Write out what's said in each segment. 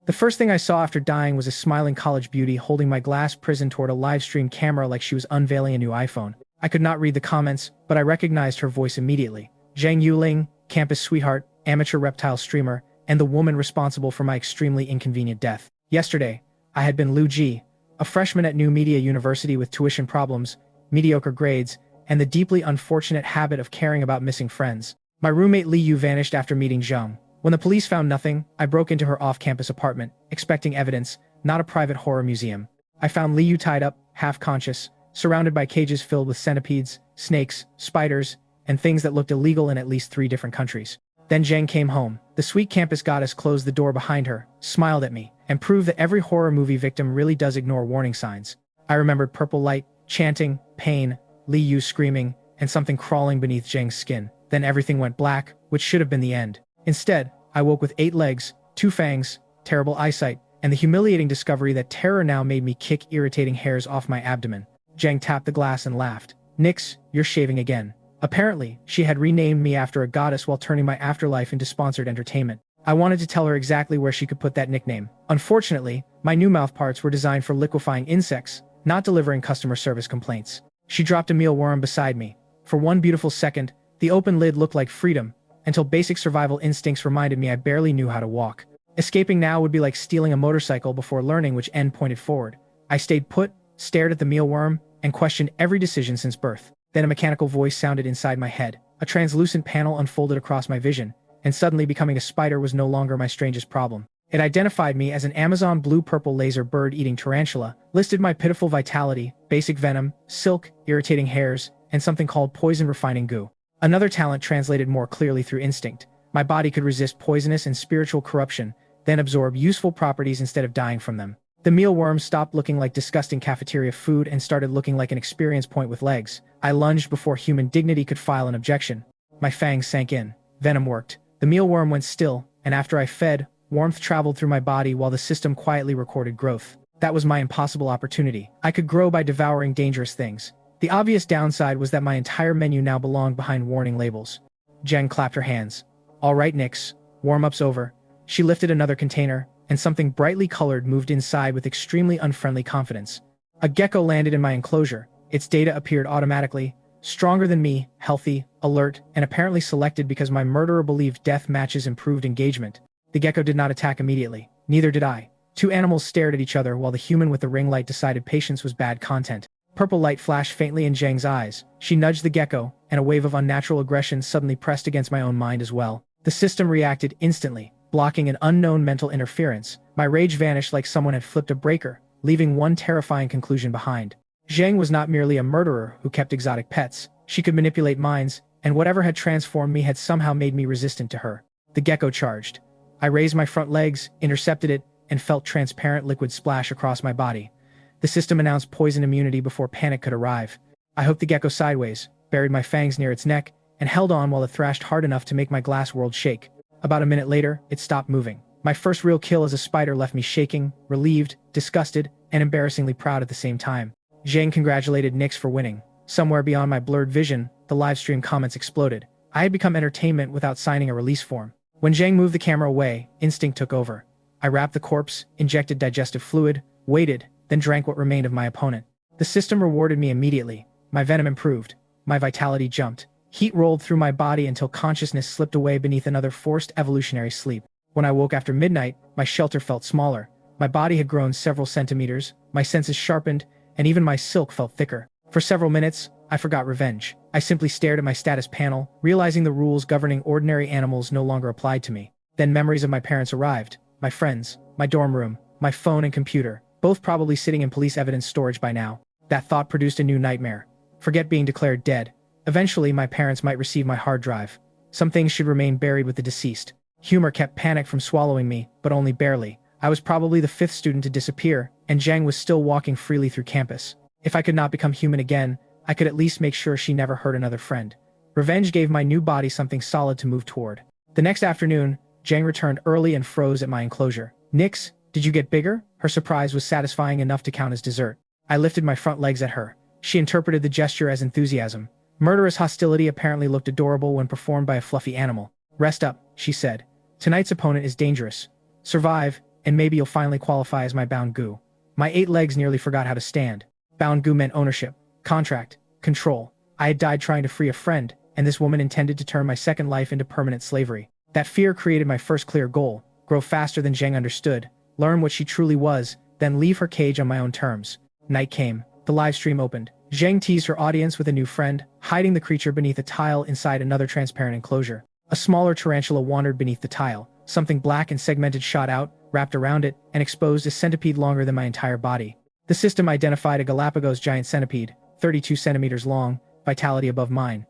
The first thing I saw after dying was a smiling college beauty holding my glass prison toward a live stream camera like she was unveiling a new iPhone. I could not read the comments, but I recognized her voice immediately. Zhang Yuling, campus sweetheart, amateur reptile streamer, and the woman responsible for my extremely inconvenient death. Yesterday, I had been Lu Ji, a freshman at New Media University with tuition problems, mediocre grades, and the deeply unfortunate habit of caring about missing friends. My roommate Li Yu vanished after meeting Zhang. When the police found nothing, I broke into her off-campus apartment, expecting evidence, not a private horror museum. I found Li Yu tied up, half-conscious, surrounded by cages filled with centipedes, snakes, spiders, and things that looked illegal in at least 3 different countries. Then Zhang came home. The sweet campus goddess closed the door behind her, smiled at me, and proved that every horror movie victim really does ignore warning signs. I remembered purple light, chanting, pain, Li Yu screaming, and something crawling beneath Zhang's skin. Then everything went black, which should have been the end. Instead, I woke with 8 legs, 2 fangs, terrible eyesight, and the humiliating discovery that terror now made me kick irritating hairs off my abdomen. Zhang tapped the glass and laughed. "Nix, you're shaving again." Apparently, she had renamed me after a goddess while turning my afterlife into sponsored entertainment. I wanted to tell her exactly where she could put that nickname. Unfortunately, my new mouthparts were designed for liquefying insects, not delivering customer service complaints. She dropped a mealworm beside me. For one beautiful second, the open lid looked like freedom, until basic survival instincts reminded me I barely knew how to walk. Escaping now would be like stealing a motorcycle before learning which end pointed forward. I stayed put, stared at the mealworm, and questioned every decision since birth. Then a mechanical voice sounded inside my head. A translucent panel unfolded across my vision, and suddenly becoming a spider was no longer my strangest problem. It identified me as an Amazon blue-purple laser bird-eating tarantula, listed my pitiful vitality, basic venom, silk, irritating hairs, and something called poison-refining goo. Another talent translated more clearly through instinct. My body could resist poisonous and spiritual corruption, then absorb useful properties instead of dying from them. The mealworm stopped looking like disgusting cafeteria food and started looking like an experience point with legs. I lunged before human dignity could file an objection. My fangs sank in. Venom worked. The mealworm went still, and after I fed, warmth traveled through my body while the system quietly recorded growth. That was my impossible opportunity. I could grow by devouring dangerous things. The obvious downside was that my entire menu now belonged behind warning labels. Jen clapped her hands. "All right, Nix. Warm-up's over." She lifted another container, and something brightly colored moved inside with extremely unfriendly confidence. A gecko landed in my enclosure. Its data appeared automatically, stronger than me, healthy, alert, and apparently selected because my murderer believed death matches improved engagement. The gecko did not attack immediately. Neither did I. 2 animals stared at each other while the human with the ring light decided patience was bad content. Purple light flashed faintly in Zhang's eyes. She nudged the gecko, and a wave of unnatural aggression suddenly pressed against my own mind as well. The system reacted instantly, blocking an unknown mental interference. My rage vanished like someone had flipped a breaker, leaving one terrifying conclusion behind. Zhang was not merely a murderer who kept exotic pets. She could manipulate minds, and whatever had transformed me had somehow made me resistant to her. The gecko charged. I raised my front legs, intercepted it, and felt transparent liquid splash across my body. The system announced poison immunity before panic could arrive. I hooked the gecko sideways, buried my fangs near its neck, and held on while it thrashed hard enough to make my glass world shake. About a minute later, it stopped moving. My first real kill as a spider left me shaking, relieved, disgusted, and embarrassingly proud at the same time. Zhang congratulated Nix for winning. Somewhere beyond my blurred vision, the livestream comments exploded. I had become entertainment without signing a release form. When Zhang moved the camera away, instinct took over. I wrapped the corpse, injected digestive fluid, waited, then drank what remained of my opponent. The system rewarded me immediately. My venom improved. My vitality jumped. Heat rolled through my body until consciousness slipped away beneath another forced evolutionary sleep. When I woke after midnight, my shelter felt smaller. My body had grown several centimeters, my senses sharpened, and even my silk felt thicker. For several minutes, I forgot revenge. I simply stared at my status panel, realizing the rules governing ordinary animals no longer applied to me. Then memories of my parents arrived. My friends, my dorm room, my phone and computer, both probably sitting in police evidence storage by now. That thought produced a new nightmare. Forget being declared dead. Eventually, my parents might receive my hard drive. Some things should remain buried with the deceased. Humor kept panic from swallowing me, but only barely. I was probably the 5th student to disappear, and Zhang was still walking freely through campus. If I could not become human again, I could at least make sure she never hurt another friend. Revenge gave my new body something solid to move toward. The next afternoon, Zhang returned early and froze at my enclosure. "Nix, did you get bigger?" Her surprise was satisfying enough to count as dessert. I lifted my front legs at her. She interpreted the gesture as enthusiasm. Murderous hostility apparently looked adorable when performed by a fluffy animal. "Rest up," she said. "Tonight's opponent is dangerous. Survive, and maybe you'll finally qualify as my bound goo. My 8 legs nearly forgot how to stand. Bound goo meant ownership, contract, control. I had died trying to free a friend, and this woman intended to turn my second life into permanent slavery. That fear created my first clear goal: grow faster than Zheng understood, learn what she truly was, then leave her cage on my own terms. Night came. The live stream opened. Zheng teased her audience with a new friend, hiding the creature beneath a tile inside another transparent enclosure. A smaller tarantula wandered beneath the tile. Something black and segmented shot out, wrapped around it, and exposed a centipede longer than my entire body. The system identified a Galapagos giant centipede, 32 centimeters long, vitality above mine.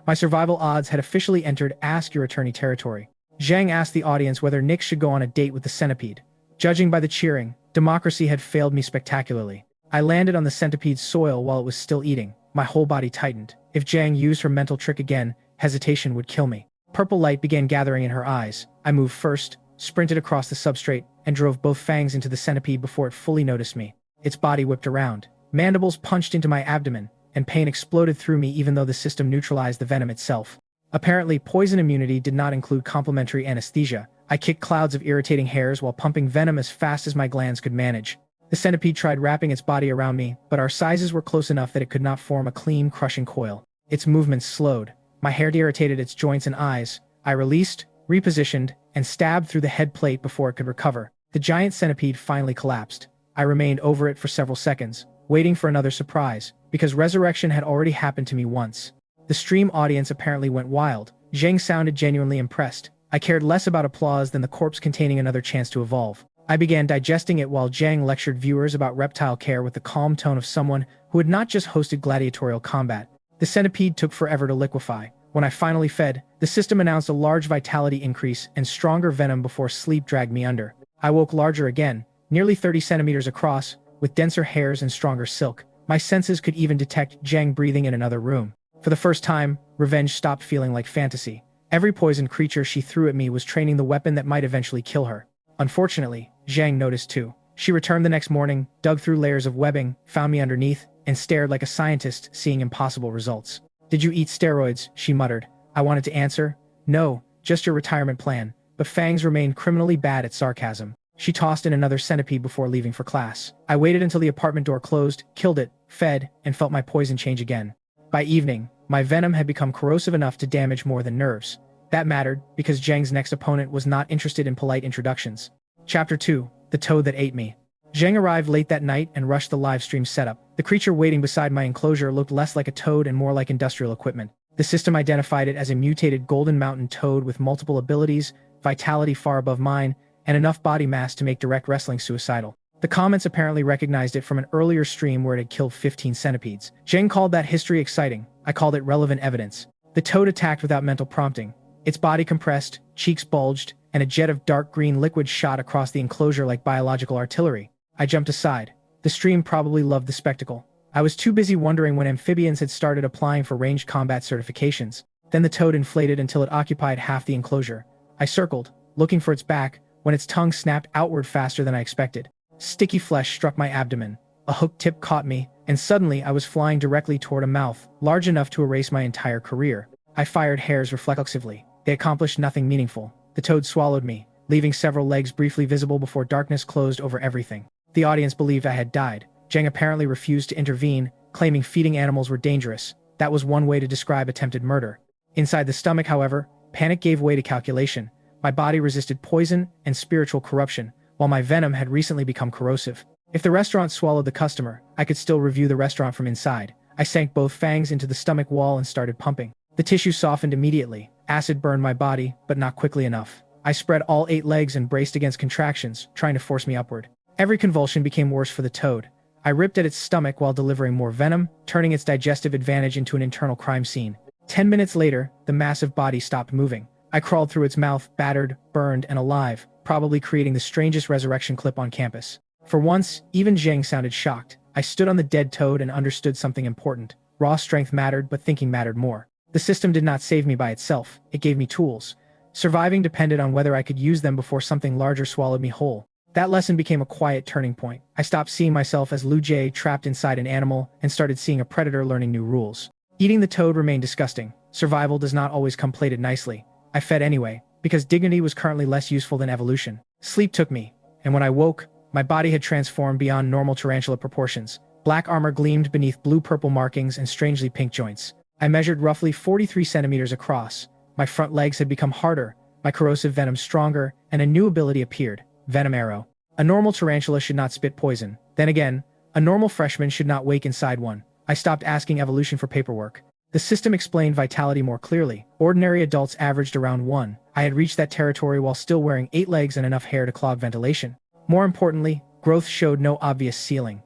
My survival odds had officially entered Ask Your Attorney territory. Zhang asked the audience whether Nick should go on a date with the centipede. Judging by the cheering, democracy had failed me spectacularly. I landed on the centipede's soil while it was still eating. My whole body tightened. If Zhang used her mental trick again, hesitation would kill me. Purple light began gathering in her eyes. I moved first, sprinted across the substrate, and drove both fangs into the centipede before it fully noticed me. Its body whipped around. Mandibles punched into my abdomen, and pain exploded through me even though the system neutralized the venom itself. Apparently, poison immunity did not include complementary anesthesia. I kicked clouds of irritating hairs while pumping venom as fast as my glands could manage. The centipede tried wrapping its body around me, but our sizes were close enough that it could not form a clean, crushing coil. Its movements slowed. My hair irritated its joints and eyes. I released, repositioned, and stabbed through the head plate before it could recover. The giant centipede finally collapsed. I remained over it for several seconds, waiting for another surprise, because resurrection had already happened to me once. The stream audience apparently went wild. Zheng sounded genuinely impressed. I cared less about applause than the corpse containing another chance to evolve. I began digesting it while Zhang lectured viewers about reptile care with the calm tone of someone who had not just hosted gladiatorial combat. The centipede took forever to liquefy. When I finally fed, the system announced a large vitality increase and stronger venom before sleep dragged me under. I woke larger again, nearly 30 centimeters across, with denser hairs and stronger silk. My senses could even detect Zhang breathing in another room. For the first time, revenge stopped feeling like fantasy. Every poisoned creature she threw at me was training the weapon that might eventually kill her. Unfortunately, Zhang noticed too. She returned the next morning, dug through layers of webbing, found me underneath, and stared like a scientist seeing impossible results. "Did you eat steroids?" she muttered. I wanted to answer, "No, just your retirement plan," but Fangs remained criminally bad at sarcasm. She tossed in another centipede before leaving for class. I waited until the apartment door closed, killed it, fed, and felt my poison change again. By evening, my venom had become corrosive enough to damage more than nerves. That mattered, because Zhang's next opponent was not interested in polite introductions. Chapter 2. The Toad That Ate Me. Zhang arrived late that night and rushed the live stream setup. The creature waiting beside my enclosure looked less like a toad and more like industrial equipment. The system identified it as a mutated Golden Mountain toad with multiple abilities, vitality far above mine, and enough body mass to make direct wrestling suicidal. The comments apparently recognized it from an earlier stream where it had killed 15 centipedes. Zhang called that history exciting. I called it relevant evidence. The toad attacked without mental prompting. Its body compressed, cheeks bulged, and a jet of dark green liquid shot across the enclosure like biological artillery. I jumped aside. The stream probably loved the spectacle. I was too busy wondering when amphibians had started applying for ranged combat certifications. Then the toad inflated until it occupied half the enclosure. I circled, looking for its back, when its tongue snapped outward faster than I expected. Sticky flesh struck my abdomen. A hook tip caught me, and suddenly I was flying directly toward a mouth, large enough to erase my entire career. I fired hairs reflexively. They accomplished nothing meaningful. The toad swallowed me, leaving several legs briefly visible before darkness closed over everything. The audience believed I had died. Zheng apparently refused to intervene, claiming feeding animals were dangerous. That was one way to describe attempted murder. Inside the stomach, however, panic gave way to calculation. My body resisted poison and spiritual corruption, while my venom had recently become corrosive. If the restaurant swallowed the customer, I could still review the restaurant from inside. I sank both fangs into the stomach wall and started pumping. The tissue softened immediately. Acid burned my body, but not quickly enough. I spread all 8 legs and braced against contractions, trying to force me upward. Every convulsion became worse for the toad. I ripped at its stomach while delivering more venom, turning its digestive advantage into an internal crime scene. 10 minutes later, the massive body stopped moving. I crawled through its mouth, battered, burned, and alive, probably creating the strangest resurrection clip on campus. For once, even Zheng sounded shocked. I stood on the dead toad and understood something important. Raw strength mattered, but thinking mattered more. The system did not save me by itself. It gave me tools. Surviving depended on whether I could use them before something larger swallowed me whole. That lesson became a quiet turning point. I stopped seeing myself as Lu Jie trapped inside an animal and started seeing a predator learning new rules. Eating the toad remained disgusting. Survival does not always come plated nicely. I fed anyway, because dignity was currently less useful than evolution. Sleep took me. and when I woke, my body had transformed beyond normal tarantula proportions. Black armor gleamed beneath blue-purple markings and strangely pink joints. I measured roughly 43 centimeters across. My front legs had become harder, my corrosive venom stronger, and a new ability appeared, Venom Arrow. A normal tarantula should not spit poison. Then again, a normal freshman should not wake inside one. I stopped asking evolution for paperwork. The system explained vitality more clearly. Ordinary adults averaged around 1. I had reached that territory while still wearing 8 legs and enough hair to clog ventilation. More importantly, growth showed no obvious ceiling.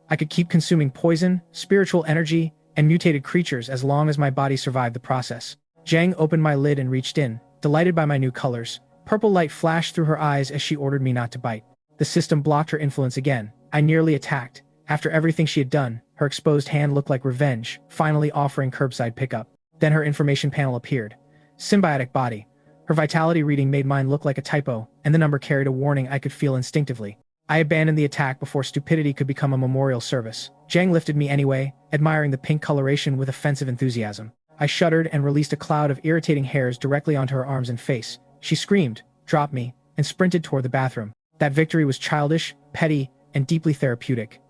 I could keep consuming poison, spiritual energy, and mutated creatures as long as my body survived the process. Zhang opened my lid and reached in, delighted by my new colors. Purple light flashed through her eyes as she ordered me not to bite. The system blocked her influence again. I nearly attacked. After everything she had done, her exposed hand looked like revenge, finally offering curbside pickup. Then her information panel appeared. Symbiotic body. Her vitality reading made mine look like a typo, and the number carried a warning I could feel instinctively. I abandoned the attack before stupidity could become a memorial service. Zhang lifted me anyway, admiring the pink coloration with offensive enthusiasm. I shuddered and released a cloud of irritating hairs directly onto her arms and face. She screamed, dropped me, and sprinted toward the bathroom. That victory was childish, petty, and deeply therapeutic.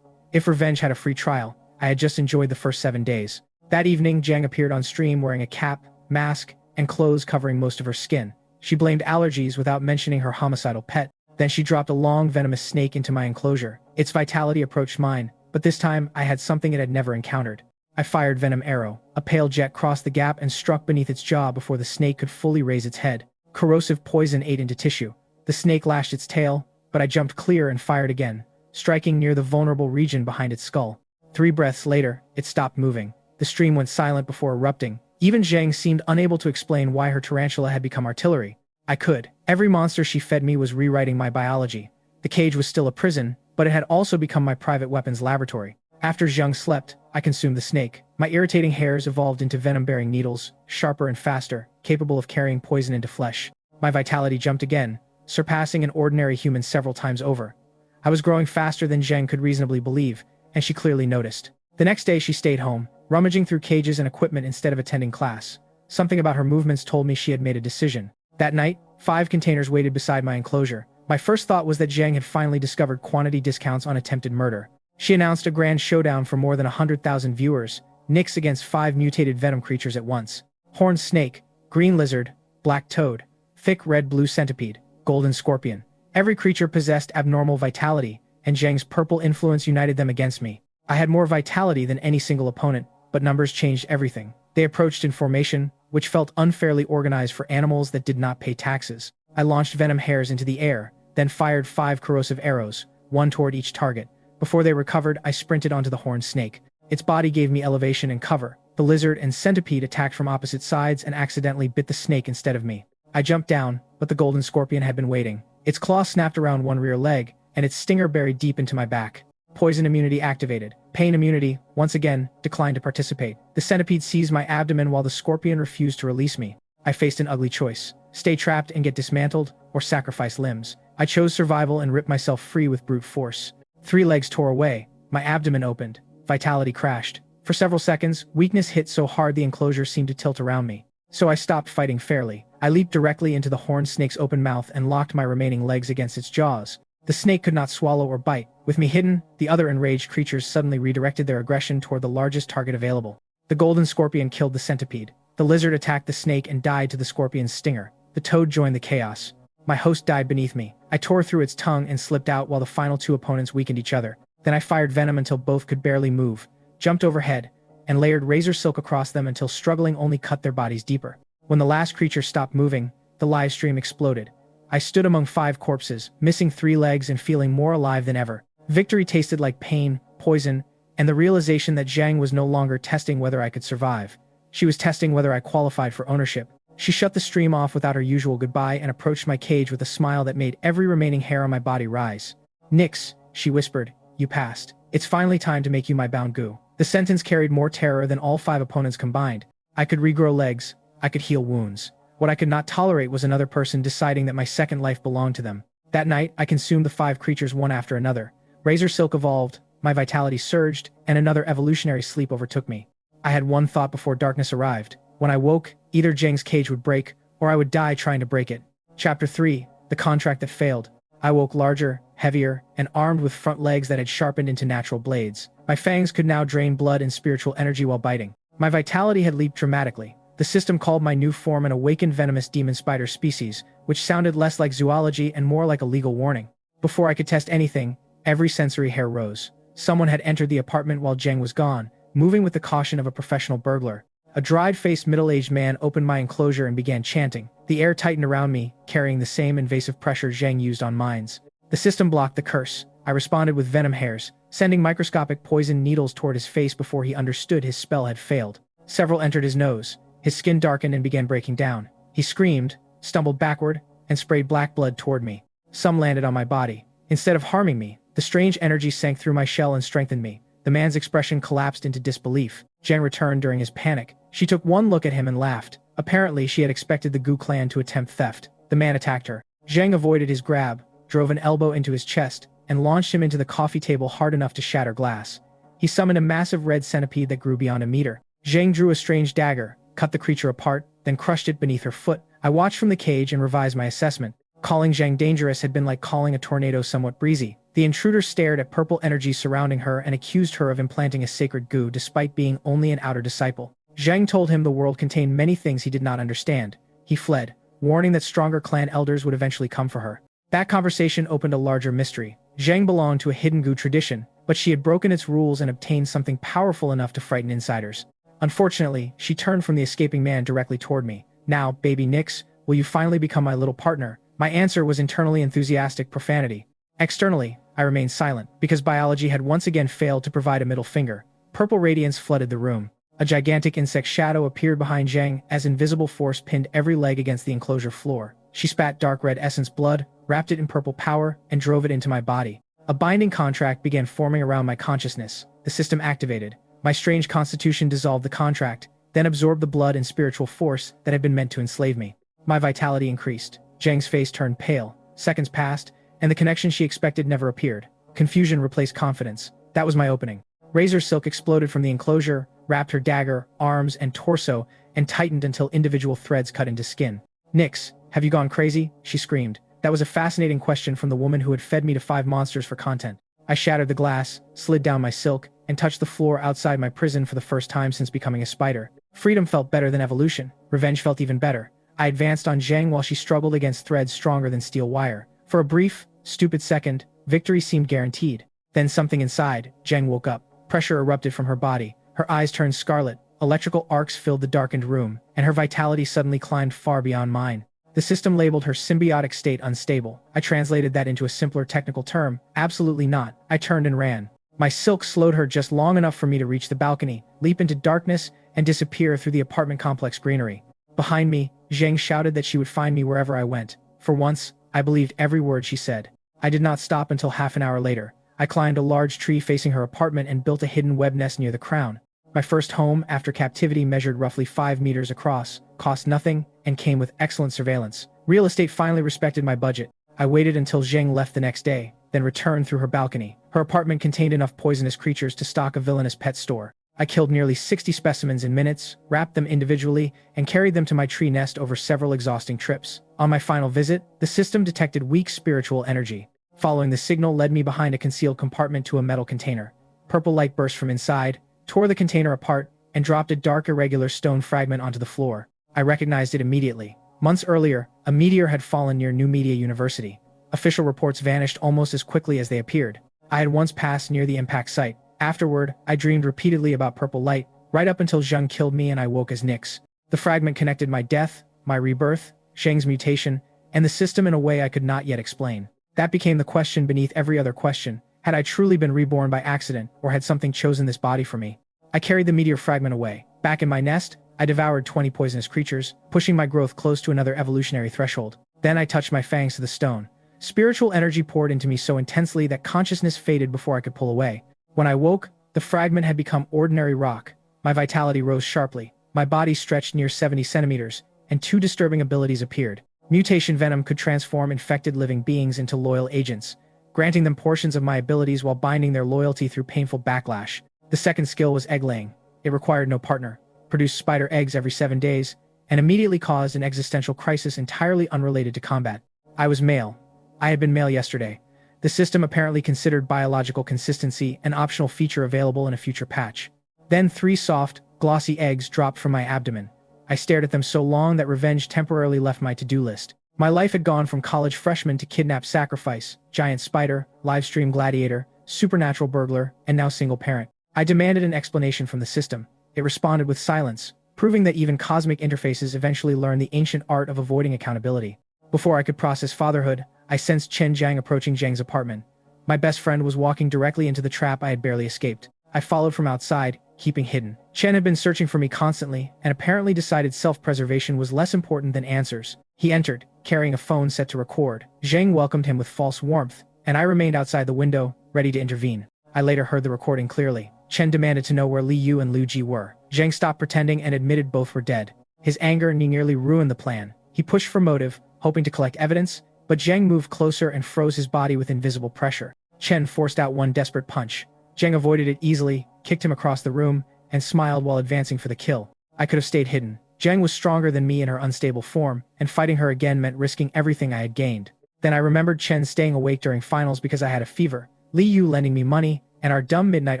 If revenge had a free trial, I had just enjoyed the first 7 days. That evening, Zhang appeared on stream wearing a cap, mask, and clothes covering most of her skin. She blamed allergies without mentioning her homicidal pet. Then she dropped a long, venomous snake into my enclosure. Its vitality approached mine, but this time I had something it had never encountered. I fired Venom Arrow. A pale jet crossed the gap and struck beneath its jaw before the snake could fully raise its head. Corrosive poison ate into tissue. The snake lashed its tail, but I jumped clear and fired again, striking near the vulnerable region behind its skull. 3 breaths later, it stopped moving. The stream went silent before erupting. Even Zhang seemed unable to explain why her tarantula had become artillery. I could. Every monster she fed me was rewriting my biology. The cage was still a prison, but it had also become my private weapons laboratory. After Zhang slept, I consumed the snake. My irritating hairs evolved into venom-bearing needles, sharper and faster, capable of carrying poison into flesh. My vitality jumped again, surpassing an ordinary human several times over. I was growing faster than Zhang could reasonably believe, and she clearly noticed. The next day she stayed home, rummaging through cages and equipment instead of attending class. Something about her movements told me she had made a decision. That night, 5 containers waited beside my enclosure. My first thought was that Zhang had finally discovered quantity discounts on attempted murder. She announced a grand showdown for more than 100,000 viewers, Nyx against 5 mutated venom creatures at once. Horned snake, green lizard, black toad, thick red-blue centipede, golden scorpion. Every creature possessed abnormal vitality, and Zhang's purple influence united them against me. I had more vitality than any single opponent, but numbers changed everything. They approached in formation, which felt unfairly organized for animals that did not pay taxes. I launched venom hairs into the air, then fired 5 corrosive arrows, 1 toward each target. Before they recovered, I sprinted onto the horned snake. Its body gave me elevation and cover. The lizard and centipede attacked from opposite sides and accidentally bit the snake instead of me. I jumped down, but the golden scorpion had been waiting. Its claw snapped around one rear leg, and its stinger buried deep into my back. Poison immunity activated. Pain immunity, once again, declined to participate. The centipede seized my abdomen while the scorpion refused to release me. I faced an ugly choice. Stay trapped and get dismantled, or sacrifice limbs. I chose survival and ripped myself free with brute force. 3 legs tore away. My abdomen opened. Vitality crashed. For several seconds, weakness hit so hard the enclosure seemed to tilt around me. So I stopped fighting fairly. I leaped directly into the horned snake's open mouth and locked my remaining legs against its jaws. The snake could not swallow or bite. With me hidden, the other enraged creatures suddenly redirected their aggression toward the largest target available. The golden scorpion killed the centipede. The lizard attacked the snake and died to the scorpion's stinger. The toad joined the chaos. My host died beneath me. I tore through its tongue and slipped out while the final 2 opponents weakened each other. Then I fired venom until both could barely move, jumped overhead, and layered razor silk across them until struggling only cut their bodies deeper. When the last creature stopped moving, the live stream exploded. I stood among 5 corpses, missing 3 legs and feeling more alive than ever. Victory tasted like pain, poison, and the realization that Zhang was no longer testing whether I could survive. She was testing whether I qualified for ownership. She shut the stream off without her usual goodbye and approached my cage with a smile that made every remaining hair on my body rise. "Nyx," she whispered, "you passed. It's finally time to make you my bound goo." The sentence carried more terror than all 5 opponents combined. I could regrow legs. I could heal wounds. What I could not tolerate was another person deciding that my second life belonged to them. That night, I consumed the 5 creatures one after another. Razor silk evolved, my vitality surged, and another evolutionary sleep overtook me. I had one thought before darkness arrived. When I woke, either Zhang's cage would break, or I would die trying to break it. Chapter 3. The Contract That Failed. I woke larger, heavier, and armed with front legs that had sharpened into natural blades. My fangs could now drain blood and spiritual energy while biting. My vitality had leaped dramatically. The system called my new form an awakened venomous demon spider species, which sounded less like zoology and more like a legal warning. Before I could test anything, every sensory hair rose. Someone had entered the apartment while Zheng was gone, moving with the caution of a professional burglar. A dried-faced middle-aged man opened my enclosure and began chanting. The air tightened around me, carrying the same invasive pressure Zheng used on mines. The system blocked the curse. I responded with venom hairs, sending microscopic poison needles toward his face before he understood his spell had failed. Several entered his nose. His skin darkened and began breaking down. He screamed, stumbled backward, and sprayed black blood toward me. Some landed on my body. Instead of harming me, the strange energy sank through my shell and strengthened me. The man's expression collapsed into disbelief. Jen returned during his panic. She took one look at him and laughed. Apparently, she had expected the Gu clan to attempt theft. The man attacked her. Zheng avoided his grab, drove an elbow into his chest, and launched him into the coffee table hard enough to shatter glass. He summoned a massive red centipede that grew beyond a meter. Zheng drew a strange dagger, cut the creature apart, then crushed it beneath her foot. I watched from the cage and revised my assessment. Calling Zheng dangerous had been like calling a tornado somewhat breezy. The intruder stared at purple energy surrounding her and accused her of implanting a sacred Gu despite being only an outer disciple. Zheng told him the world contained many things he did not understand. He fled, warning that stronger clan elders would eventually come for her. That conversation opened a larger mystery. Zheng belonged to a hidden Gu tradition, but she had broken its rules and obtained something powerful enough to frighten insiders. Unfortunately, she turned from the escaping man directly toward me. Now, baby Nix, will you finally become my little partner? My answer was internally enthusiastic profanity. Externally, I remained silent, because biology had once again failed to provide a middle finger. Purple radiance flooded the room. A gigantic insect shadow appeared behind Zheng as invisible force pinned every leg against the enclosure floor. She spat dark red essence blood, wrapped it in purple power, and drove it into my body. A binding contract began forming around my consciousness. The system activated. My strange constitution dissolved the contract, then absorbed the blood and spiritual force that had been meant to enslave me. My vitality increased. Zheng's face turned pale. Seconds passed, and the connection she expected never appeared. Confusion replaced confidence. That was my opening. Razor silk exploded from the enclosure, wrapped her dagger, arms, and torso, and tightened until individual threads cut into skin. Nix, have you gone crazy? She screamed. That was a fascinating question from the woman who had fed me to 5 monsters for content. I shattered the glass, slid down my silk, and touched the floor outside my prison for the first time since becoming a spider. Freedom felt better than evolution. Revenge felt even better. I advanced on Zheng while she struggled against threads stronger than steel wire. For a brief, stupid second, victory seemed guaranteed. Then something inside, Zheng woke up. Pressure erupted from her body. Her eyes turned scarlet. Electrical arcs filled the darkened room, and her vitality suddenly climbed far beyond mine. The system labeled her symbiotic state unstable. I translated that into a simpler technical term. Absolutely not. I turned and ran. My silk slowed her just long enough for me to reach the balcony, leap into darkness, and disappear through the apartment complex greenery. Behind me, Zheng shouted that she would find me wherever I went. For once, I believed every word she said. I did not stop until half an hour later. I climbed a large tree facing her apartment and built a hidden web nest near the crown. My first home, after captivity, measured roughly 5 meters across, cost nothing, and came with excellent surveillance. Real estate finally respected my budget. I waited until Zheng left the next day, then returned through her balcony. Her apartment contained enough poisonous creatures to stock a villainous pet store. I killed nearly 60 specimens in minutes, wrapped them individually, and carried them to my tree nest over several exhausting trips. On my final visit, the system detected weak spiritual energy. Following the signal led me behind a concealed compartment to a metal container. Purple light burst from inside, tore the container apart, and dropped a dark irregular stone fragment onto the floor. I recognized it immediately. Months earlier, a meteor had fallen near New Media University. Official reports vanished almost as quickly as they appeared. I had once passed near the impact site. Afterward, I dreamed repeatedly about purple light, right up until Zheng killed me and I woke as Nix. The fragment connected my death, my rebirth, Zheng's mutation, and the system in a way I could not yet explain. That became the question beneath every other question. Had I truly been reborn by accident, or had something chosen this body for me? I carried the meteor fragment away. Back in my nest, I devoured 20 poisonous creatures, pushing my growth close to another evolutionary threshold. Then I touched my fangs to the stone. Spiritual energy poured into me so intensely that consciousness faded before I could pull away. When I woke, the fragment had become ordinary rock. My vitality rose sharply. My body stretched near 70 centimeters, and 2 disturbing abilities appeared. Mutation venom could transform infected living beings into loyal agents, granting them portions of my abilities while binding their loyalty through painful backlash. The second skill was egg laying. It required no partner, produced spider eggs every 7 days, and immediately caused an existential crisis entirely unrelated to combat. I was male. I had been male yesterday. The system apparently considered biological consistency an optional feature available in a future patch. Then 3 soft, glossy eggs dropped from my abdomen. I stared at them so long that revenge temporarily left my to-do list. My life had gone from college freshman to kidnap sacrifice, giant spider, livestream gladiator, supernatural burglar, and now single parent. I demanded an explanation from the system. It responded with silence, proving that even cosmic interfaces eventually learn the ancient art of avoiding accountability. Before I could process fatherhood, I sensed Chen Jiang approaching Jiang's apartment. My best friend was walking directly into the trap I had barely escaped. I followed from outside, keeping hidden. Chen had been searching for me constantly, and apparently decided self-preservation was less important than answers. He entered, carrying a phone set to record. Jiang welcomed him with false warmth, and I remained outside the window, ready to intervene. I later heard the recording clearly. Chen demanded to know where Li Yu and Lu Ji were. Jiang stopped pretending and admitted both were dead. His anger nearly ruined the plan. He pushed for motive, hoping to collect evidence, but Jiang moved closer and froze his body with invisible pressure. Chen forced out one desperate punch. Jiang avoided it easily, kicked him across the room, and smiled while advancing for the kill. I could have stayed hidden. Jiang was stronger than me in her unstable form, and fighting her again meant risking everything I had gained. Then I remembered Chen staying awake during finals because I had a fever, Li Yu lending me money, and our dumb midnight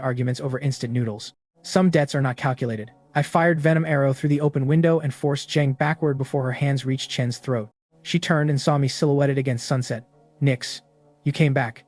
arguments over instant noodles. Some debts are not calculated. I fired venom arrow through the open window and forced Jiang backward before her hands reached Chen's throat. She turned and saw me silhouetted against sunset. Nix. You came back.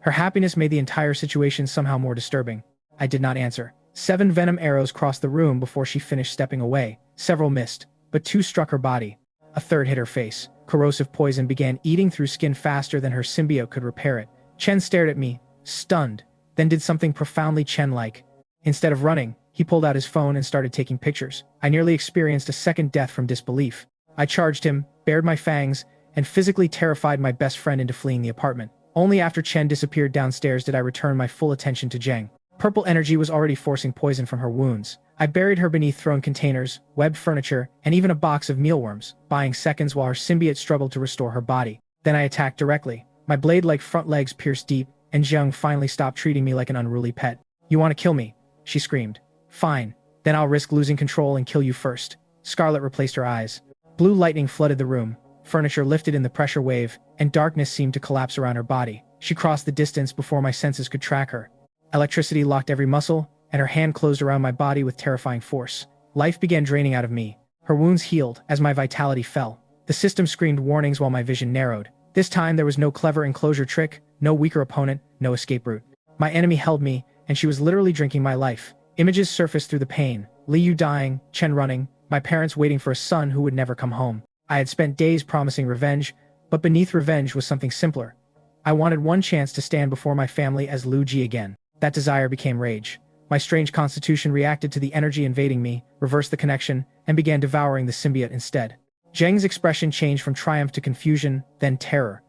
Her happiness made the entire situation somehow more disturbing. I did not answer. 7 venom arrows crossed the room before she finished stepping away. Several missed, but 2 struck her body. A third hit her face. Corrosive poison began eating through skin faster than her symbiote could repair it. Chen stared at me, stunned, then did something profoundly Chen-like. Instead of running, he pulled out his phone and started taking pictures. I nearly experienced a second death from disbelief. I charged him, bared my fangs, and physically terrified my best friend into fleeing the apartment. Only after Chen disappeared downstairs did I return my full attention to Jiang. Purple energy was already forcing poison from her wounds. I buried her beneath thrown containers, webbed furniture, and even a box of mealworms, buying seconds while her symbiote struggled to restore her body. Then I attacked directly. My blade-like front legs pierced deep, and Jiang finally stopped treating me like an unruly pet. You want to kill me? She screamed. Fine. Then I'll risk losing control and kill you first. Scarlet replaced her eyes. Blue lightning flooded the room. Furniture lifted in the pressure wave, and darkness seemed to collapse around her body. She crossed the distance before my senses could track her. Electricity locked every muscle, and her hand closed around my body with terrifying force. Life began draining out of me. Her wounds healed as my vitality fell. The system screamed warnings while my vision narrowed. This time there was no clever enclosure trick, no weaker opponent, no escape route. My enemy held me, and she was literally drinking my life. Images surfaced through the pain. Li Yu dying, Chen running, my parents waiting for a son who would never come home. I had spent days promising revenge, but beneath revenge was something simpler. I wanted one chance to stand before my family as Lu Ji again. That desire became rage. My strange constitution reacted to the energy invading me, reversed the connection, and began devouring the symbiote instead. Jiang's expression changed from triumph to confusion, then terror.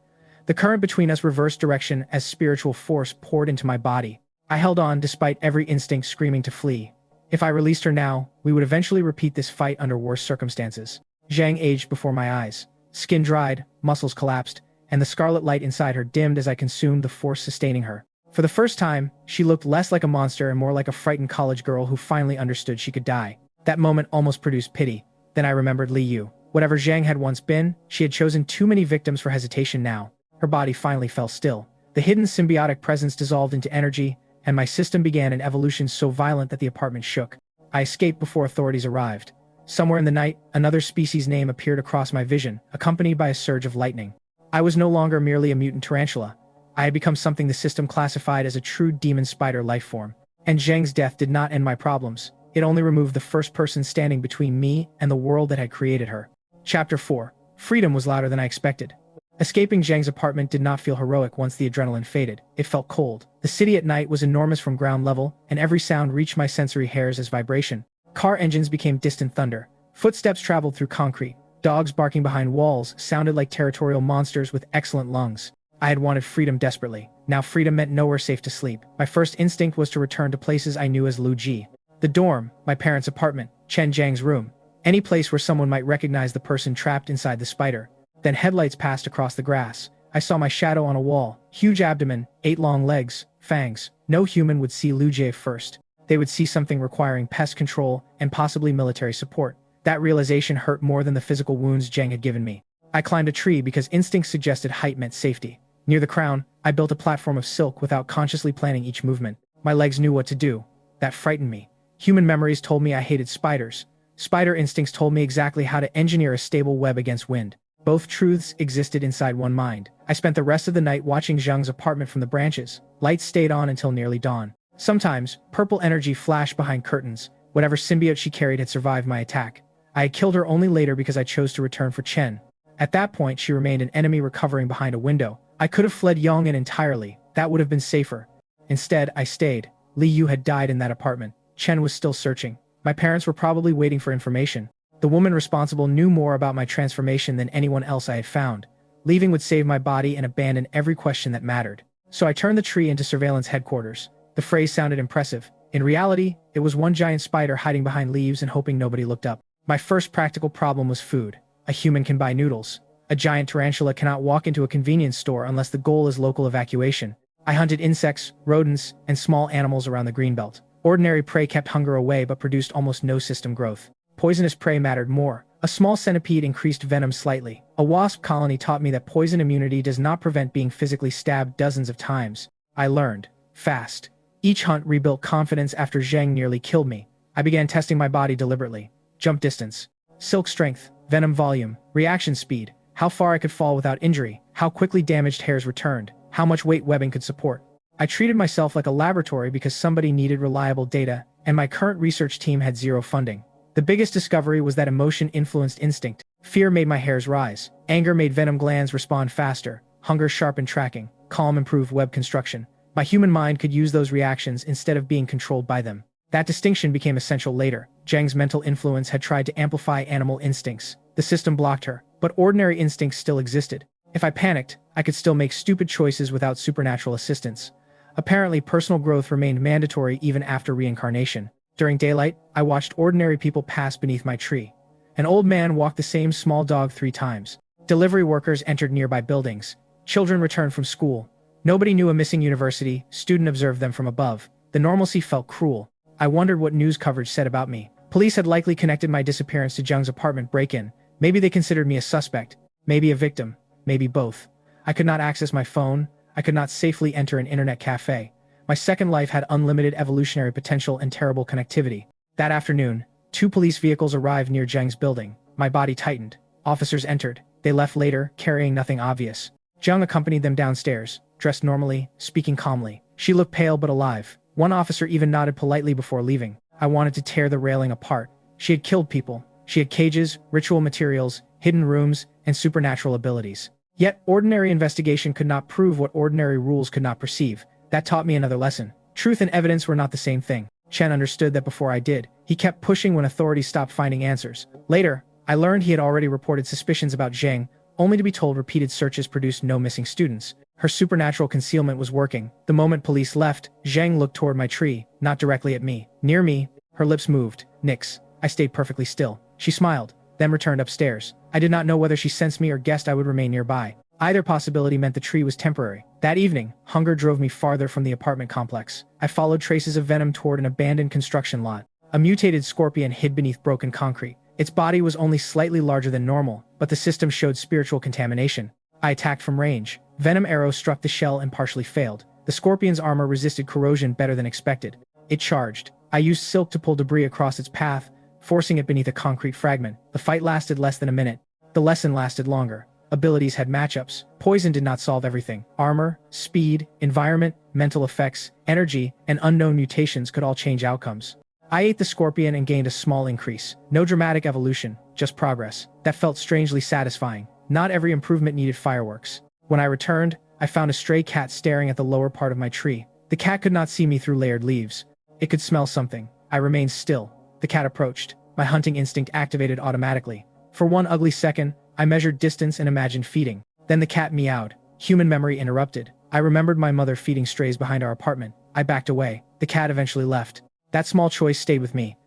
The current between us reversed direction as spiritual force poured into my body. I held on despite every instinct screaming to flee. If I released her now, we would eventually repeat this fight under worse circumstances. Jiang aged before my eyes. Skin dried, muscles collapsed, and the scarlet light inside her dimmed as I consumed the force sustaining her. For the first time, she looked less like a monster and more like a frightened college girl who finally understood she could die. That moment almost produced pity. Then I remembered Li Yu. Whatever Jiang had once been, she had chosen too many victims for hesitation now. Her body finally fell still. The hidden symbiotic presence dissolved into energy, and my system began an evolution so violent that the apartment shook. I escaped before authorities arrived. Somewhere in the night, another species' name appeared across my vision, accompanied by a surge of lightning. I was no longer merely a mutant tarantula. I had become something the system classified as a true demon spider life form. And Jiang's death did not end my problems. It only removed the first person standing between me and the world that had created her. Chapter 4. Freedom was louder than I expected. Escaping Jiang's apartment did not feel heroic once the adrenaline faded. It felt cold. The city at night was enormous from ground level, and every sound reached my sensory hairs as vibration. Car engines became distant thunder. Footsteps traveled through concrete. Dogs barking behind walls sounded like territorial monsters with excellent lungs. I had wanted freedom desperately. Now freedom meant nowhere safe to sleep. My first instinct was to return to places I knew as Lu Ji. The dorm, my parents' apartment, Chen Jiang's room. Any place where someone might recognize the person trapped inside the spider. Then headlights passed across the grass. I saw my shadow on a wall. Huge abdomen, 8 long legs, fangs. No human would see Lu Ji first. They would see something requiring pest control and possibly military support. That realization hurt more than the physical wounds Jiang had given me. I climbed a tree because instinct suggested height meant safety. Near the crown, I built a platform of silk without consciously planning each movement. My legs knew what to do. That frightened me. Human memories told me I hated spiders. Spider instincts told me exactly how to engineer a stable web against wind. Both truths existed inside one mind. I spent the rest of the night watching Zhang's apartment from the branches. Lights stayed on until nearly dawn. Sometimes, purple energy flashed behind curtains. Whatever symbiote she carried had survived my attack. I had killed her only later because I chose to return for Chen. At that point, she remained an enemy recovering behind a window. I could have fled Yong'an entirely. That would have been safer. Instead, I stayed. Li Yu had died in that apartment. Chen was still searching. My parents were probably waiting for information. The woman responsible knew more about my transformation than anyone else I had found. Leaving would save my body and abandon every question that mattered. So I turned the tree into surveillance headquarters. The phrase sounded impressive. In reality, it was one giant spider hiding behind leaves and hoping nobody looked up. My first practical problem was food. A human can buy noodles. A giant tarantula cannot walk into a convenience store unless the goal is local evacuation. I hunted insects, rodents, and small animals around the greenbelt. Ordinary prey kept hunger away but produced almost no system growth. Poisonous prey mattered more. A small centipede increased venom slightly. A wasp colony taught me that poison immunity does not prevent being physically stabbed dozens of times. I learned. Fast. Each hunt rebuilt confidence after Zhang nearly killed me. I began testing my body deliberately. Jump distance. Silk strength. Venom volume. Reaction speed. How far I could fall without injury. How quickly damaged hairs returned. How much weight webbing could support. I treated myself like a laboratory because somebody needed reliable data, and my current research team had zero funding. The biggest discovery was that emotion influenced instinct. Fear made my hairs rise. Anger made venom glands respond faster. Hunger sharpened tracking. Calm improved web construction. My human mind could use those reactions instead of being controlled by them. That distinction became essential later. Zhang's mental influence had tried to amplify animal instincts. The system blocked her, but ordinary instincts still existed. If I panicked, I could still make stupid choices without supernatural assistance. Apparently, personal growth remained mandatory even after reincarnation. During daylight, I watched ordinary people pass beneath my tree. An old man walked the same small dog 3 times. Delivery workers entered nearby buildings. Children returned from school. Nobody knew a missing university. Student observed them from above. The normalcy felt cruel. I wondered what news coverage said about me. Police had likely connected my disappearance to Zhang's apartment break-in. Maybe they considered me a suspect. Maybe a victim. Maybe both. I could not access my phone. I could not safely enter an internet cafe. My second life had unlimited evolutionary potential and terrible connectivity. That afternoon, 2 police vehicles arrived near Zhang's building. My body tightened. Officers entered. They left later, carrying nothing obvious. Zhang accompanied them downstairs, dressed normally, speaking calmly. She looked pale but alive. One officer even nodded politely before leaving. I wanted to tear the railing apart. She had killed people. She had cages, ritual materials, hidden rooms, and supernatural abilities. Yet, ordinary investigation could not prove what ordinary rules could not perceive. That taught me another lesson. Truth and evidence were not the same thing. Chen understood that before I did. He kept pushing when authorities stopped finding answers. Later, I learned he had already reported suspicions about Zhang, only to be told repeated searches produced no missing students. Her supernatural concealment was working. The moment police left, Zhang looked toward my tree, not directly at me. Near me, her lips moved. Nix. I stayed perfectly still. She smiled, then returned upstairs. I did not know whether she sensed me or guessed I would remain nearby. Either possibility meant the tree was temporary. That evening, hunger drove me farther from the apartment complex. I followed traces of venom toward an abandoned construction lot. A mutated scorpion hid beneath broken concrete. Its body was only slightly larger than normal, but the system showed spiritual contamination. I attacked from range. Venom arrows struck the shell and partially failed. The scorpion's armor resisted corrosion better than expected. It charged. I used silk to pull debris across its path, forcing it beneath a concrete fragment. The fight lasted less than a minute. The lesson lasted longer. Abilities had matchups. Poison did not solve everything. Armor, speed, environment, mental effects, energy, and unknown mutations could all change outcomes. I ate the scorpion and gained a small increase. No dramatic evolution, just progress. That felt strangely satisfying. Not every improvement needed fireworks. When I returned, I found a stray cat staring at the lower part of my tree. The cat could not see me through layered leaves. It could smell something. I remained still. The cat approached. My hunting instinct activated automatically. For one ugly second, I measured distance and imagined feeding. Then the cat meowed. Human memory interrupted. I remembered my mother feeding strays behind our apartment. I backed away. The cat eventually left. That small choice stayed with me.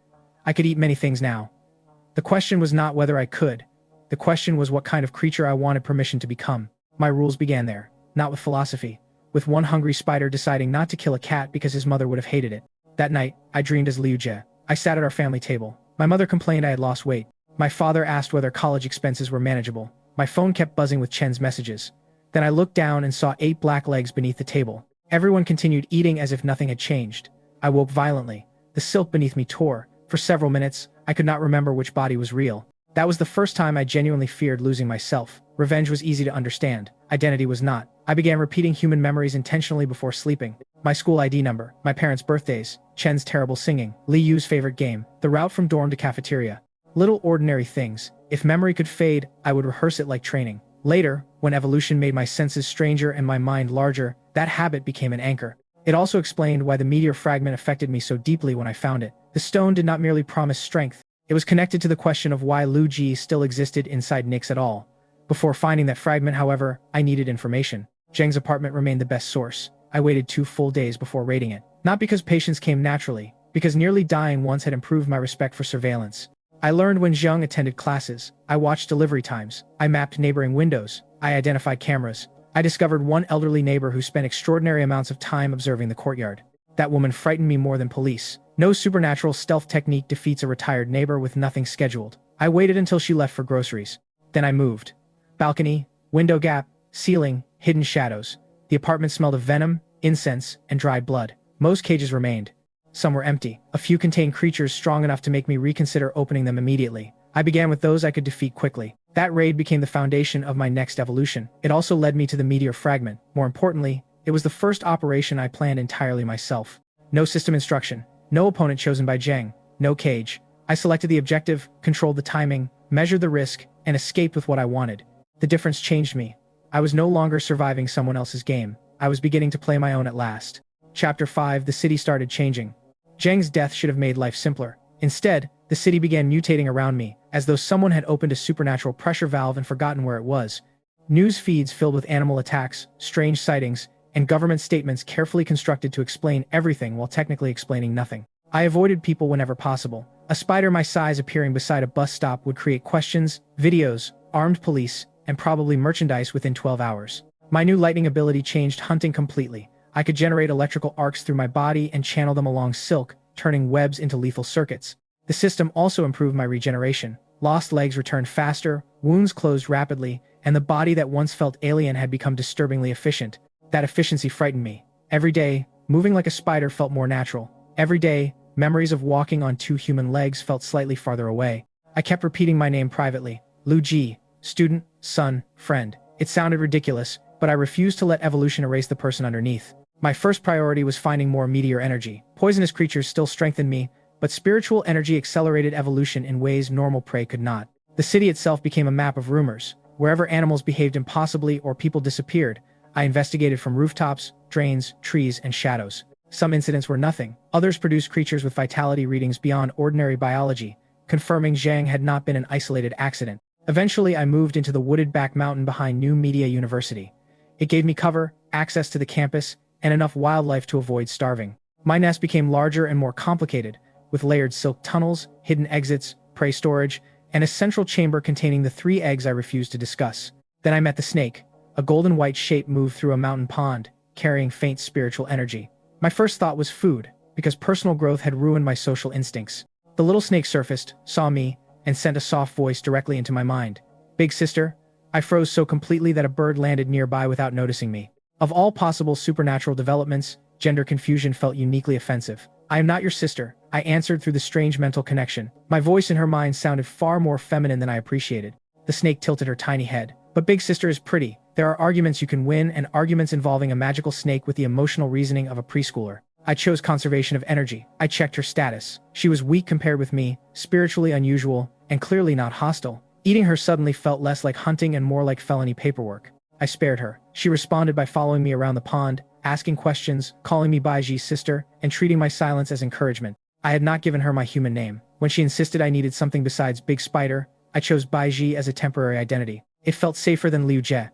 I could eat many things now. The question was not whether I could. The question was what kind of creature I wanted permission to become. My rules began there, not with philosophy. With one hungry spider deciding not to kill a cat because his mother would have hated it. That night, I dreamed as Liu Jie. I sat at our family table. My mother complained I had lost weight. My father asked whether college expenses were manageable. My phone kept buzzing with Chen's messages. Then I looked down and saw 8 black legs beneath the table. Everyone continued eating as if nothing had changed. I woke violently. The silk beneath me tore. For several minutes, I could not remember which body was real. That was the first time I genuinely feared losing myself. Revenge was easy to understand. Identity was not. I began repeating human memories intentionally before sleeping. My school ID number, my parents' birthdays, Chen's terrible singing, Li Yu's favorite game, the route from dorm to cafeteria. Little ordinary things. If memory could fade, I would rehearse it like training. Later, when evolution made my senses stranger and my mind larger, that habit became an anchor. It also explained why the meteor fragment affected me so deeply when I found it. The stone did not merely promise strength. It was connected to the question of why Lu Ji still existed inside Nyx at all. Before finding that fragment, however, I needed information. Zheng's apartment remained the best source. I waited 2 full days before raiding it. Not because patience came naturally, because nearly dying once had improved my respect for surveillance. I learned when Zheng attended classes. I watched delivery times. I mapped neighboring windows. I identified cameras. I discovered one elderly neighbor who spent extraordinary amounts of time observing the courtyard. That woman frightened me more than police. No supernatural stealth technique defeats a retired neighbor with nothing scheduled. I waited until she left for groceries. Then I moved. Balcony, window gap, ceiling, hidden shadows. The apartment smelled of venom, incense, and dried blood. Most cages remained. Some were empty. A few contained creatures strong enough to make me reconsider opening them immediately. I began with those I could defeat quickly. That raid became the foundation of my next evolution. It also led me to the meteor fragment. More importantly, it was the first operation I planned entirely myself. No system instruction. No opponent chosen by Zheng. No cage. I selected the objective, controlled the timing, measured the risk, and escaped with what I wanted. The difference changed me. I was no longer surviving someone else's game. I was beginning to play my own at last. Chapter 5. The city started changing. Zheng's death should have made life simpler. Instead, the city began mutating around me, as though someone had opened a supernatural pressure valve and forgotten where it was. News feeds filled with animal attacks, strange sightings, and government statements carefully constructed to explain everything while technically explaining nothing. I avoided people whenever possible. A spider my size appearing beside a bus stop would create questions, videos, armed police, and probably merchandise within 12 hours. My new lightning ability changed hunting completely. I could generate electrical arcs through my body and channel them along silk, turning webs into lethal circuits. The system also improved my regeneration. Lost legs returned faster, wounds closed rapidly, and the body that once felt alien had become disturbingly efficient. That efficiency frightened me. Every day, moving like a spider felt more natural. Every day, memories of walking on 2 human legs felt slightly farther away. I kept repeating my name privately. Lu Ji, student, son, friend. It sounded ridiculous, but I refused to let evolution erase the person underneath. My first priority was finding more meteor energy. Poisonous creatures still strengthened me, but spiritual energy accelerated evolution in ways normal prey could not. The city itself became a map of rumors. Wherever animals behaved impossibly or people disappeared, I investigated from rooftops, drains, trees, and shadows. Some incidents were nothing. Others produced creatures with vitality readings beyond ordinary biology, confirming Zheng had not been an isolated accident. Eventually, I moved into the wooded back mountain behind New Media University. It gave me cover, access to the campus, and enough wildlife to avoid starving. My nest became larger and more complicated, with layered silk tunnels, hidden exits, prey storage, and a central chamber containing the 3 eggs I refused to discuss. Then I met the snake. A golden white shape moved through a mountain pond, carrying faint spiritual energy. My first thought was food, because personal growth had ruined my social instincts. The little snake surfaced, saw me, and sent a soft voice directly into my mind. Big sister? I froze so completely that a bird landed nearby without noticing me. Of all possible supernatural developments, gender confusion felt uniquely offensive. I am not your sister, I answered through the strange mental connection. My voice in her mind sounded far more feminine than I appreciated. The snake tilted her tiny head. But big sister is pretty. There are arguments you can win and arguments involving a magical snake with the emotional reasoning of a preschooler. I chose conservation of energy. I checked her status. She was weak compared with me, spiritually unusual, and clearly not hostile. Eating her suddenly felt less like hunting and more like felony paperwork. I spared her. She responded by following me around the pond, asking questions, calling me Baiji's sister, and treating my silence as encouragement. I had not given her my human name. When she insisted I needed something besides Big Spider, I chose Baiji as a temporary identity. It felt safer than Liu Jie.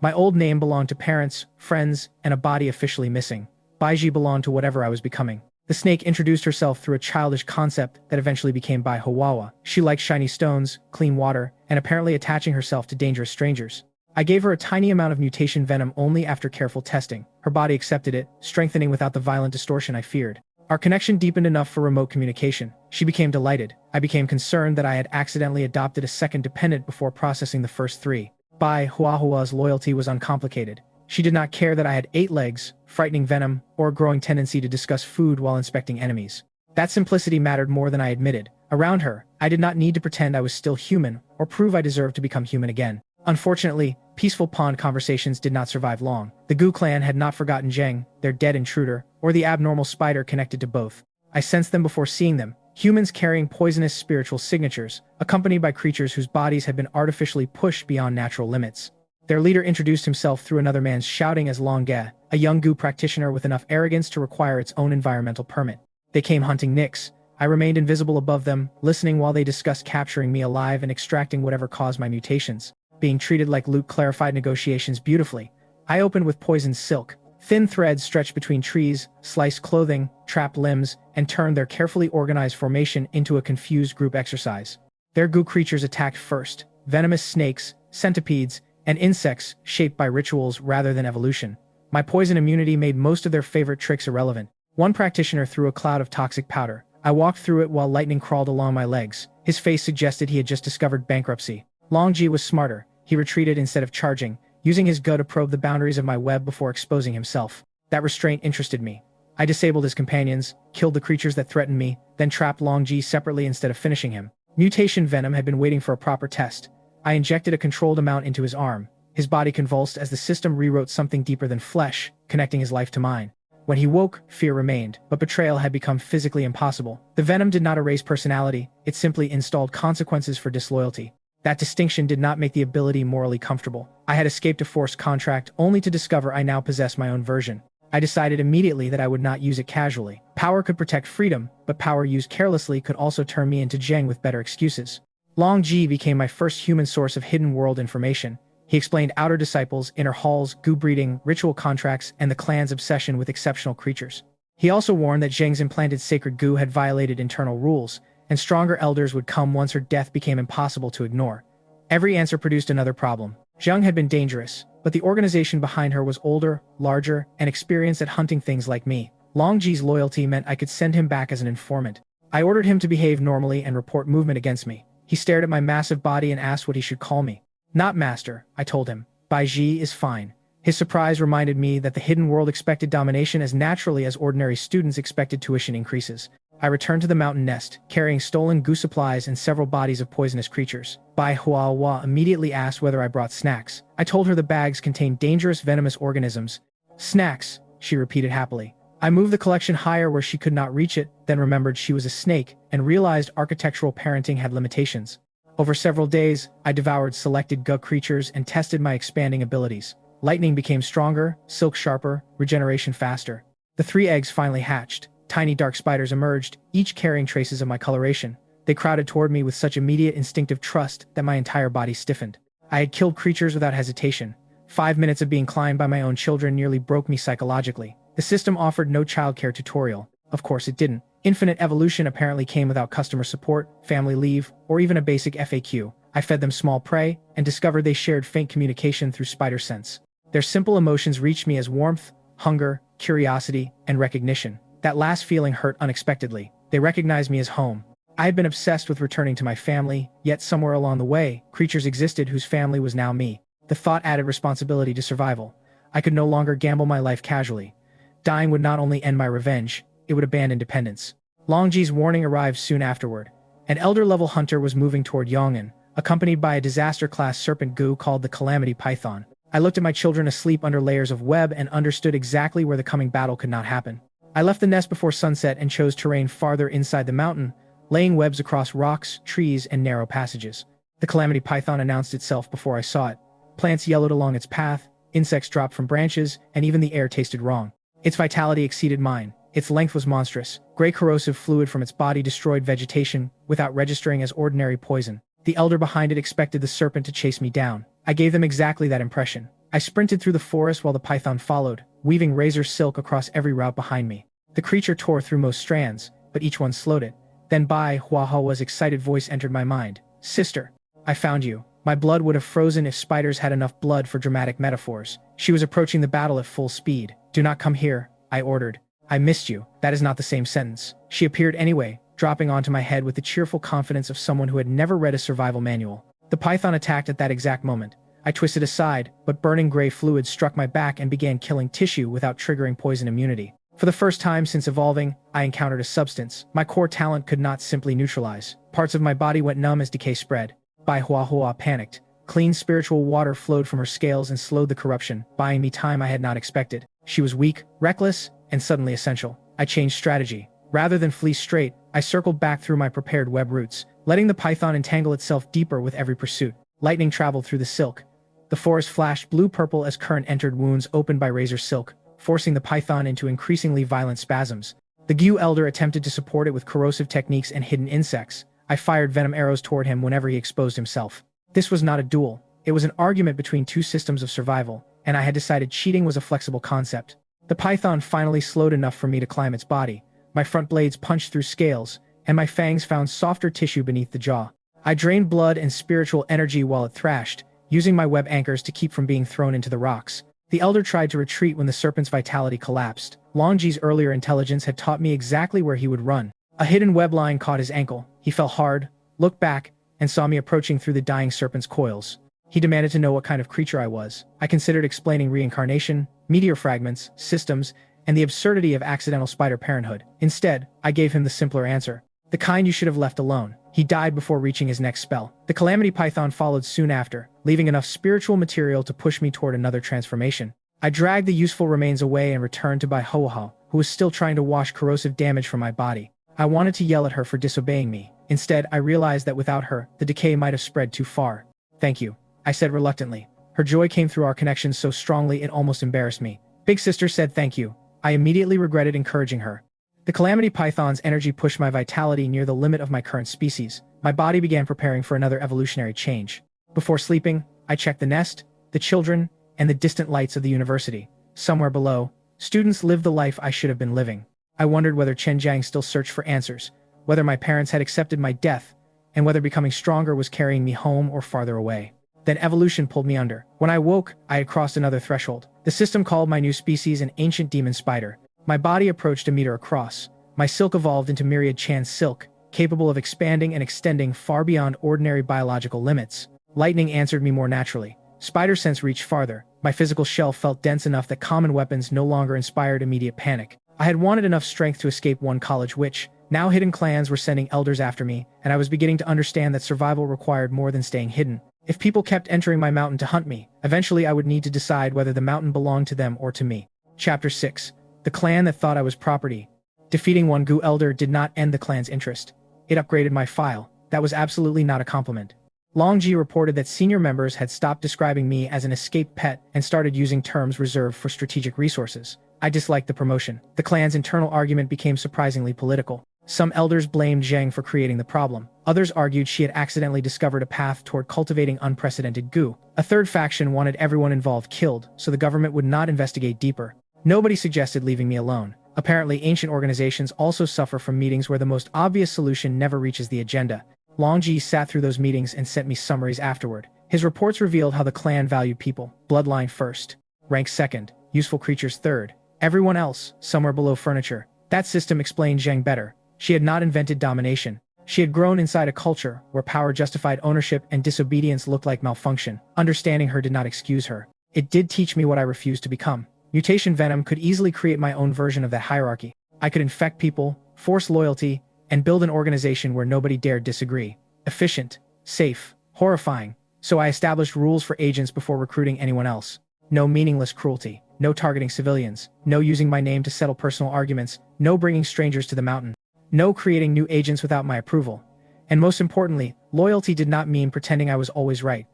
My old name belonged to parents, friends, and a body officially missing. Baiji belonged to whatever I was becoming. The snake introduced herself through a childish concept that eventually became Bai Hawawa. She liked shiny stones, clean water, and apparently attaching herself to dangerous strangers. I gave her a tiny amount of mutation venom only after careful testing. Her body accepted it, strengthening without the violent distortion I feared. Our connection deepened enough for remote communication. She became delighted. I became concerned that I had accidentally adopted a second dependent before processing the first 3. Bai Huahua's loyalty was uncomplicated. She did not care that I had 8 legs, frightening venom, or a growing tendency to discuss food while inspecting enemies. That simplicity mattered more than I admitted. Around her, I did not need to pretend I was still human or prove I deserved to become human again. Unfortunately, peaceful pond conversations did not survive long. The Gu clan had not forgotten Zheng, their dead intruder, or the abnormal spider connected to both. I sensed them before seeing them, humans carrying poisonous spiritual signatures, accompanied by creatures whose bodies had been artificially pushed beyond natural limits. Their leader introduced himself through another man's shouting as Long Ge, a young Gu practitioner with enough arrogance to require its own environmental permit. They came hunting Nyx. I remained invisible above them, listening while they discussed capturing me alive and extracting whatever caused my mutations. Being treated like loot clarified negotiations beautifully. I opened with poisoned silk. Thin threads stretched between trees, sliced clothing, trapped limbs, and turned their carefully organized formation into a confused group exercise. Their Gu creatures attacked first, venomous snakes, centipedes, and insects shaped by rituals rather than evolution. My poison immunity made most of their favorite tricks irrelevant. One practitioner threw a cloud of toxic powder. I walked through it while lightning crawled along my legs. His face suggested he had just discovered bankruptcy. Long Ji was smarter. He retreated instead of charging, using his Ge to probe the boundaries of my web before exposing himself. That restraint interested me. I disabled his companions, killed the creatures that threatened me, then trapped Long Ji separately instead of finishing him. Mutation venom had been waiting for a proper test. I injected a controlled amount into his arm. His body convulsed as the system rewrote something deeper than flesh, connecting his life to mine. When he woke, fear remained, but betrayal had become physically impossible. The venom did not erase personality, it simply installed consequences for disloyalty. That distinction did not make the ability morally comfortable. I had escaped a forced contract only to discover I now possessed my own version. I decided immediately that I would not use it casually. Power could protect freedom, but power used carelessly could also turn me into Zheng with better excuses. Long Ji became my first human source of hidden world information. He explained outer disciples, inner halls, Gu breeding, ritual contracts, and the clan's obsession with exceptional creatures. He also warned that Zheng's implanted sacred Gu had violated internal rules, and stronger elders would come once her death became impossible to ignore. Every answer produced another problem. Zheng had been dangerous, but the organization behind her was older, larger, and experienced at hunting things like me. Long Ji's loyalty meant I could send him back as an informant. I ordered him to behave normally and report movement against me. He stared at my massive body and asked what he should call me. Not master, I told him. Bai Ji is fine. His surprise reminded me that the hidden world expected domination as naturally as ordinary students expected tuition increases. I returned to the mountain nest, carrying stolen Gu supplies and several bodies of poisonous creatures. Bai Huahua immediately asked whether I brought snacks. I told her the bags contained dangerous venomous organisms. Snacks, she repeated happily. I moved the collection higher where she could not reach it, then remembered she was a snake, and realized architectural parenting had limitations. Over several days, I devoured selected Gu creatures and tested my expanding abilities. Lightning became stronger, silk sharper, regeneration faster. The 3 eggs finally hatched. Tiny dark spiders emerged, each carrying traces of my coloration. They crowded toward me with such immediate instinctive trust that my entire body stiffened. I had killed creatures without hesitation. 5 minutes of being climbed by my own children nearly broke me psychologically. The system offered no childcare tutorial. Of course it didn't. Infinite evolution apparently came without customer support, family leave, or even a basic FAQ. I fed them small prey, and discovered they shared faint communication through spider sense. Their simple emotions reached me as warmth, hunger, curiosity, and recognition. That last feeling hurt unexpectedly. They recognized me as home. I had been obsessed with returning to my family, yet somewhere along the way, creatures existed whose family was now me. The thought added responsibility to survival. I could no longer gamble my life casually. Dying would not only end my revenge, it would abandon independence. Long Ji's warning arrived soon afterward. An elder-level hunter was moving toward Yong'an, accompanied by a disaster-class serpent Gu called the Calamity Python. I looked at my children asleep under layers of web and understood exactly where the coming battle could not happen. I left the nest before sunset and chose terrain farther inside the mountain, laying webs across rocks, trees, and narrow passages. The Calamity Python announced itself before I saw it. Plants yellowed along its path, insects dropped from branches, and even the air tasted wrong. Its vitality exceeded mine. Its length was monstrous. Gray corrosive fluid from its body destroyed vegetation without registering as ordinary poison. The elder behind it expected the serpent to chase me down. I gave them exactly that impression. I sprinted through the forest while the python followed, weaving razor silk across every route behind me. The creature tore through most strands, but each one slowed it. Then Bai Huahua's excited voice entered my mind. Sister, I found you. My blood would have frozen if spiders had enough blood for dramatic metaphors. She was approaching the battle at full speed. Do not come here, I ordered. I missed you. That is not the same sentence. She appeared anyway, dropping onto my head with the cheerful confidence of someone who had never read a survival manual. The python attacked at that exact moment. I twisted aside, but burning gray fluid struck my back and began killing tissue without triggering poison immunity. For the first time since evolving, I encountered a substance my core talent could not simply neutralize. Parts of my body went numb as decay spread. Bai Hua Hua panicked. Clean spiritual water flowed from her scales and slowed the corruption, buying me time I had not expected. She was weak, reckless, and suddenly essential. I changed strategy. Rather than flee straight, I circled back through my prepared web routes, letting the python entangle itself deeper with every pursuit. Lightning traveled through the silk. The forest flashed blue-purple as current entered wounds opened by razor silk, forcing the python into increasingly violent spasms. The Gu elder attempted to support it with corrosive techniques and hidden insects. I fired venom arrows toward him whenever he exposed himself. This was not a duel. It was an argument between two systems of survival, and I had decided cheating was a flexible concept. The python finally slowed enough for me to climb its body. My front blades punched through scales, and my fangs found softer tissue beneath the jaw. I drained blood and spiritual energy while it thrashed, using my web anchors to keep from being thrown into the rocks. The elder tried to retreat when the serpent's vitality collapsed. Longji's earlier intelligence had taught me exactly where he would run. A hidden web line caught his ankle. He fell hard, looked back, and saw me approaching through the dying serpent's coils. He demanded to know what kind of creature I was. I considered explaining reincarnation, meteor fragments, systems, and the absurdity of accidental spider parenthood. Instead, I gave him the simpler answer. The kind you should have left alone. He died before reaching his next spell. The calamity python followed soon after, leaving enough spiritual material to push me toward another transformation. I dragged the useful remains away and returned to Bai Hoa, who was still trying to wash corrosive damage from my body. I wanted to yell at her for disobeying me. Instead, I realized that without her, the decay might have spread too far. Thank you, I said reluctantly. Her joy came through our connection so strongly it almost embarrassed me. Big sister said thank you. I immediately regretted encouraging her. The calamity python's energy pushed my vitality near the limit of my current species. My body began preparing for another evolutionary change. Before sleeping, I checked the nest, the children, and the distant lights of the university. Somewhere below, students lived the life I should have been living. I wondered whether Chen Jiang still searched for answers, whether my parents had accepted my death, and whether becoming stronger was carrying me home or farther away. Then evolution pulled me under. When I woke, I had crossed another threshold. The system called my new species an ancient demon spider. My body approached a meter across. My silk evolved into myriad Chan silk, capable of expanding and extending far beyond ordinary biological limits. Lightning answered me more naturally. Spider sense reached farther. My physical shell felt dense enough that common weapons no longer inspired immediate panic. I had wanted enough strength to escape one college witch. Now hidden clans were sending elders after me, and I was beginning to understand that survival required more than staying hidden. If people kept entering my mountain to hunt me, eventually I would need to decide whether the mountain belonged to them or to me. Chapter 6. The clan that thought I was property. Defeating one Gu elder did not end the clan's interest. It upgraded my file. That was absolutely not a compliment. Longji reported that senior members had stopped describing me as an escaped pet and started using terms reserved for strategic resources. I disliked the promotion. The clan's internal argument became surprisingly political. Some elders blamed Zheng for creating the problem. Others argued she had accidentally discovered a path toward cultivating unprecedented goo. A third faction wanted everyone involved killed, so the government would not investigate deeper. Nobody suggested leaving me alone. Apparently, ancient organizations also suffer from meetings where the most obvious solution never reaches the agenda. Longji sat through those meetings and sent me summaries afterward. His reports revealed how the clan valued people. Bloodline first. Rank second. Useful creatures third. Everyone else, somewhere below furniture. That system explained Zheng better. She had not invented domination. She had grown inside a culture where power justified ownership and disobedience looked like malfunction. Understanding her did not excuse her. It did teach me what I refused to become. Mutation venom could easily create my own version of that hierarchy. I could infect people, force loyalty, and build an organization where nobody dared disagree. Efficient, safe, horrifying. So I established rules for agents before recruiting anyone else. No meaningless cruelty. No targeting civilians. No using my name to settle personal arguments. No bringing strangers to the mountain. No creating new agents without my approval. And most importantly, loyalty did not mean pretending I was always right.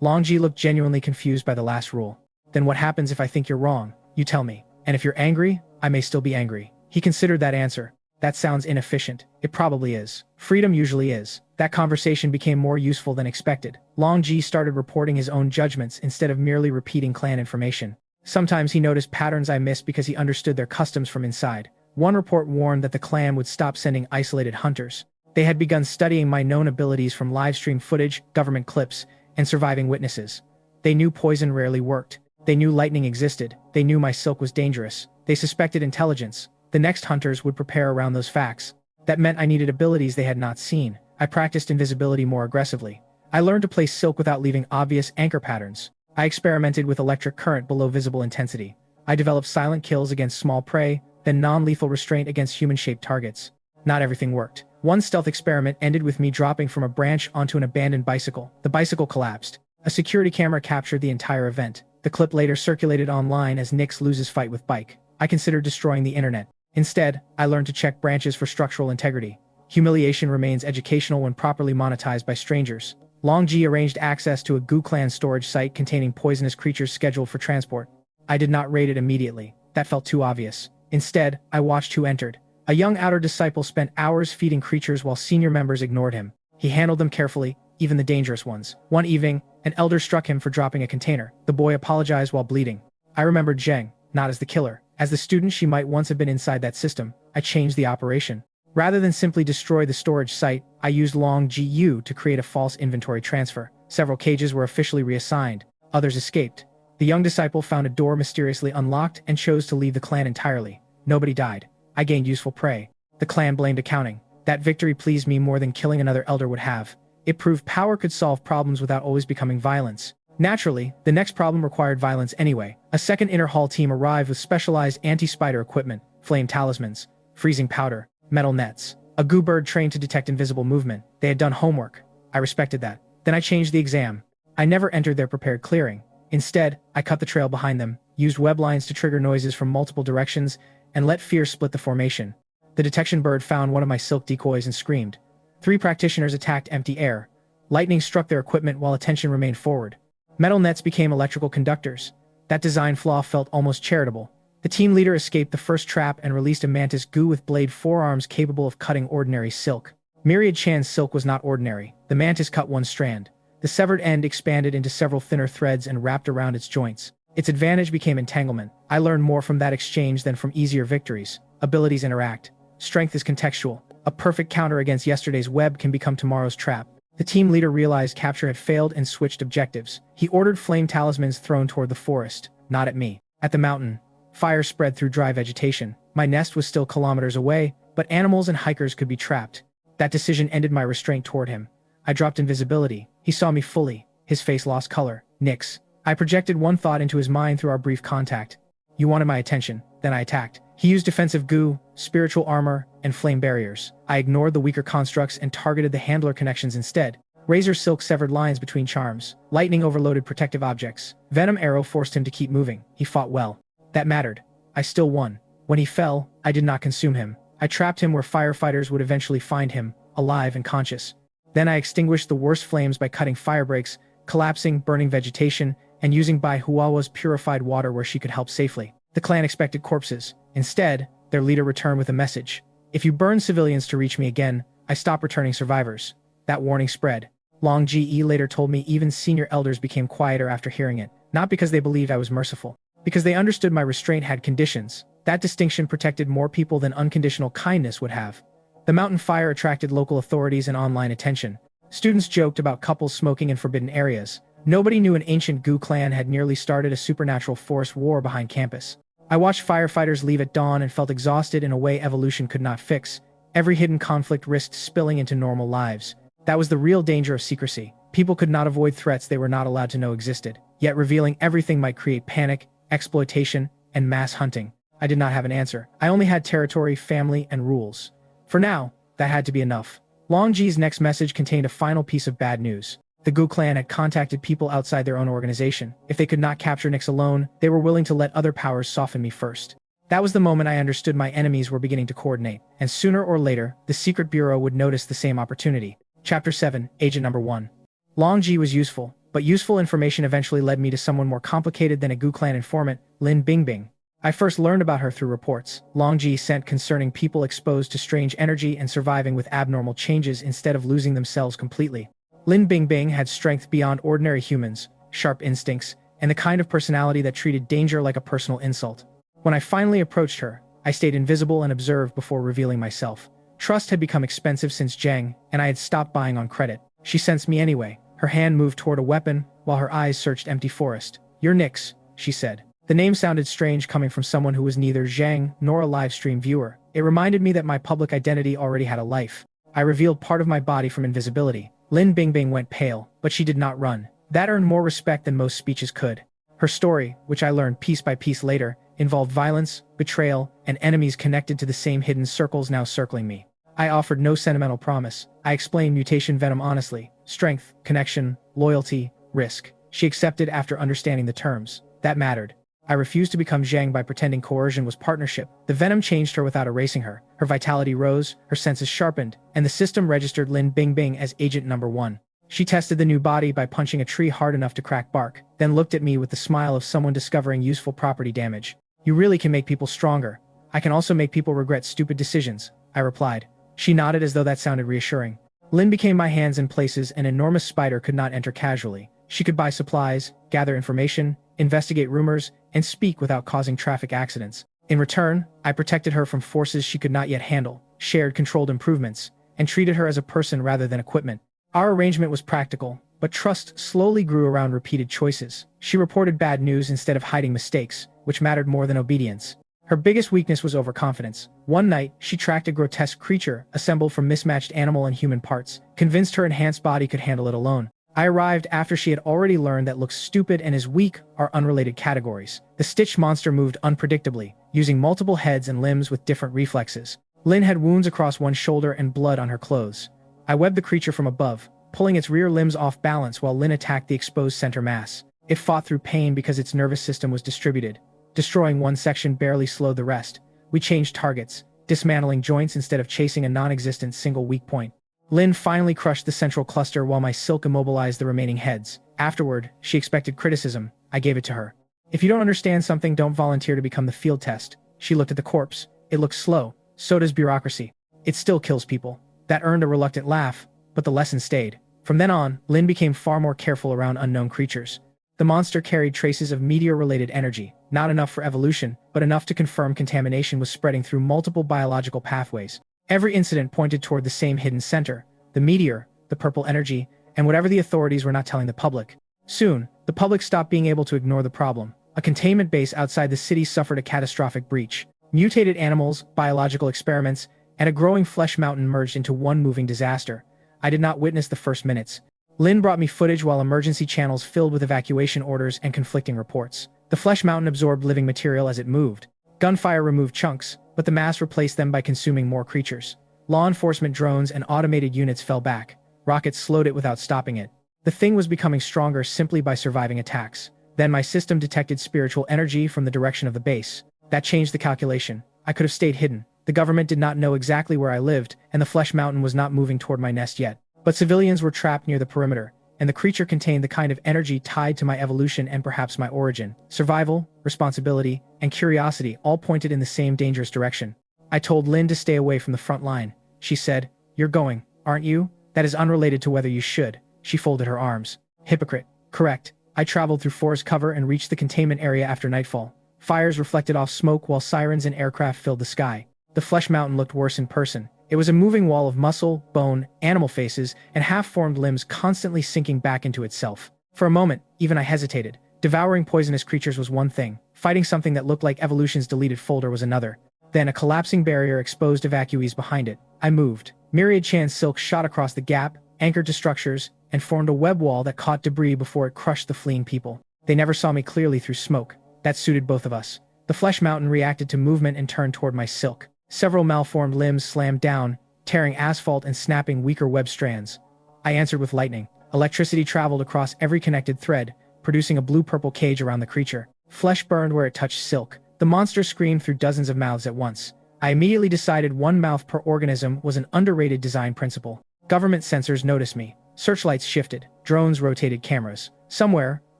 Longji looked genuinely confused by the last rule. Then what happens if I think you're wrong? You tell me. And if you're angry, I may still be angry. He considered that answer. That sounds inefficient. It probably is. Freedom usually is. That conversation became more useful than expected. Longji started reporting his own judgments instead of merely repeating clan information. Sometimes he noticed patterns I missed because he understood their customs from inside. One report warned that the clan would stop sending isolated hunters. They had begun studying my known abilities from live-stream footage, government clips, and surviving witnesses. They knew poison rarely worked. They knew lightning existed. They knew my silk was dangerous. They suspected intelligence. The next hunters would prepare around those facts. That meant I needed abilities they had not seen. I practiced invisibility more aggressively. I learned to place silk without leaving obvious anchor patterns. I experimented with electric current below visible intensity. I developed silent kills against small prey, then non-lethal restraint against human-shaped targets. Not everything worked. One stealth experiment ended with me dropping from a branch onto an abandoned bicycle. The bicycle collapsed. A security camera captured the entire event. The clip later circulated online as Nix loses fight with bike. I considered destroying the internet. Instead, I learned to check branches for structural integrity. Humiliation remains educational when properly monetized by strangers. Long Ji arranged access to a Gu Clan storage site containing poisonous creatures scheduled for transport. I did not raid it immediately. That felt too obvious. Instead, I watched who entered. A young outer disciple spent hours feeding creatures while senior members ignored him. He handled them carefully, even the dangerous ones. One evening, an elder struck him for dropping a container. The boy apologized while bleeding. I remembered Zheng, not as the killer. As the student she might once have been inside that system, I changed the operation. Rather than simply destroy the storage site, I used Long GU to create a false inventory transfer. Several cages were officially reassigned. Others escaped. The young disciple found a door mysteriously unlocked and chose to leave the clan entirely. Nobody died. I gained useful prey. The clan blamed accounting. That victory pleased me more than killing another elder would have. It proved power could solve problems without always becoming violence. Naturally, the next problem required violence anyway. A second inner hall team arrived with specialized anti-spider equipment, flame talismans, freezing powder, metal nets. A Gu bird trained to detect invisible movement. They had done homework. I respected that. Then I changed the exam. I never entered their prepared clearing. Instead, I cut the trail behind them, used web lines to trigger noises from multiple directions, and let fear split the formation. The detection bird found one of my silk decoys and screamed. 3 practitioners attacked empty air. Lightning struck their equipment while attention remained forward. Metal nets became electrical conductors. That design flaw felt almost charitable. The team leader escaped the first trap and released a mantis Gu with blade forearms capable of cutting ordinary silk. Myriad Chan's silk was not ordinary. The mantis cut one strand. The severed end expanded into several thinner threads and wrapped around its joints. Its advantage became entanglement. I learned more from that exchange than from easier victories. Abilities interact. Strength is contextual. A perfect counter against yesterday's web can become tomorrow's trap. The team leader realized capture had failed and switched objectives. He ordered flame talismans thrown toward the forest, not at me. At the mountain, fire spread through dry vegetation. My nest was still kilometers away, but animals and hikers could be trapped. That decision ended my restraint toward him. I dropped invisibility. He saw me fully. His face lost color. Nix. I projected one thought into his mind through our brief contact. You wanted my attention. Then I attacked. He used defensive goo, spiritual armor, and flame barriers. I ignored the weaker constructs and targeted the handler connections instead. Razor silk severed lines between charms. Lightning overloaded protective objects. Venom arrow forced him to keep moving. He fought well. That mattered. I still won. When he fell, I did not consume him. I trapped him where firefighters would eventually find him, alive and conscious. Then I extinguished the worst flames by cutting fire breaks, collapsing, burning vegetation, and using Bai Huawa's purified water where she could help safely. The clan expected corpses. Instead, their leader returned with a message. If you burn civilians to reach me again, I stop returning survivors. That warning spread. Long GE later told me even senior elders became quieter after hearing it, not because they believed I was merciful, because they understood my restraint had conditions. That distinction protected more people than unconditional kindness would have. The mountain fire attracted local authorities and online attention. Students joked about couples smoking in forbidden areas. Nobody knew an ancient Gu clan had nearly started a supernatural forest war behind campus. I watched firefighters leave at dawn and felt exhausted in a way evolution could not fix. Every hidden conflict risked spilling into normal lives. That was the real danger of secrecy. People could not avoid threats they were not allowed to know existed. Yet revealing everything might create panic, exploitation, and mass hunting. I did not have an answer. I only had territory, family, and rules. For now, that had to be enough. Long Ji's next message contained a final piece of bad news. The Gu clan had contacted people outside their own organization. If they could not capture Nix alone, they were willing to let other powers soften me first. That was the moment I understood my enemies were beginning to coordinate, and sooner or later, the Secret Bureau would notice the same opportunity. Chapter 7, Agent Number 1. Long Ji was useful, but useful information eventually led me to someone more complicated than a Gu clan informant, Lin Bingbing. I first learned about her through reports Long Ji sent concerning people exposed to strange energy and surviving with abnormal changes instead of losing themselves completely. Lin Bingbing had strength beyond ordinary humans, sharp instincts, and the kind of personality that treated danger like a personal insult. When I finally approached her, I stayed invisible and observed before revealing myself. Trust had become expensive since Zheng, and I had stopped buying on credit. She sensed me anyway. Her hand moved toward a weapon, while her eyes searched empty forest. "You're Nix," she said. The name sounded strange coming from someone who was neither Zhang nor a live stream viewer. It reminded me that my public identity already had a life. I revealed part of my body from invisibility. Lin Bingbing went pale, but she did not run. That earned more respect than most speeches could. Her story, which I learned piece by piece later, involved violence, betrayal, and enemies connected to the same hidden circles now circling me. I offered no sentimental promise. I explained mutation venom honestly. Strength, connection, loyalty, risk. She accepted after understanding the terms. That mattered. I refused to become Zhang by pretending coercion was partnership. The venom changed her without erasing her. Her vitality rose, her senses sharpened, and the system registered Lin Bingbing as agent number 1. She tested the new body by punching a tree hard enough to crack bark, then looked at me with the smile of someone discovering useful property damage. You really can make people stronger. I can also make people regret stupid decisions, I replied. She nodded as though that sounded reassuring. Lin became my hands in places an enormous spider could not enter casually. She could buy supplies, gather information, investigate rumors, and speak without causing traffic accidents. In return, I protected her from forces she could not yet handle, shared controlled improvements, and treated her as a person rather than equipment. Our arrangement was practical, but trust slowly grew around repeated choices. She reported bad news instead of hiding mistakes, which mattered more than obedience. Her biggest weakness was overconfidence. One night, she tracked a grotesque creature assembled from mismatched animal and human parts, convinced her enhanced body could handle it alone. I arrived after she had already learned that looks stupid and is weak are unrelated categories. The stitched monster moved unpredictably, using multiple heads and limbs with different reflexes. Lin had wounds across one shoulder and blood on her clothes. I webbed the creature from above, pulling its rear limbs off balance while Lin attacked the exposed center mass. It fought through pain because its nervous system was distributed. Destroying one section barely slowed the rest. We changed targets, dismantling joints instead of chasing a non-existent single weak point. Lin finally crushed the central cluster while my silk immobilized the remaining heads. Afterward, she expected criticism. I gave it to her. If you don't understand something, don't volunteer to become the field test. She looked at the corpse. It looks slow. So does bureaucracy. It still kills people. That earned a reluctant laugh, but the lesson stayed. From then on, Lin became far more careful around unknown creatures. The monster carried traces of meteor-related energy, not enough for evolution, but enough to confirm contamination was spreading through multiple biological pathways. Every incident pointed toward the same hidden center, the meteor, the purple energy, and whatever the authorities were not telling the public. Soon, the public stopped being able to ignore the problem. A containment base outside the city suffered a catastrophic breach. Mutated animals, biological experiments, and a growing flesh mountain merged into one moving disaster. I did not witness the first minutes. Lin brought me footage while emergency channels filled with evacuation orders and conflicting reports. The flesh mountain absorbed living material as it moved. Gunfire removed chunks, but the mass replaced them by consuming more creatures. Law enforcement drones and automated units fell back. Rockets slowed it without stopping it. The thing was becoming stronger simply by surviving attacks. Then my system detected spiritual energy from the direction of the base. That changed the calculation. I could have stayed hidden. The government did not know exactly where I lived, and the flesh mountain was not moving toward my nest yet. But civilians were trapped near the perimeter, and the creature contained the kind of energy tied to my evolution and perhaps my origin. Survival, responsibility, and curiosity all pointed in the same dangerous direction. I told Lin to stay away from the front line. She said, "You're going, aren't you? That is unrelated to whether you should." She folded her arms. Hypocrite. Correct. I traveled through forest cover and reached the containment area after nightfall. Fires reflected off smoke while sirens and aircraft filled the sky. The flesh mountain looked worse in person. It was a moving wall of muscle, bone, animal faces, and half-formed limbs constantly sinking back into itself. For a moment, even I hesitated. Devouring poisonous creatures was one thing. Fighting something that looked like evolution's deleted folder was another. Then a collapsing barrier exposed evacuees behind it. I moved. Myriad Chan silk shot across the gap, anchored to structures, and formed a web wall that caught debris before it crushed the fleeing people. They never saw me clearly through smoke. That suited both of us. The flesh mountain reacted to movement and turned toward my silk. Several malformed limbs slammed down, tearing asphalt and snapping weaker web strands. I answered with lightning. Electricity traveled across every connected thread, producing a blue-purple cage around the creature. Flesh burned where it touched silk. The monster screamed through dozens of mouths at once. I immediately decided one mouth per organism was an underrated design principle. Government sensors noticed me. Searchlights shifted. Drones rotated cameras. Somewhere,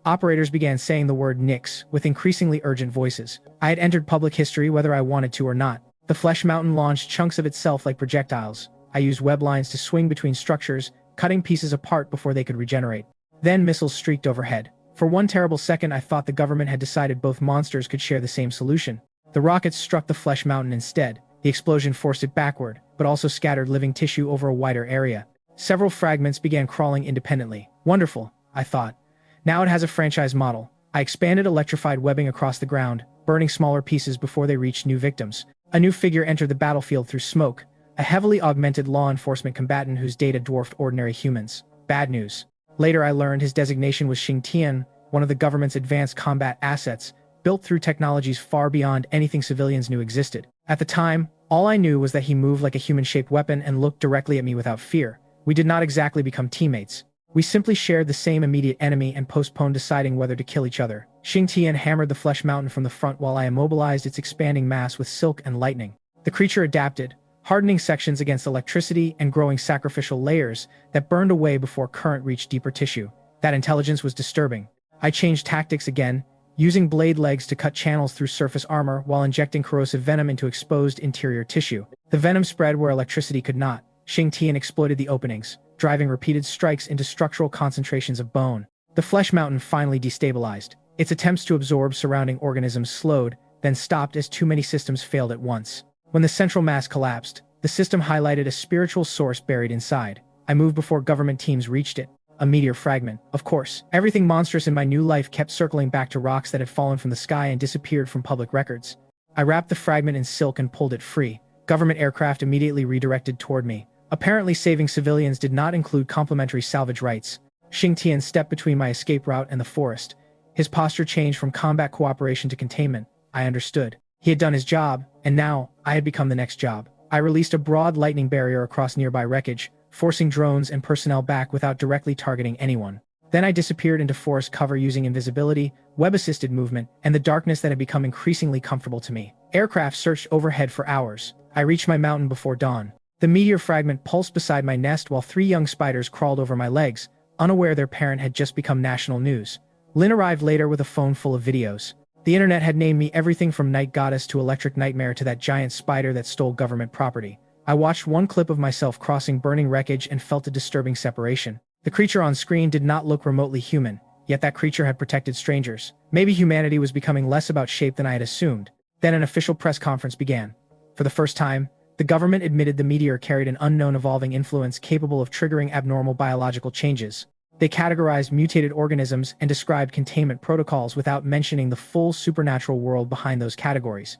operators began saying the word Nix with increasingly urgent voices. I had entered public history whether I wanted to or not. The flesh mountain launched chunks of itself like projectiles. I used web lines to swing between structures, cutting pieces apart before they could regenerate. Then missiles streaked overhead. For one terrible second I thought the government had decided both monsters could share the same solution. The rockets struck the flesh mountain instead. The explosion forced it backward, but also scattered living tissue over a wider area. Several fragments began crawling independently. Wonderful, I thought. Now it has a franchise model. I expanded electrified webbing across the ground, burning smaller pieces before they reached new victims. A new figure entered the battlefield through smoke, a heavily augmented law enforcement combatant whose data dwarfed ordinary humans. bad news. Later I learned his designation was Xingtian, one of the government's advanced combat assets, built through technologies far beyond anything civilians knew existed. At the time, all I knew was that he moved like a human-shaped weapon and looked directly at me without fear. We did not exactly become teammates. We simply shared the same immediate enemy and postponed deciding whether to kill each other. Xingtian hammered the flesh mountain from the front while I immobilized its expanding mass with silk and lightning. The creature adapted, hardening sections against electricity and growing sacrificial layers that burned away before current reached deeper tissue. That intelligence was disturbing. I changed tactics again, using blade legs to cut channels through surface armor while injecting corrosive venom into exposed interior tissue. The venom spread where electricity could not. Xingtian exploited the openings, driving repeated strikes into structural concentrations of bone. The flesh mountain finally destabilized. Its attempts to absorb surrounding organisms slowed, then stopped as too many systems failed at once. When the central mass collapsed, the system highlighted a spiritual source buried inside. I moved before government teams reached it. A meteor fragment, of course. Everything monstrous in my new life kept circling back to rocks that had fallen from the sky and disappeared from public records. I wrapped the fragment in silk and pulled it free. Government aircraft immediately redirected toward me. Apparently saving civilians did not include complimentary salvage rights. Xingtian stepped between my escape route and the forest. His posture changed from combat cooperation to containment. I understood. He had done his job, and now, I had become the next job. I released a broad lightning barrier across nearby wreckage, forcing drones and personnel back without directly targeting anyone. Then I disappeared into forest cover using invisibility, web-assisted movement, and the darkness that had become increasingly comfortable to me. Aircraft searched overhead for hours. I reached my mountain before dawn. The meteor fragment pulsed beside my nest while 3 young spiders crawled over my legs, unaware their parent had just become national news. Lin arrived later with a phone full of videos. The internet had named me everything from night goddess to electric nightmare to that giant spider that stole government property. I watched one clip of myself crossing burning wreckage and felt a disturbing separation. The creature on screen did not look remotely human, yet that creature had protected strangers. Maybe humanity was becoming less about shape than I had assumed. Then an official press conference began. For the first time, the government admitted the meteor carried an unknown evolving influence capable of triggering abnormal biological changes. They categorized mutated organisms and described containment protocols without mentioning the full supernatural world behind those categories.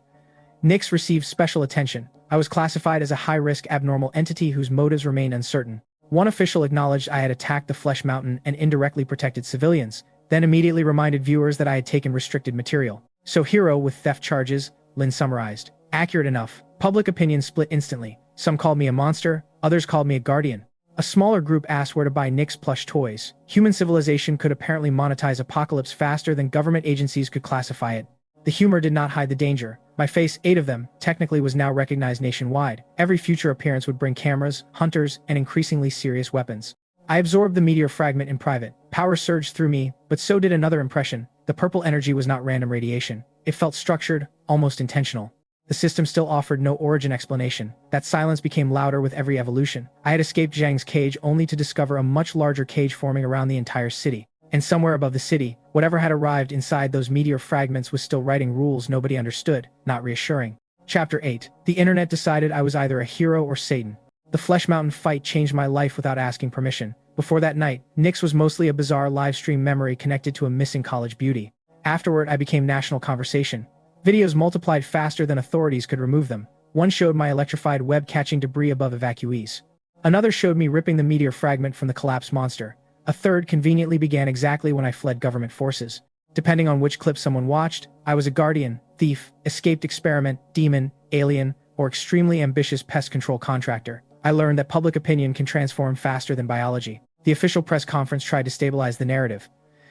Nyx received special attention. I was classified as a high-risk abnormal entity whose motives remained uncertain. One official acknowledged I had attacked the Flesh Mountain and indirectly protected civilians, then immediately reminded viewers that I had taken restricted material. So hero with theft charges, Lin summarized. Accurate enough. Public opinion split instantly. Some called me a monster, others called me a guardian. A smaller group asked where to buy Nyx plush toys. Human civilization could apparently monetize apocalypse faster than government agencies could classify it. The humor did not hide the danger. My face, 8 of them, technically was now recognized nationwide. Every future appearance would bring cameras, hunters, and increasingly serious weapons. I absorbed the meteor fragment in private. Power surged through me, but so did another impression. The purple energy was not random radiation. It felt structured, almost intentional. The system still offered no origin explanation. That silence became louder with every evolution. I had escaped Zhang's cage only to discover a much larger cage forming around the entire city. And somewhere above the city, whatever had arrived inside those meteor fragments was still writing rules nobody understood, not reassuring. Chapter 8. The internet decided I was either a hero or Satan. The Flesh Mountain fight changed my life without asking permission. Before that night, Nyx was mostly a bizarre live stream memory connected to a missing college beauty. Afterward, I became national conversation. Videos multiplied faster than authorities could remove them. One showed my electrified web catching debris above evacuees. Another showed me ripping the meteor fragment from the collapsed monster. A third conveniently began exactly when I fled government forces. Depending on which clip someone watched, I was a guardian, thief, escaped experiment, demon, alien, or extremely ambitious pest control contractor. I learned that public opinion can transform faster than biology. The official press conference tried to stabilize the narrative.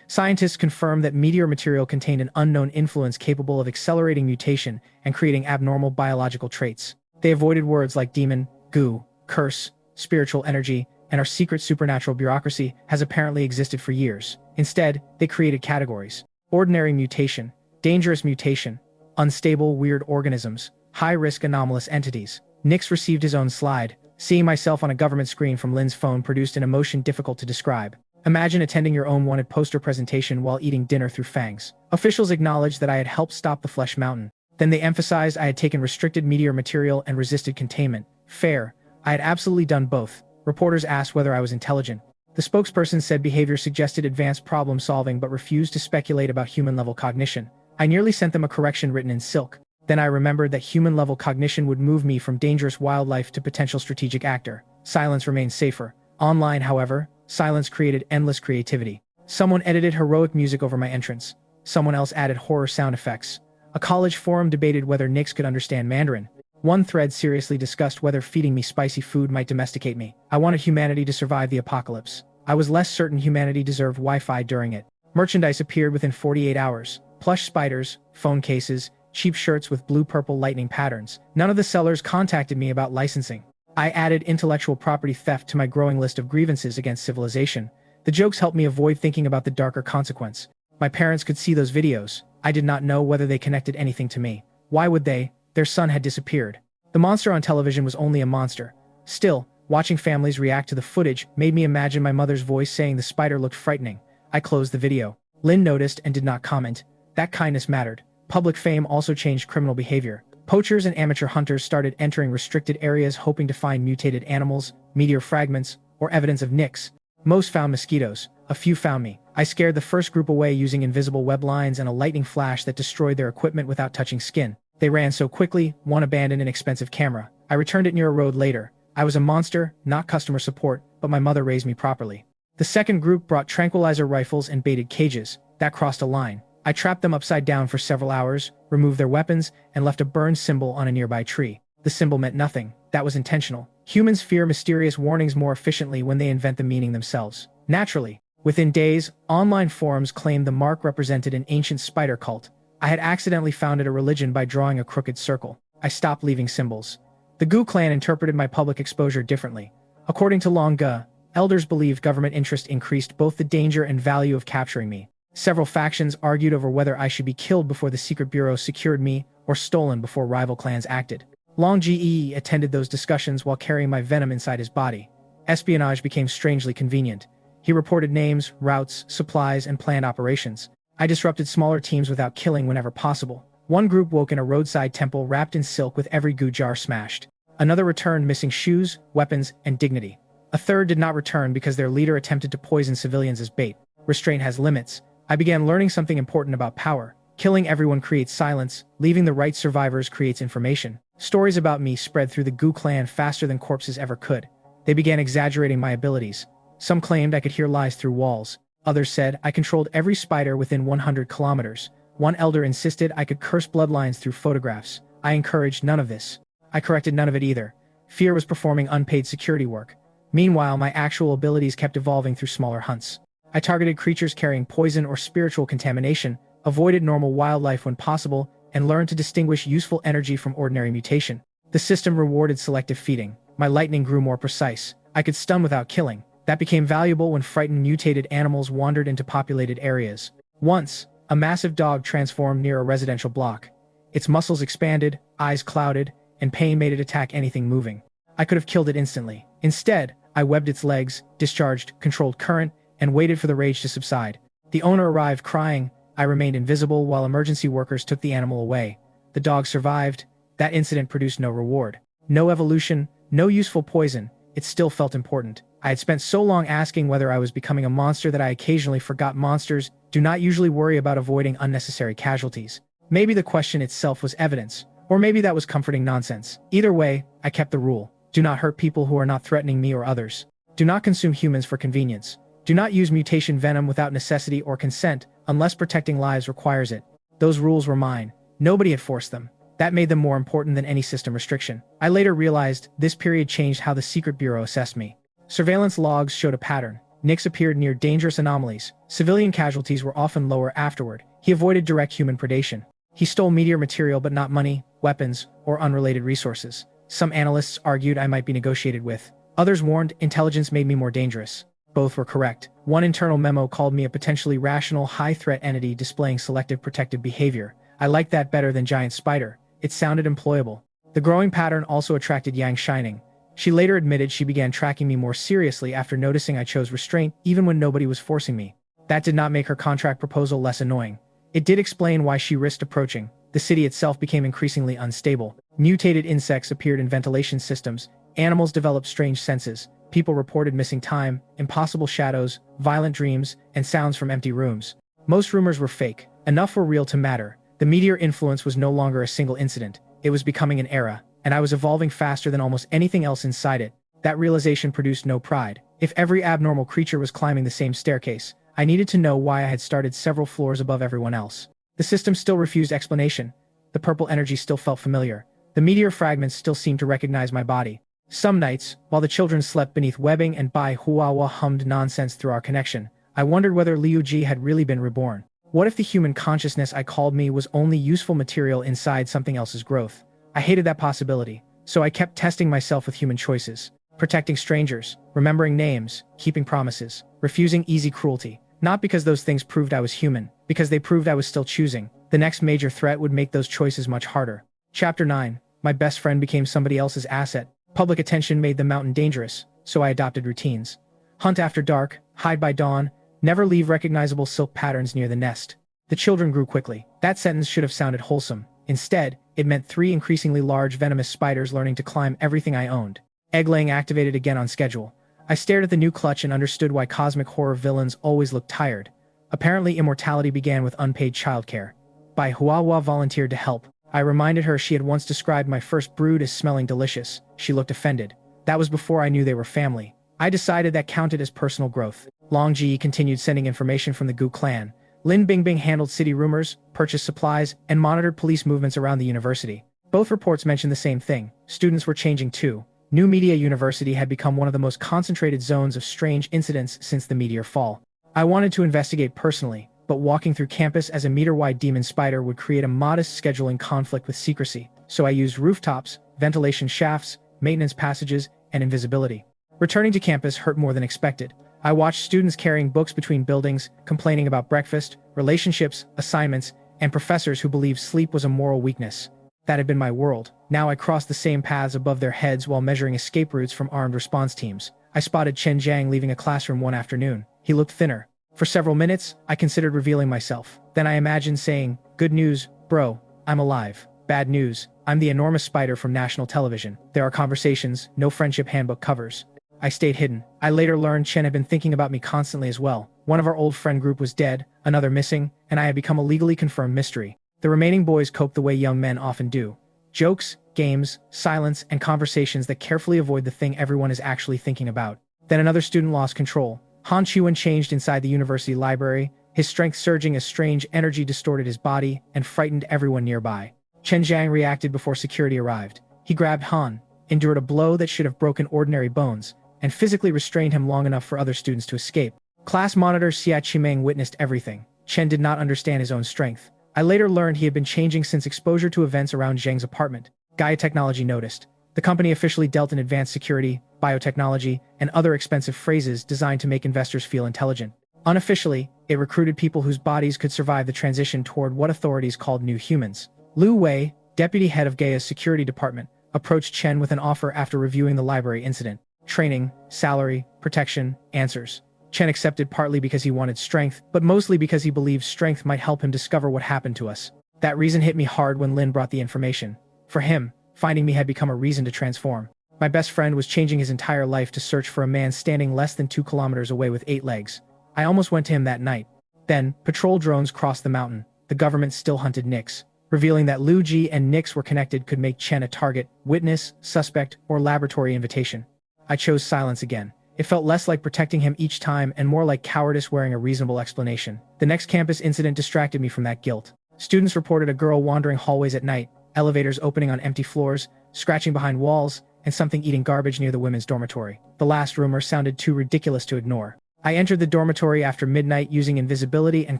Scientists confirmed that meteor material contained an unknown influence capable of accelerating mutation and creating abnormal biological traits. They avoided words like demon, goo, curse, spiritual energy, and our secret supernatural bureaucracy has apparently existed for years. Instead, they created categories. Ordinary mutation, dangerous mutation, unstable weird organisms, high-risk anomalous entities. Nyx received his own slide. Seeing myself on a government screen from Lin's phone produced an emotion difficult to describe. Imagine attending your own wanted poster presentation while eating dinner through fangs. Officials acknowledged that I had helped stop the Flesh Mountain. Then they emphasized I had taken restricted meteor material and resisted containment. Fair. I had absolutely done both. Reporters asked whether I was intelligent. The spokesperson said behavior suggested advanced problem solving but refused to speculate about human-level cognition. I nearly sent them a correction written in silk. Then I remembered that human-level cognition would move me from dangerous wildlife to potential strategic actor. Silence remained safer. Online, however, Silence created endless creativity. Someone edited heroic music over my entrance. Someone else added horror sound effects. A college forum debated whether Nyx could understand Mandarin. One thread seriously discussed whether feeding me spicy food might domesticate me. I wanted humanity to survive the apocalypse. I was less certain humanity deserved Wi-Fi during it. Merchandise appeared within 48 hours. Plush spiders, phone cases, cheap shirts with blue-purple lightning patterns. None of the sellers contacted me about licensing. I added intellectual property theft to my growing list of grievances against civilization. The jokes helped me avoid thinking about the darker consequence. My parents could see those videos. I did not know whether they connected anything to me. Why would they? Their son had disappeared. The monster on television was only a monster. Still, watching families react to the footage made me imagine my mother's voice saying the spider looked frightening. I closed the video. Lynn noticed and did not comment. That kindness mattered. Public fame also changed criminal behavior. Poachers and amateur hunters started entering restricted areas hoping to find mutated animals, meteor fragments, or evidence of Nyx. Most found mosquitoes. A few found me. I scared the first group away using invisible web lines and a lightning flash that destroyed their equipment without touching skin. They ran so quickly, one abandoned an expensive camera. I returned it near a road later. I was a monster, not customer support, but my mother raised me properly. The second group brought tranquilizer rifles and baited cages. That crossed a line. I trapped them upside down for several hours, removed their weapons, and left a burned symbol on a nearby tree. The symbol meant nothing. That was intentional. Humans fear mysterious warnings more efficiently when they invent the meaning themselves. Naturally, within days, online forums claimed the mark represented an ancient spider cult. I had accidentally founded a religion by drawing a crooked circle. I stopped leaving symbols. The Gu clan interpreted my public exposure differently. According to Manga, elders believed government interest increased both the danger and value of capturing me. Several factions argued over whether I should be killed before the secret bureau secured me or stolen before rival clans acted. Long Ge attended those discussions while carrying my venom inside his body. Espionage became strangely convenient. He reported names, routes, supplies, and planned operations. I disrupted smaller teams without killing whenever possible. One group woke in a roadside temple wrapped in silk with every Gu jar smashed. Another returned missing shoes, weapons, and dignity. A third did not return because their leader attempted to poison civilians as bait. Restraint has limits. I began learning something important about power. Killing everyone creates silence, leaving the right survivors creates information. Stories about me spread through the Gu clan faster than corpses ever could. They began exaggerating my abilities. Some claimed I could hear lies through walls. Others said I controlled every spider within 100 kilometers. One elder insisted I could curse bloodlines through photographs. I encouraged none of this. I corrected none of it either. Fear was performing unpaid security work. Meanwhile, my actual abilities kept evolving through smaller hunts. I targeted creatures carrying poison or spiritual contamination, avoided normal wildlife when possible, and learned to distinguish useful energy from ordinary mutation. The system rewarded selective feeding. My lightning grew more precise. I could stun without killing. That became valuable when frightened mutated animals wandered into populated areas. Once, a massive dog transformed near a residential block. Its muscles expanded, eyes clouded, and pain made it attack anything moving. I could have killed it instantly. Instead, I webbed its legs, discharged controlled current, and waited for the rage to subside. The owner arrived crying. I remained invisible while emergency workers took the animal away. The dog survived. That incident produced no reward. No evolution, no useful poison. It still felt important. I had spent so long asking whether I was becoming a monster that I occasionally forgot monsters do not usually worry about avoiding unnecessary casualties. Maybe the question itself was evidence, or maybe that was comforting nonsense. Either way, I kept the rule. Do not hurt people who are not threatening me or others. Do not consume humans for convenience. Do not use mutation venom without necessity or consent, unless protecting lives requires it. Those rules were mine. Nobody had forced them. That made them more important than any system restriction. I later realized this period changed how the Secret Bureau assessed me. Surveillance logs showed a pattern. Nyx appeared near dangerous anomalies. Civilian casualties were often lower afterward. He avoided direct human predation. He stole meteor material but not money, weapons, or unrelated resources. Some analysts argued I might be negotiated with. Others warned intelligence made me more dangerous. Both were correct. One internal memo called me a potentially rational, high-threat entity displaying selective protective behavior. I liked that better than giant spider. It sounded employable. The growing pattern also attracted Yang Shining. She later admitted she began tracking me more seriously after noticing I chose restraint even when nobody was forcing me. That did not make her contract proposal less annoying. It did explain why she risked approaching. The city itself became increasingly unstable. Mutated insects appeared in ventilation systems. Animals developed strange senses. People reported missing time, impossible shadows, violent dreams, and sounds from empty rooms. Most rumors were fake. Enough were real to matter. The meteor influence was no longer a single incident. It was becoming an era, and I was evolving faster than almost anything else inside it. That realization produced no pride. If every abnormal creature was climbing the same staircase, I needed to know why I had started several floors above everyone else. The system still refused explanation. The purple energy still felt familiar. The meteor fragments still seemed to recognize my body. Some nights, while the children slept beneath webbing and Bai Huawa hummed nonsense through our connection, I wondered whether Liu Ji had really been reborn. What if the human consciousness I called me was only useful material inside something else's growth? I hated that possibility, so I kept testing myself with human choices. Protecting strangers, remembering names, keeping promises, refusing easy cruelty. Not because those things proved I was human, because they proved I was still choosing. The next major threat would make those choices much harder. Chapter 9. My best friend became somebody else's asset. Public attention made the mountain dangerous, so I adopted routines. Hunt after dark, hide by dawn, never leave recognizable silk patterns near the nest. The children grew quickly. That sentence should have sounded wholesome. Instead, it meant 3 increasingly large venomous spiders learning to climb everything I owned. Egg-laying activated again on schedule. I stared at the new clutch and understood why cosmic horror villains always looked tired. Apparently, immortality began with unpaid childcare. Bai Huahua volunteered to help. I reminded her she had once described my first brood as smelling delicious. She looked offended. That was before I knew they were family. I decided that counted as personal growth. Long Ji continued sending information from the Gu clan. Lin Bingbing handled city rumors, purchased supplies, and monitored police movements around the university. Both reports mentioned the same thing. Students were changing too. New Media University had become one of the most concentrated zones of strange incidents since the meteor fall. I wanted to investigate personally, but walking through campus as a meter-wide demon spider would create a modest scheduling conflict with secrecy, so I used rooftops, ventilation shafts, maintenance passages, and invisibility. Returning to campus hurt more than expected. I watched students carrying books between buildings, complaining about breakfast, relationships, assignments, and professors who believed sleep was a moral weakness. That had been my world. Now I crossed the same paths above their heads while measuring escape routes from armed response teams. I spotted Chen Jiang leaving a classroom one afternoon. He looked thinner. For several minutes, I considered revealing myself. Then I imagined saying, "Good news, bro, I'm alive. Bad news, I'm the enormous spider from national television. There are conversations, no friendship handbook covers." I stayed hidden. I later learned Chen had been thinking about me constantly as well. One of our old friend group was dead, another missing, and I had become a legally confirmed mystery. The remaining boys coped the way young men often do. Jokes, games, silence, and conversations that carefully avoid the thing everyone is actually thinking about. Then another student lost control. Han Chuan changed inside the university library, his strength surging as strange energy distorted his body and frightened everyone nearby. Chen Jiang reacted before security arrived. He grabbed Han, endured a blow that should have broken ordinary bones, and physically restrained him long enough for other students to escape. Class monitor Xia Qimeng witnessed everything. Chen did not understand his own strength. I later learned he had been changing since exposure to events around Zheng's apartment. Gaia Technology noticed. The company officially dealt in advanced security, biotechnology, and other expensive phrases designed to make investors feel intelligent. Unofficially, it recruited people whose bodies could survive the transition toward what authorities called new humans. Lu Wei, deputy head of Gaia's security department, approached Chen with an offer after reviewing the library incident. Training, salary, protection, answers. Chen accepted partly because he wanted strength, but mostly because he believed strength might help him discover what happened to us. That reason hit me hard when Lin brought the information. For him, finding me had become a reason to transform. My best friend was changing his entire life to search for a man standing less than 2 kilometers away with 8 legs. I almost went to him that night. Then, patrol drones crossed the mountain. The government still hunted Nix. Revealing that Liu Ji and Nix were connected could make Chen a target, witness, suspect, or laboratory invitation. I chose silence again. It felt less like protecting him each time and more like cowardice wearing a reasonable explanation. The next campus incident distracted me from that guilt. Students reported a girl wandering hallways at night, elevators opening on empty floors, scratching behind walls, and something eating garbage near the women's dormitory. The last rumor sounded too ridiculous to ignore. I entered the dormitory after midnight using invisibility and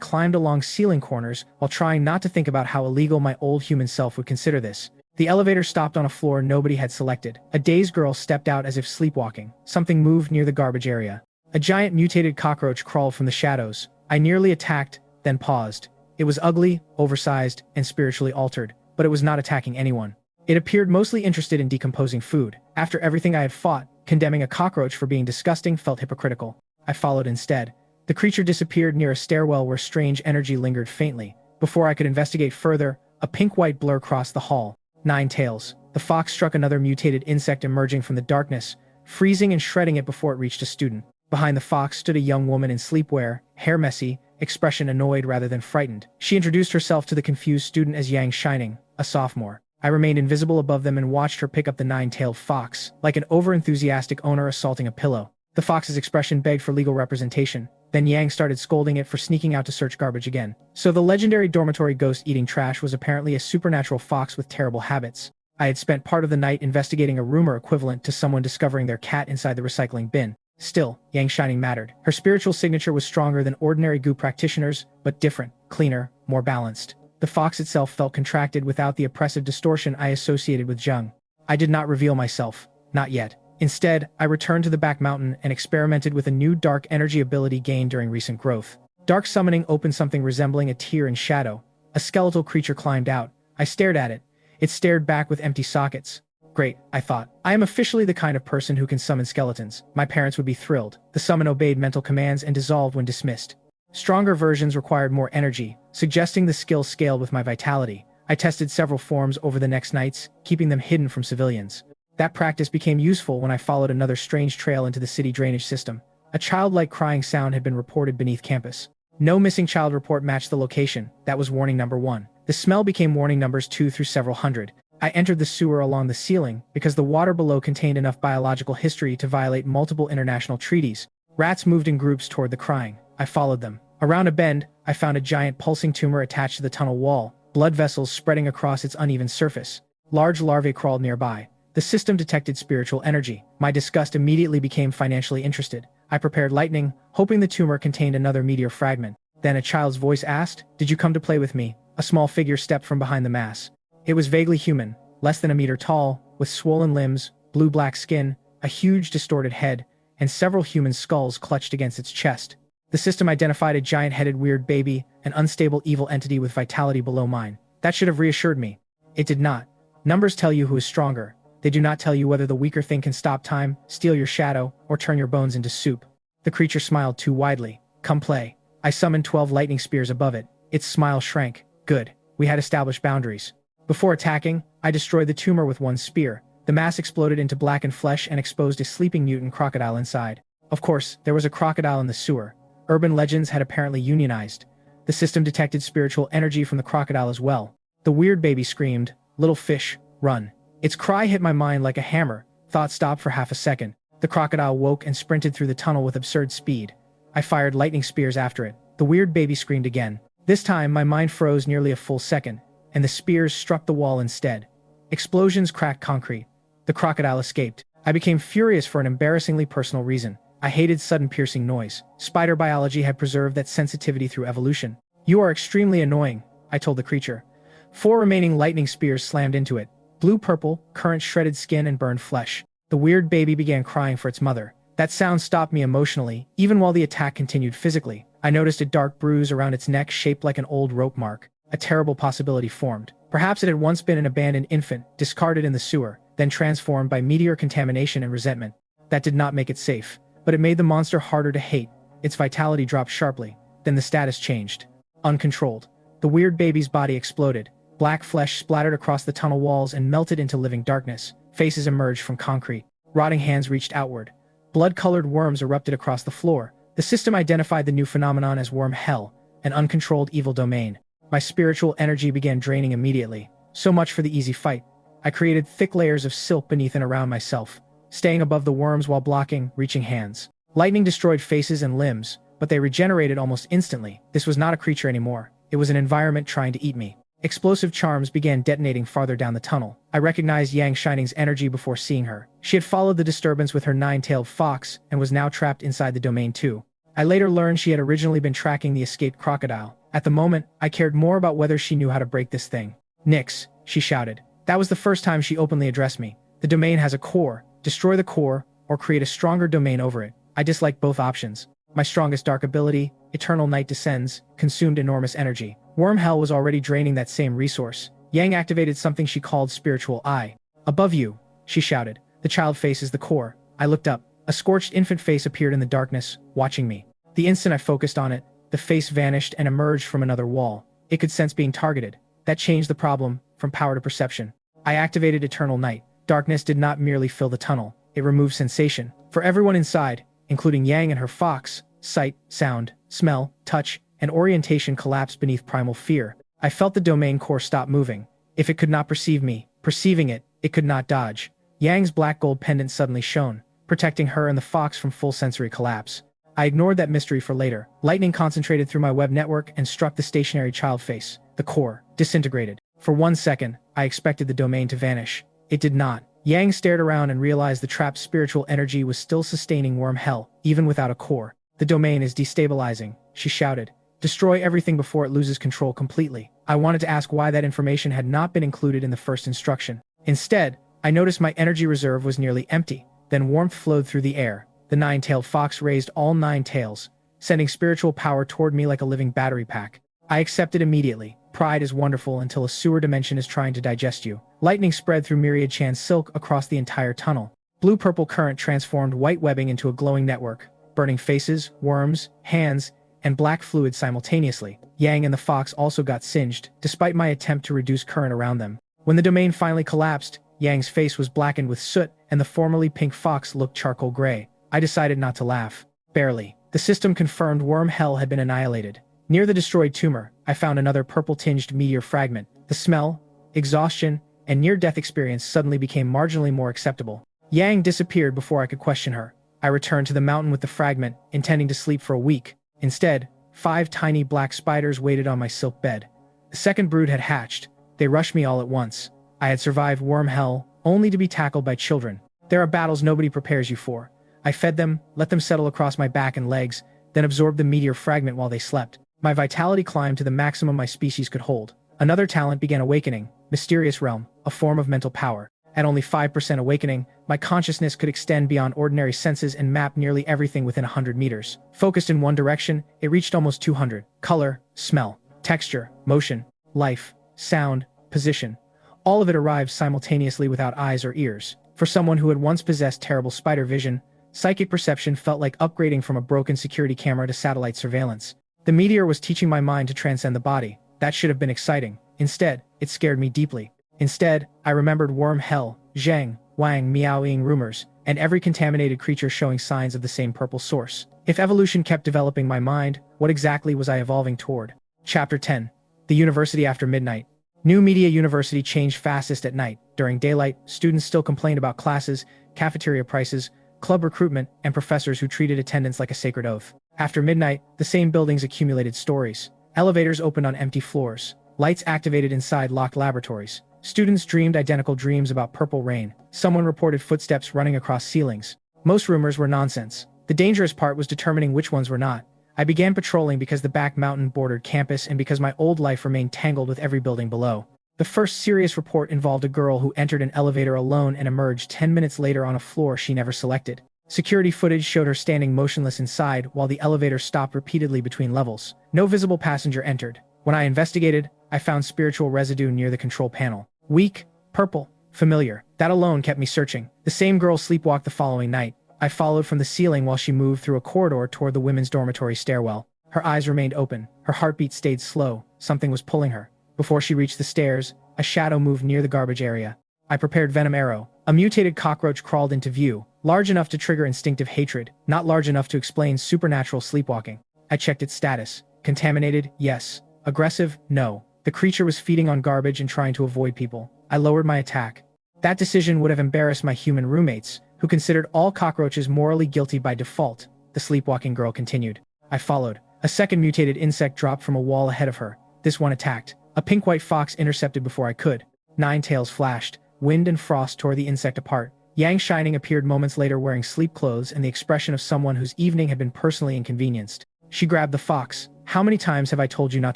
climbed along ceiling corners while trying not to think about how illegal my old human self would consider this. The elevator stopped on a floor nobody had selected. A dazed girl stepped out as if sleepwalking. Something moved near the garbage area. A giant mutated cockroach crawled from the shadows. I nearly attacked, then paused. It was ugly, oversized, and spiritually altered, but it was not attacking anyone. It appeared mostly interested in decomposing food. After everything I had fought, condemning a cockroach for being disgusting felt hypocritical. I followed instead. The creature disappeared near a stairwell where strange energy lingered faintly. Before I could investigate further, a pink-white blur crossed the hall. 9 tails. The fox struck another mutated insect emerging from the darkness, freezing and shredding it before it reached a student. Behind the fox stood a young woman in sleepwear, hair messy, expression annoyed rather than frightened. She introduced herself to the confused student as Yang Shining, a sophomore. I remained invisible above them and watched her pick up the nine-tailed fox, like an overenthusiastic owner assaulting a pillow. The fox's expression begged for legal representation. Then Yang started scolding it for sneaking out to search garbage again. So the legendary dormitory ghost eating trash was apparently a supernatural fox with terrible habits. I had spent part of the night investigating a rumor equivalent to someone discovering their cat inside the recycling bin. Still, Yang's shining mattered. Her spiritual signature was stronger than ordinary goo practitioners, but different, cleaner, more balanced. The fox itself felt contracted without the oppressive distortion I associated with Zheng. I did not reveal myself. Not yet. Instead, I returned to the back mountain and experimented with a new dark energy ability gained during recent growth. Dark summoning opened something resembling a tear in shadow. A skeletal creature climbed out. I stared at it. It stared back with empty sockets. Great, I thought. I am officially the kind of person who can summon skeletons. My parents would be thrilled. The summon obeyed mental commands and dissolved when dismissed. Stronger versions required more energy, suggesting the skill scaled with my vitality. I tested several forms over the next nights, keeping them hidden from civilians. That practice became useful when I followed another strange trail into the city drainage system. A childlike crying sound had been reported beneath campus. No missing child report matched the location. That was warning number 1. The smell became warning numbers 2 through several hundred. I entered the sewer along the ceiling because the water below contained enough biological history to violate multiple international treaties. Rats moved in groups toward the crying. I followed them. Around a bend, I found a giant pulsing tumor attached to the tunnel wall, blood vessels spreading across its uneven surface. Large larvae crawled nearby. The system detected spiritual energy. My disgust immediately became financially interested. I prepared lightning, hoping the tumor contained another meteor fragment. Then a child's voice asked, "Did you come to play with me?" A small figure stepped from behind the mass. It was vaguely human, less than a meter tall, with swollen limbs, blue-black skin, a huge distorted head, and several human skulls clutched against its chest. The system identified a giant-headed weird baby, an unstable evil entity with vitality below mine. That should have reassured me. It did not. Numbers tell you who is stronger. They do not tell you whether the weaker thing can stop time, steal your shadow, or turn your bones into soup. The creature smiled too widely. Come play. I summoned 12 lightning spears above it. Its smile shrank. Good. We had established boundaries. Before attacking, I destroyed the tumor with one spear. The mass exploded into blackened flesh and exposed a sleeping mutant crocodile inside. Of course, there was a crocodile in the sewer. Urban legends had apparently unionized. The system detected spiritual energy from the crocodile as well. The weird baby screamed, "Little fish, run." Its cry hit my mind like a hammer. Thought stopped for half a second. The crocodile woke and sprinted through the tunnel with absurd speed. I fired lightning spears after it. The weird baby screamed again. This time, my mind froze nearly a full second, and the spears struck the wall instead. Explosions cracked concrete. The crocodile escaped. I became furious for an embarrassingly personal reason. I hated sudden piercing noise. Spider biology had preserved that sensitivity through evolution. "You are extremely annoying," I told the creature. 4 remaining lightning spears slammed into it. Blue-purple, current shredded skin and burned flesh. The weird baby began crying for its mother. That sound stopped me emotionally, even while the attack continued physically. I noticed a dark bruise around its neck shaped like an old rope mark. A terrible possibility formed. Perhaps it had once been an abandoned infant, discarded in the sewer, then transformed by meteor contamination and resentment. That did not make it safe, but it made the monster harder to hate. Its vitality dropped sharply. Then the status changed. Uncontrolled. The weird baby's body exploded. Black flesh splattered across the tunnel walls and melted into living darkness. Faces emerged from concrete. Rotting hands reached outward. Blood-colored worms erupted across the floor. The system identified the new phenomenon as worm hell, an uncontrolled evil domain. My spiritual energy began draining immediately. So much for the easy fight. I created thick layers of silk beneath and around myself, staying above the worms while blocking reaching hands. Lightning destroyed faces and limbs, but they regenerated almost instantly. This was not a creature anymore. It was an environment trying to eat me. Explosive charms began detonating farther down the tunnel. I recognized Yang Shining's energy before seeing her. She had followed the disturbance with her 9-tailed fox and was now trapped inside the domain too. I later learned she had originally been tracking the escaped crocodile. At the moment, I cared more about whether she knew how to break this thing. "Nix," she shouted. That was the first time she openly addressed me. "The domain has a core. Destroy the core, or create a stronger domain over it." I disliked both options. My strongest dark ability, Eternal Night Descends, consumed enormous energy. Worm Hell was already draining that same resource. Yang activated something she called Spiritual Eye. "Above you," she shouted. "The child face is the core." I looked up. A scorched infant face appeared in the darkness, watching me. The instant I focused on it, the face vanished and emerged from another wall. It could sense being targeted. That changed the problem, from power to perception. I activated Eternal Night. Darkness did not merely fill the tunnel. It removed sensation. For everyone inside, including Yang and her fox, sight, sound, smell, touch, and orientation collapsed beneath primal fear. I felt the domain core stop moving. If it could not perceive me, Perceiving it, it could not dodge. Yang's black gold pendant suddenly shone, protecting her and the fox from full sensory collapse. I ignored that mystery for later. Lightning concentrated through my web network and struck the stationary child face. The core disintegrated. For 1 second, I expected the domain to vanish. It did not. Yang stared around and realized the trapped spiritual energy was still sustaining worm hell, even without a core. The domain is destabilizing, she shouted. Destroy everything before it loses control completely. I wanted to ask why that information had not been included in the first instruction. Instead, I noticed my energy reserve was nearly empty. Then warmth flowed through the air. The nine-tailed fox raised all 9 tails, sending spiritual power toward me like a living battery pack. I accepted immediately. Pride is wonderful until a sewer dimension is trying to digest you. Lightning spread through myriad Chan silk across the entire tunnel. Blue-purple current transformed white webbing into a glowing network, burning faces, worms, hands, and black fluid simultaneously. Yang and the fox also got singed, despite my attempt to reduce current around them. When the domain finally collapsed, Yang's face was blackened with soot, and the formerly pink fox looked charcoal gray. I decided not to laugh. Barely. The system confirmed worm hell had been annihilated. Near the destroyed tumor, I found another purple-tinged meteor fragment. The smell, exhaustion, and near-death experience suddenly became marginally more acceptable. Yang disappeared before I could question her. I returned to the mountain with the fragment, intending to sleep for a week. Instead, 5 tiny black spiders waited on my silk bed. The second brood had hatched. They rushed me all at once. I had survived worm hell, only to be tackled by children. There are battles nobody prepares you for. I fed them, let them settle across my back and legs, then absorbed the meteor fragment while they slept. My vitality climbed to the maximum my species could hold. Another talent began awakening, Mysterious Realm, a form of mental power. At only 5% awakening, my consciousness could extend beyond ordinary senses and map nearly everything within 100 meters. Focused in one direction, it reached almost 200. Color, smell, texture, motion, life, sound, position. All of it arrived simultaneously without eyes or ears. For someone who had once possessed terrible spider vision, psychic perception felt like upgrading from a broken security camera to satellite surveillance. The meteor was teaching my mind to transcend the body. That should have been exciting. Instead, it scared me deeply. Instead, I remembered worm hell, Zhang, Wang meowing rumors, and every contaminated creature showing signs of the same purple source. If evolution kept developing my mind, what exactly was I evolving toward? Chapter 10. The University After Midnight. New Media University changed fastest at night. During daylight, students still complained about classes, cafeteria prices, club recruitment, and professors who treated attendance like a sacred oath. After midnight, the same buildings accumulated stories. Elevators opened on empty floors. Lights activated inside locked laboratories. Students dreamed identical dreams about purple rain. Someone reported footsteps running across ceilings. Most rumors were nonsense. The dangerous part was determining which ones were not. I began patrolling because the back mountain bordered campus and because my old life remained tangled with every building below. The first serious report involved a girl who entered an elevator alone and emerged 10 minutes later on a floor she never selected. Security footage showed her standing motionless inside while the elevator stopped repeatedly between levels. No visible passenger entered. When I investigated, I found spiritual residue near the control panel. Weak, purple, familiar. That alone kept me searching. The same girl sleepwalked the following night. I followed from the ceiling while she moved through a corridor toward the women's dormitory stairwell. Her eyes remained open. Her heartbeat stayed slow. Something was pulling her. Before she reached the stairs, a shadow moved near the garbage area. I prepared Venom Arrow. A mutated cockroach crawled into view, large enough to trigger instinctive hatred, not large enough to explain supernatural sleepwalking. I checked its status. Contaminated? Yes. Aggressive? No. The creature was feeding on garbage and trying to avoid people. I lowered my attack. That decision would have embarrassed my human roommates, who considered all cockroaches morally guilty by default. The sleepwalking girl continued. I followed. A second mutated insect dropped from a wall ahead of her. This one attacked. A pink-white fox intercepted before I could. 9 tails flashed. Wind and frost tore the insect apart. Yang Shining appeared moments later wearing sleep clothes and the expression of someone whose evening had been personally inconvenienced. She grabbed the fox. How many times have I told you not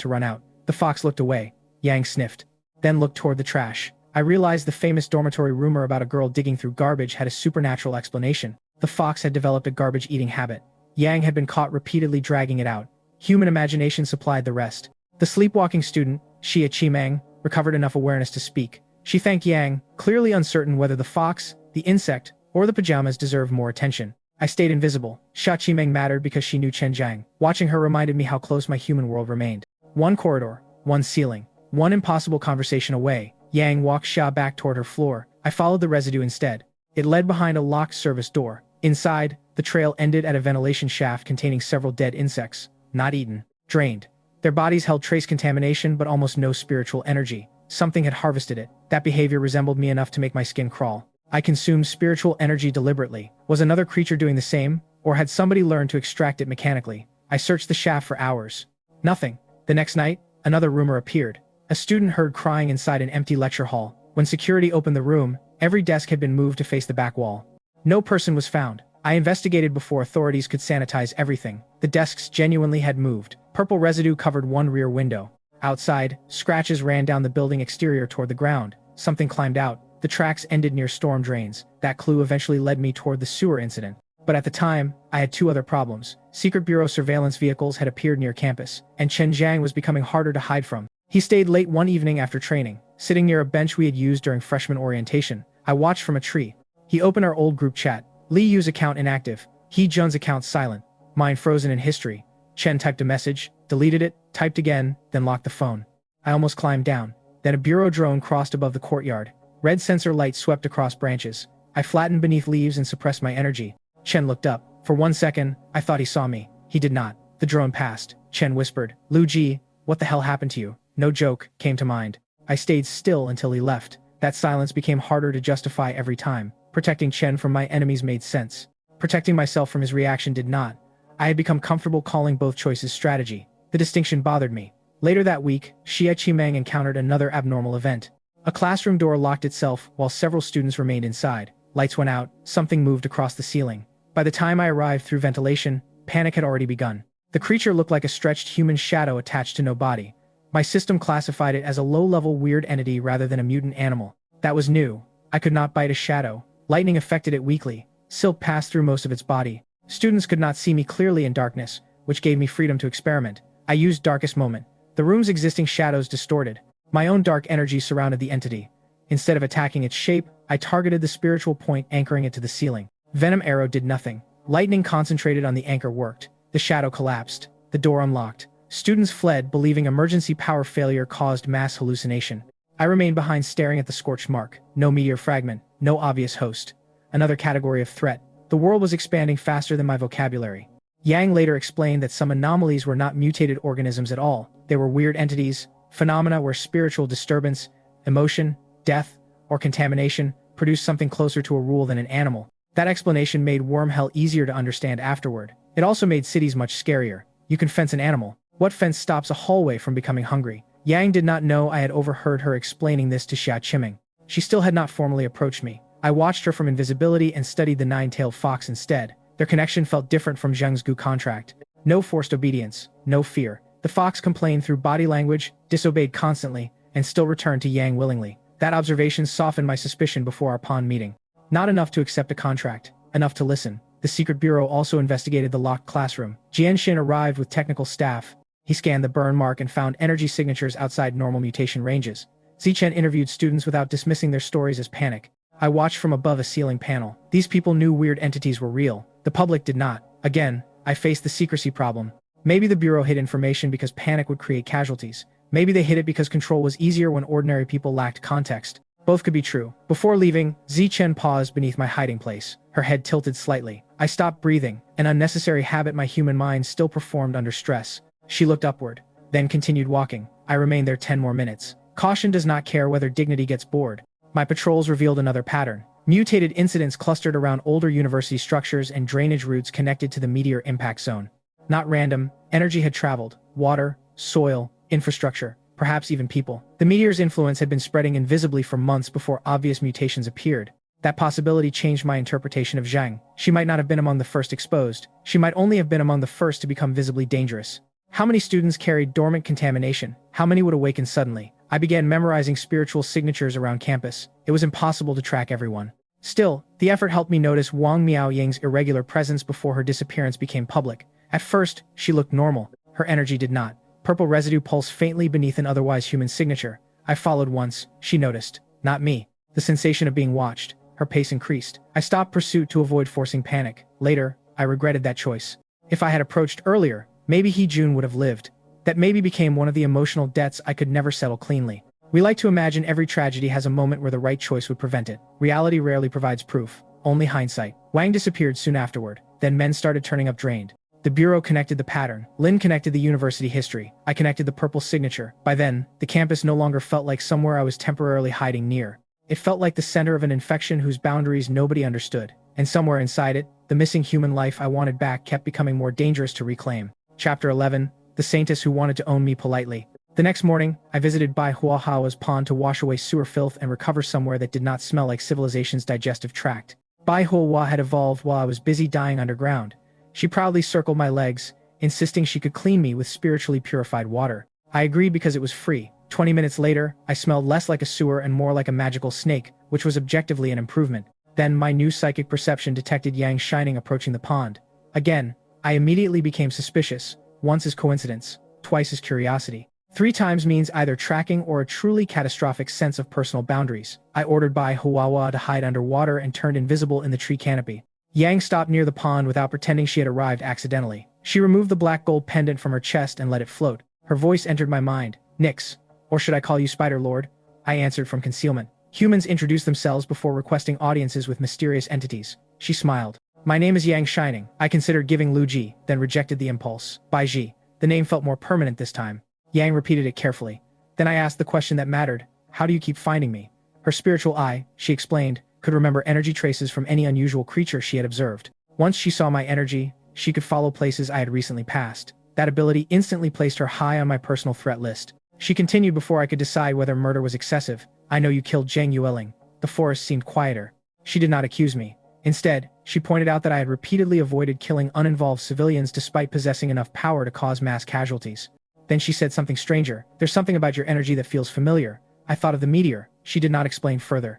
to run out? The fox looked away. Yang sniffed. Then looked toward the trash. I realized the famous dormitory rumor about a girl digging through garbage had a supernatural explanation. The fox had developed a garbage-eating habit. Yang had been caught repeatedly dragging it out. Human imagination supplied the rest. The sleepwalking student, Xia Qimeng, recovered enough awareness to speak. She thanked Yang, clearly uncertain whether the fox, the insect, or the pajamas deserved more attention. I stayed invisible. Xia Qimeng mattered because she knew Chen Jiang. Watching her reminded me how close my human world remained. One corridor, one ceiling, one impossible conversation away. Yang walked Xia back toward her floor. I followed the residue instead. It led behind a locked service door. Inside, the trail ended at a ventilation shaft containing several dead insects. Not eaten. Drained. Their bodies held trace contamination but almost no spiritual energy. Something had harvested it. That behavior resembled me enough to make my skin crawl. I consumed spiritual energy deliberately. Was another creature doing the same? Or had somebody learned to extract it mechanically? I searched the shaft for hours. Nothing. The next night, another rumor appeared. A student heard crying inside an empty lecture hall. When security opened the room, every desk had been moved to face the back wall. No person was found. I investigated before authorities could sanitize everything. The desks genuinely had moved. Purple residue covered one rear window. Outside, scratches ran down the building exterior toward the ground. Something climbed out. The tracks ended near storm drains. That clue eventually led me toward the sewer incident. But at the time, I had two other problems. Secret Bureau surveillance vehicles had appeared near campus, and Chen Jiang was becoming harder to hide from. He stayed late one evening after training, sitting near a bench we had used during freshman orientation. I watched from a tree. He opened our old group chat. Li Yu's account inactive. He Jun's account silent. Mine frozen in history. Chen typed a message, deleted it, typed again, then locked the phone. I almost climbed down. Then a bureau drone crossed above the courtyard. Red sensor light swept across branches. I flattened beneath leaves and suppressed my energy. Chen looked up. For 1 second, I thought he saw me. He did not. The drone passed. Chen whispered, "Lu Ji, what the hell happened to you?" No joke came to mind. I stayed still until he left. That silence became harder to justify every time. Protecting Chen from my enemies made sense. Protecting myself from his reaction did not. I had become comfortable calling both choices strategy. The distinction bothered me. Later that week, Xie Qimeng encountered another abnormal event. A classroom door locked itself while several students remained inside. Lights went out, something moved across the ceiling. By the time I arrived through ventilation, panic had already begun. The creature looked like a stretched human shadow attached to no body. My system classified it as a low-level weird entity rather than a mutant animal. That was new. I could not bite a shadow. Lightning affected it weakly. Silk passed through most of its body. Students could not see me clearly in darkness, which gave me freedom to experiment. I used Darkest Moment. The room's existing shadows distorted. My own dark energy surrounded the entity. Instead of attacking its shape, I targeted the spiritual point anchoring it to the ceiling. Venom Arrow did nothing. Lightning concentrated on the anchor worked. The shadow collapsed. The door unlocked. Students fled, believing emergency power failure caused mass hallucination. I remained behind staring at the scorched mark. No meteor fragment. No obvious host. Another category of threat. The world was expanding faster than my vocabulary. Yang later explained that some anomalies were not mutated organisms at all. They were weird entities, phenomena where spiritual disturbance, emotion, death, or contamination produced something closer to a rule than an animal. That explanation made worm hell easier to understand afterward. It also made cities much scarier. You can fence an animal. What fence stops a hallway from becoming hungry? Yang did not know I had overheard her explaining this to Xia Qimeng. She still had not formally approached me. I watched her from invisibility and studied the nine-tailed fox instead. Their connection felt different from Zheng's Gu contract. No forced obedience, no fear. The fox complained through body language, disobeyed constantly, and still returned to Yang willingly. That observation softened my suspicion before our pawn meeting. Not enough to accept a contract, enough to listen. The Secret Bureau also investigated the locked classroom. Jian arrived with technical staff. He scanned the burn mark and found energy signatures outside normal mutation ranges. Zichen interviewed students without dismissing their stories as panic. I watched from above a ceiling panel. These people knew weird entities were real. The public did not. Again, I faced the secrecy problem. Maybe the Bureau hid information because panic would create casualties. Maybe they hid it because control was easier when ordinary people lacked context. Both could be true. Before leaving, Zichen paused beneath my hiding place. Her head tilted slightly. I stopped breathing, an unnecessary habit my human mind still performed under stress. She looked upward, then continued walking. I remained there 10 more minutes. Caution does not care whether dignity gets bored. My patrols revealed another pattern. Mutated incidents clustered around older university structures and drainage routes connected to the meteor impact zone. Not random, energy had traveled. Water, soil, infrastructure, perhaps even people. The meteor's influence had been spreading invisibly for months before obvious mutations appeared. That possibility changed my interpretation of Zhang. She might not have been among the first exposed. She might only have been among the first to become visibly dangerous. How many students carried dormant contamination? How many would awaken suddenly? I began memorizing spiritual signatures around campus. It was impossible to track everyone. Still, the effort helped me notice Wang Miaoying's irregular presence before her disappearance became public. At first, she looked normal. Her energy did not. Purple residue pulsed faintly beneath an otherwise human signature. I followed once. She noticed. Not me. The sensation of being watched. Her pace increased. I stopped pursuit to avoid forcing panic. Later, I regretted that choice. If I had approached earlier, maybe He-jun would have lived. That maybe became one of the emotional debts I could never settle cleanly. We like to imagine every tragedy has a moment where the right choice would prevent it. Reality rarely provides proof. Only hindsight. Wang disappeared soon afterward. Then men started turning up drained. The bureau connected the pattern. Lin connected the university history. I connected the purple signature. By then, the campus no longer felt like somewhere I was temporarily hiding near. It felt like the center of an infection whose boundaries nobody understood. And somewhere inside it, the missing human life I wanted back kept becoming more dangerous to reclaim. Chapter 11. The Saintess Who Wanted to Own Me Politely. The next morning, I visited Bai Huahao's pond to wash away sewer filth and recover somewhere that did not smell like civilization's digestive tract. Bai Huahua had evolved while I was busy dying underground. She proudly circled my legs, insisting she could clean me with spiritually purified water. I agreed because it was free. 20 minutes later, I smelled less like a sewer and more like a magical snake, which was objectively an improvement. Then my new psychic perception detected Yang Shining approaching the pond. Again, I immediately became suspicious. Once is coincidence, twice is curiosity. 3 times means either tracking or a truly catastrophic sense of personal boundaries. I ordered Bai Huahua to hide underwater and turned invisible in the tree canopy. Yang stopped near the pond without pretending she had arrived accidentally. She removed the black gold pendant from her chest and let it float. Her voice entered my mind. Nix. Or should I call you Spider Lord? I answered from concealment. Humans introduce themselves before requesting audiences with mysterious entities. She smiled. My name is Yang Shining. I considered giving Lu Ji, then rejected the impulse. Bai Ji. The name felt more permanent this time. Yang repeated it carefully. Then I asked the question that mattered. How do you keep finding me? Her spiritual eye, she explained, could remember energy traces from any unusual creature she had observed. Once she saw my energy, she could follow places I had recently passed. That ability instantly placed her high on my personal threat list. She continued before I could decide whether murder was excessive. I know you killed Zhang Yueling. The forest seemed quieter. She did not accuse me. Instead, she pointed out that I had repeatedly avoided killing uninvolved civilians despite possessing enough power to cause mass casualties. Then she said something stranger. There's something about your energy that feels familiar. I thought of the meteor. She did not explain further.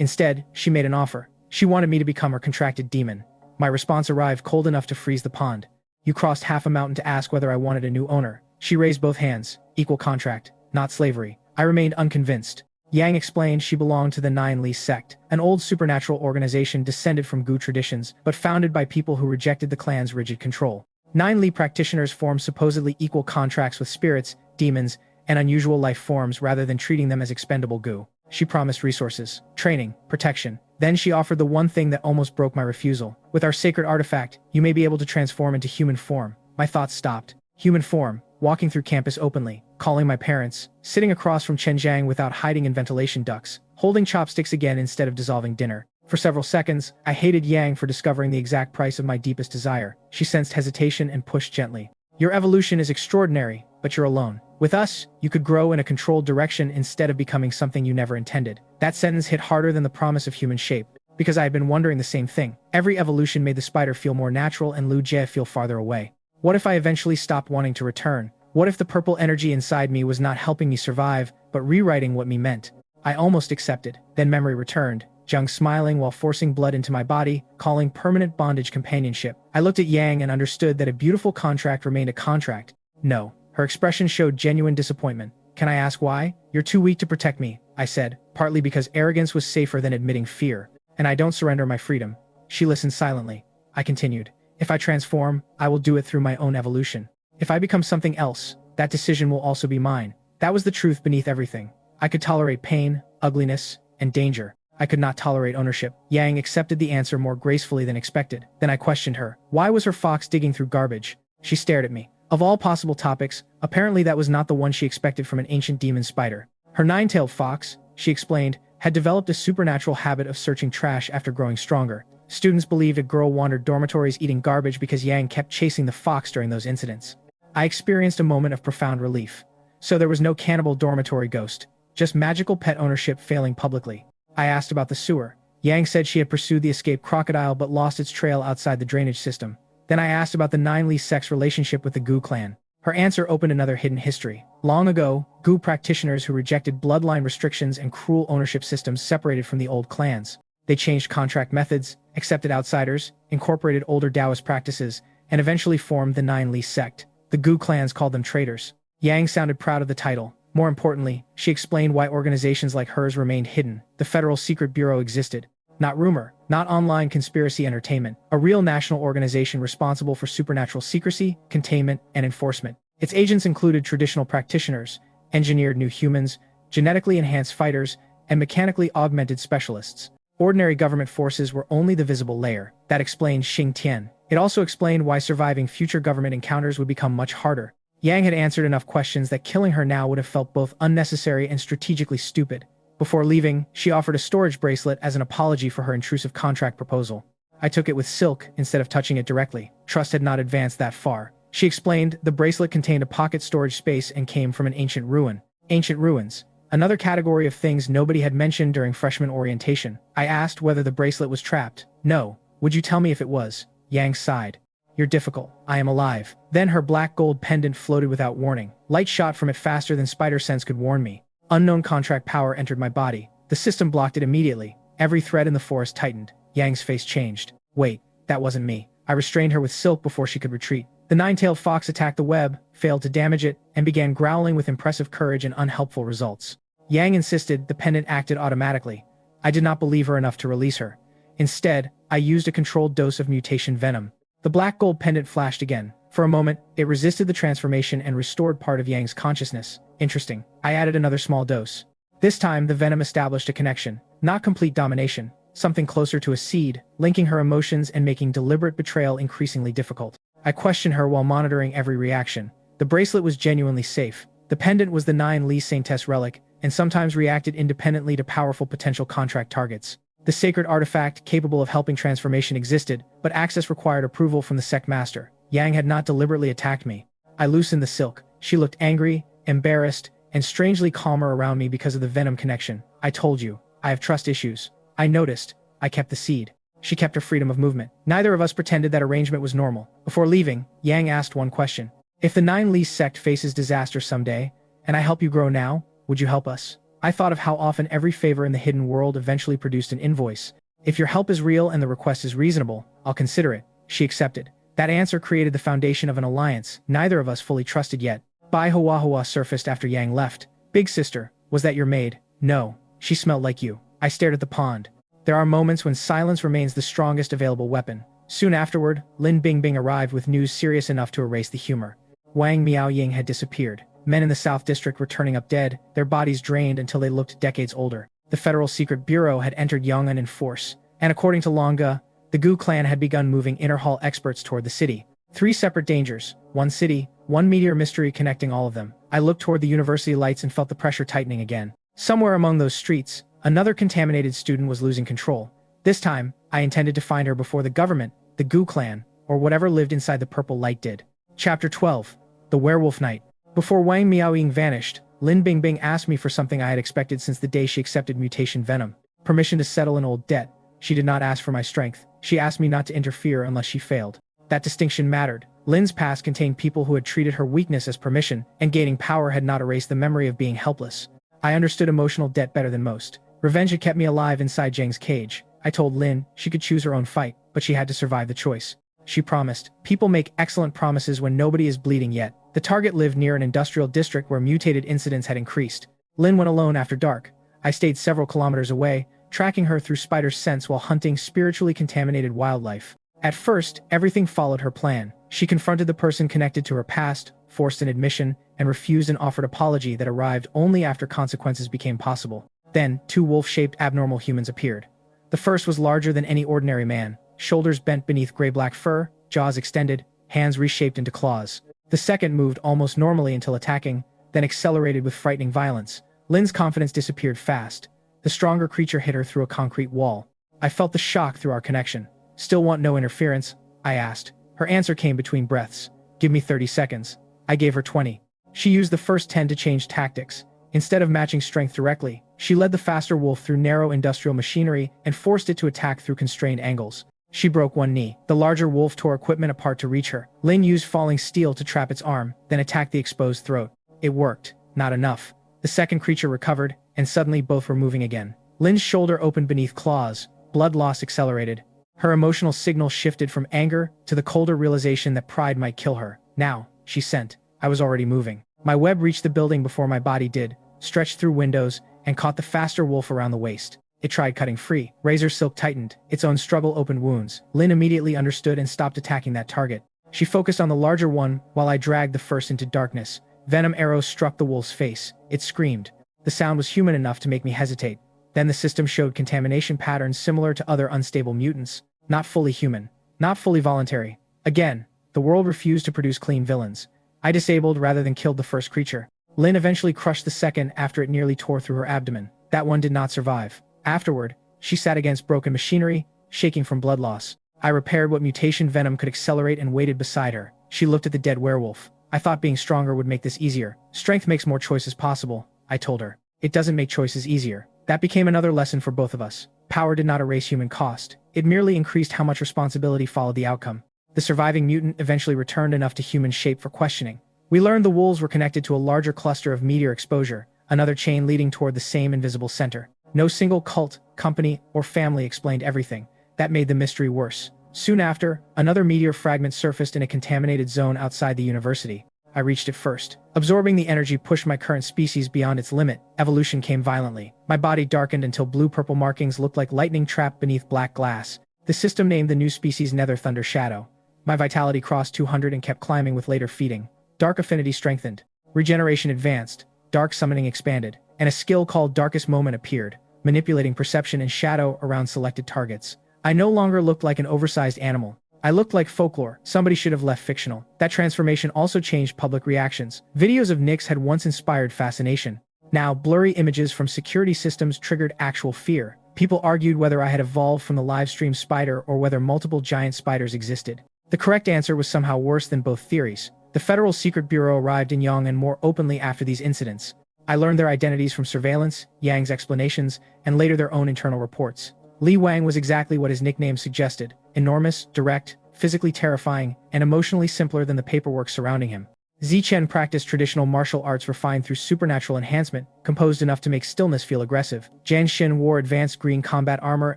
Instead, she made an offer. She wanted me to become her contracted demon. My response arrived cold enough to freeze the pond. You crossed half a mountain to ask whether I wanted a new owner. She raised both hands. Equal contract, not slavery. I remained unconvinced. Yang explained she belonged to the Nine Li sect, an old supernatural organization descended from Gu traditions, but founded by people who rejected the clan's rigid control. Nine Li practitioners formed supposedly equal contracts with spirits, demons, and unusual life forms rather than treating them as expendable goo. She promised resources, training, protection. Then she offered the one thing that almost broke my refusal. With our sacred artifact, you may be able to transform into human form. My thoughts stopped. Human form, walking through campus openly, calling my parents, sitting across from Chen Zhang without hiding in ventilation ducts, holding chopsticks again instead of dissolving dinner. For several seconds, I hated Yang for discovering the exact price of my deepest desire. She sensed hesitation and pushed gently. Your evolution is extraordinary, but you're alone. With us, you could grow in a controlled direction instead of becoming something you never intended. That sentence hit harder than the promise of human shape, because I had been wondering the same thing. Every evolution made the spider feel more natural and Lu Jie feel farther away. What if I eventually stopped wanting to return? What if the purple energy inside me was not helping me survive, but rewriting what me meant? I almost accepted. Then memory returned, Zhang smiling while forcing blood into my body, calling permanent bondage companionship. I looked at Yang and understood that a beautiful contract remained a contract. No. Her expression showed genuine disappointment. Can I ask why? You're too weak to protect me, I said, partly because arrogance was safer than admitting fear. And I don't surrender my freedom. She listened silently. I continued. If I transform, I will do it through my own evolution. If I become something else, that decision will also be mine. That was the truth beneath everything. I could tolerate pain, ugliness, and danger. I could not tolerate ownership. Yang accepted the answer more gracefully than expected. Then I questioned her. Why was her fox digging through garbage? She stared at me. Of all possible topics, apparently that was not the one she expected from an ancient demon spider. Her nine-tailed fox, she explained, had developed a supernatural habit of searching trash after growing stronger. Students believed a girl wandered dormitories eating garbage because Yang kept chasing the fox during those incidents. I experienced a moment of profound relief. So there was no cannibal dormitory ghost, just magical pet ownership failing publicly. I asked about the sewer. Yang said she had pursued the escaped crocodile but lost its trail outside the drainage system. Then I asked about the Nine Li sect's relationship with the Gu clan. Her answer opened another hidden history. Long ago, Gu practitioners who rejected bloodline restrictions and cruel ownership systems separated from the old clans. They changed contract methods, accepted outsiders, incorporated older Taoist practices, and eventually formed the Nine Li sect. The Gu clans called them traitors. Yang sounded proud of the title. More importantly, she explained why organizations like hers remained hidden. The Federal Secret Bureau existed. Not rumor, not online conspiracy entertainment. A real national organization responsible for supernatural secrecy, containment, and enforcement. Its agents included traditional practitioners, engineered new humans, genetically enhanced fighters, and mechanically augmented specialists. Ordinary government forces were only the visible layer. That explained Xing Tian, It also explained why surviving future government encounters would become much harder. Yang had answered enough questions that killing her now would have felt both unnecessary and strategically stupid. Before leaving, she offered a storage bracelet as an apology for her intrusive contract proposal. I took it with silk instead of touching it directly. Trust had not advanced that far. She explained the bracelet contained a pocket storage space and came from an ancient ruin. Ancient ruins. Another category of things nobody had mentioned during freshman orientation. I asked whether the bracelet was trapped. No. Would you tell me if it was? Yang sighed. You're difficult. I am alive. Then her black gold pendant floated without warning. Light shot from it faster than spider sense could warn me. Unknown contract power entered my body. The system blocked it immediately. Every thread in the forest tightened. Yang's face changed. Wait, that wasn't me. I restrained her with silk before she could retreat. The nine-tailed fox attacked the web, failed to damage it, and began growling with impressive courage and unhelpful results. Yang insisted the pendant acted automatically. I did not believe her enough to release her. Instead, I used a controlled dose of mutation venom. The black gold pendant flashed again. For a moment, it resisted the transformation and restored part of Yang's consciousness. Interesting. I added another small dose. This time, the venom established a connection. Not complete domination. Something closer to a seed, linking her emotions and making deliberate betrayal increasingly difficult. I questioned her while monitoring every reaction. The bracelet was genuinely safe. The pendant was the 9 Li Saintess relic, and sometimes reacted independently to powerful potential contract targets. The sacred artifact capable of helping transformation existed, but access required approval from the sect master. Yang had not deliberately attacked me. I loosened the silk. She looked angry, embarrassed, and strangely calmer around me because of the venom connection. I told you, I have trust issues. I noticed. I kept the seed. She kept her freedom of movement. Neither of us pretended that arrangement was normal. Before leaving, Yang asked one question. If the 9 Li sect faces disaster someday, and I help you grow now, would you help us? I thought of how often every favor in the hidden world eventually produced an invoice. If your help is real and the request is reasonable, I'll consider it. She accepted. That answer created the foundation of an alliance neither of us fully trusted yet. Bai Hua surfaced after Yang left. Big sister, was that your maid? No. She smelled like you. I stared at the pond. There are moments when silence remains the strongest available weapon. Soon afterward, Lin Bingbing arrived with news serious enough to erase the humor. Wang Miaoying had disappeared. Men in the South District were turning up dead, their bodies drained until they looked decades older. The Federal Secret Bureau had entered Yong'an in force, and according to Longa, the Gu clan had begun moving Interhall experts toward the city. 3 separate dangers, 1 city, 1 meteor mystery connecting all of them. I looked toward the university lights and felt the pressure tightening again. Somewhere among those streets, another contaminated student was losing control. This time, I intended to find her before the government, the Gu clan, or whatever lived inside the purple light did. Chapter 12. The Werewolf Night. Before Wang Miaoying vanished, Lin Bingbing asked me for something I had expected since the day she accepted mutation venom. Permission to settle an old debt. She did not ask for my strength. She asked me not to interfere unless she failed. That distinction mattered. Lin's past contained people who had treated her weakness as permission, and gaining power had not erased the memory of being helpless. I understood emotional debt better than most. Revenge had kept me alive inside Zhang's cage. I told Lin she could choose her own fight, but she had to survive the choice. She promised. People make excellent promises when nobody is bleeding yet. The target lived near an industrial district where mutated incidents had increased. Lin went alone after dark. I stayed several kilometers away, tracking her through spider sense while hunting spiritually contaminated wildlife. At first, everything followed her plan. She confronted the person connected to her past, forced an admission, and refused an offered apology that arrived only after consequences became possible. Then, 2 wolf-shaped abnormal humans appeared. The first was larger than any ordinary man, shoulders bent beneath gray-black fur, jaws extended, hands reshaped into claws. The second moved almost normally until attacking, then accelerated with frightening violence. Lin's confidence disappeared fast. The stronger creature hit her through a concrete wall. I felt the shock through our connection. Still want no interference? I asked. Her answer came between breaths. Give me 30 seconds. I gave her 20. She used the first 10 to change tactics. Instead of matching strength directly, she led the faster wolf through narrow industrial machinery and forced it to attack through constrained angles. She broke one knee. The larger wolf tore equipment apart to reach her. Lin used falling steel to trap its arm, then attacked the exposed throat. It worked. Not enough. The second creature recovered, and suddenly both were moving again. Lin's shoulder opened beneath claws. Blood loss accelerated. Her emotional signal shifted from anger to the colder realization that pride might kill her. Now, she sent. I was already moving. My web reached the building before my body did, stretched through windows, and caught the faster wolf around the waist. It tried cutting free. Razor silk tightened. Its own struggle opened wounds. Lin immediately understood and stopped attacking that target. She focused on the larger one while I dragged the first into darkness. Venom arrows struck the wolf's face. It screamed. The sound was human enough to make me hesitate. Then the system showed contamination patterns similar to other unstable mutants. Not fully human. Not fully voluntary. Again, the world refused to produce clean villains. I disabled rather than killed the first creature. Lin eventually crushed the second after it nearly tore through her abdomen. That one did not survive. Afterward, she sat against broken machinery, shaking from blood loss. I repaired what mutation venom could accelerate and waited beside her. She looked at the dead werewolf. I thought being stronger would make this easier. Strength makes more choices possible, I told her. It doesn't make choices easier. That became another lesson for both of us. Power did not erase human cost. It merely increased how much responsibility followed the outcome. The surviving mutant eventually returned enough to human shape for questioning. We learned the wolves were connected to a larger cluster of meteor exposure, another chain leading toward the same invisible center. No single cult, company, or family explained everything. That made the mystery worse. Soon after, another meteor fragment surfaced in a contaminated zone outside the university. I reached it first. Absorbing the energy pushed my current species beyond its limit. Evolution came violently. My body darkened until blue-purple markings looked like lightning trapped beneath black glass. The system named the new species Nether Thunder Shadow. My vitality crossed 200 and kept climbing with later feeding. Dark affinity strengthened. Regeneration advanced. Dark summoning expanded. And a skill called Darkest Moment appeared, manipulating perception and shadow around selected targets. I no longer looked like an oversized animal. I looked like folklore. Somebody should have left fictional. That transformation also changed public reactions. Videos of Nyx had once inspired fascination. Now, blurry images from security systems triggered actual fear. People argued whether I had evolved from the live-stream spider or whether multiple giant spiders existed. The correct answer was somehow worse than both theories. The Federal Secret Bureau arrived in Yang'an more openly after these incidents. I learned their identities from surveillance, Yang's explanations, and later their own internal reports. Li Wang was exactly what his nickname suggested: enormous, direct, physically terrifying, and emotionally simpler than the paperwork surrounding him. Zichen practiced traditional martial arts refined through supernatural enhancement, composed enough to make stillness feel aggressive. Jian Xin wore advanced green combat armor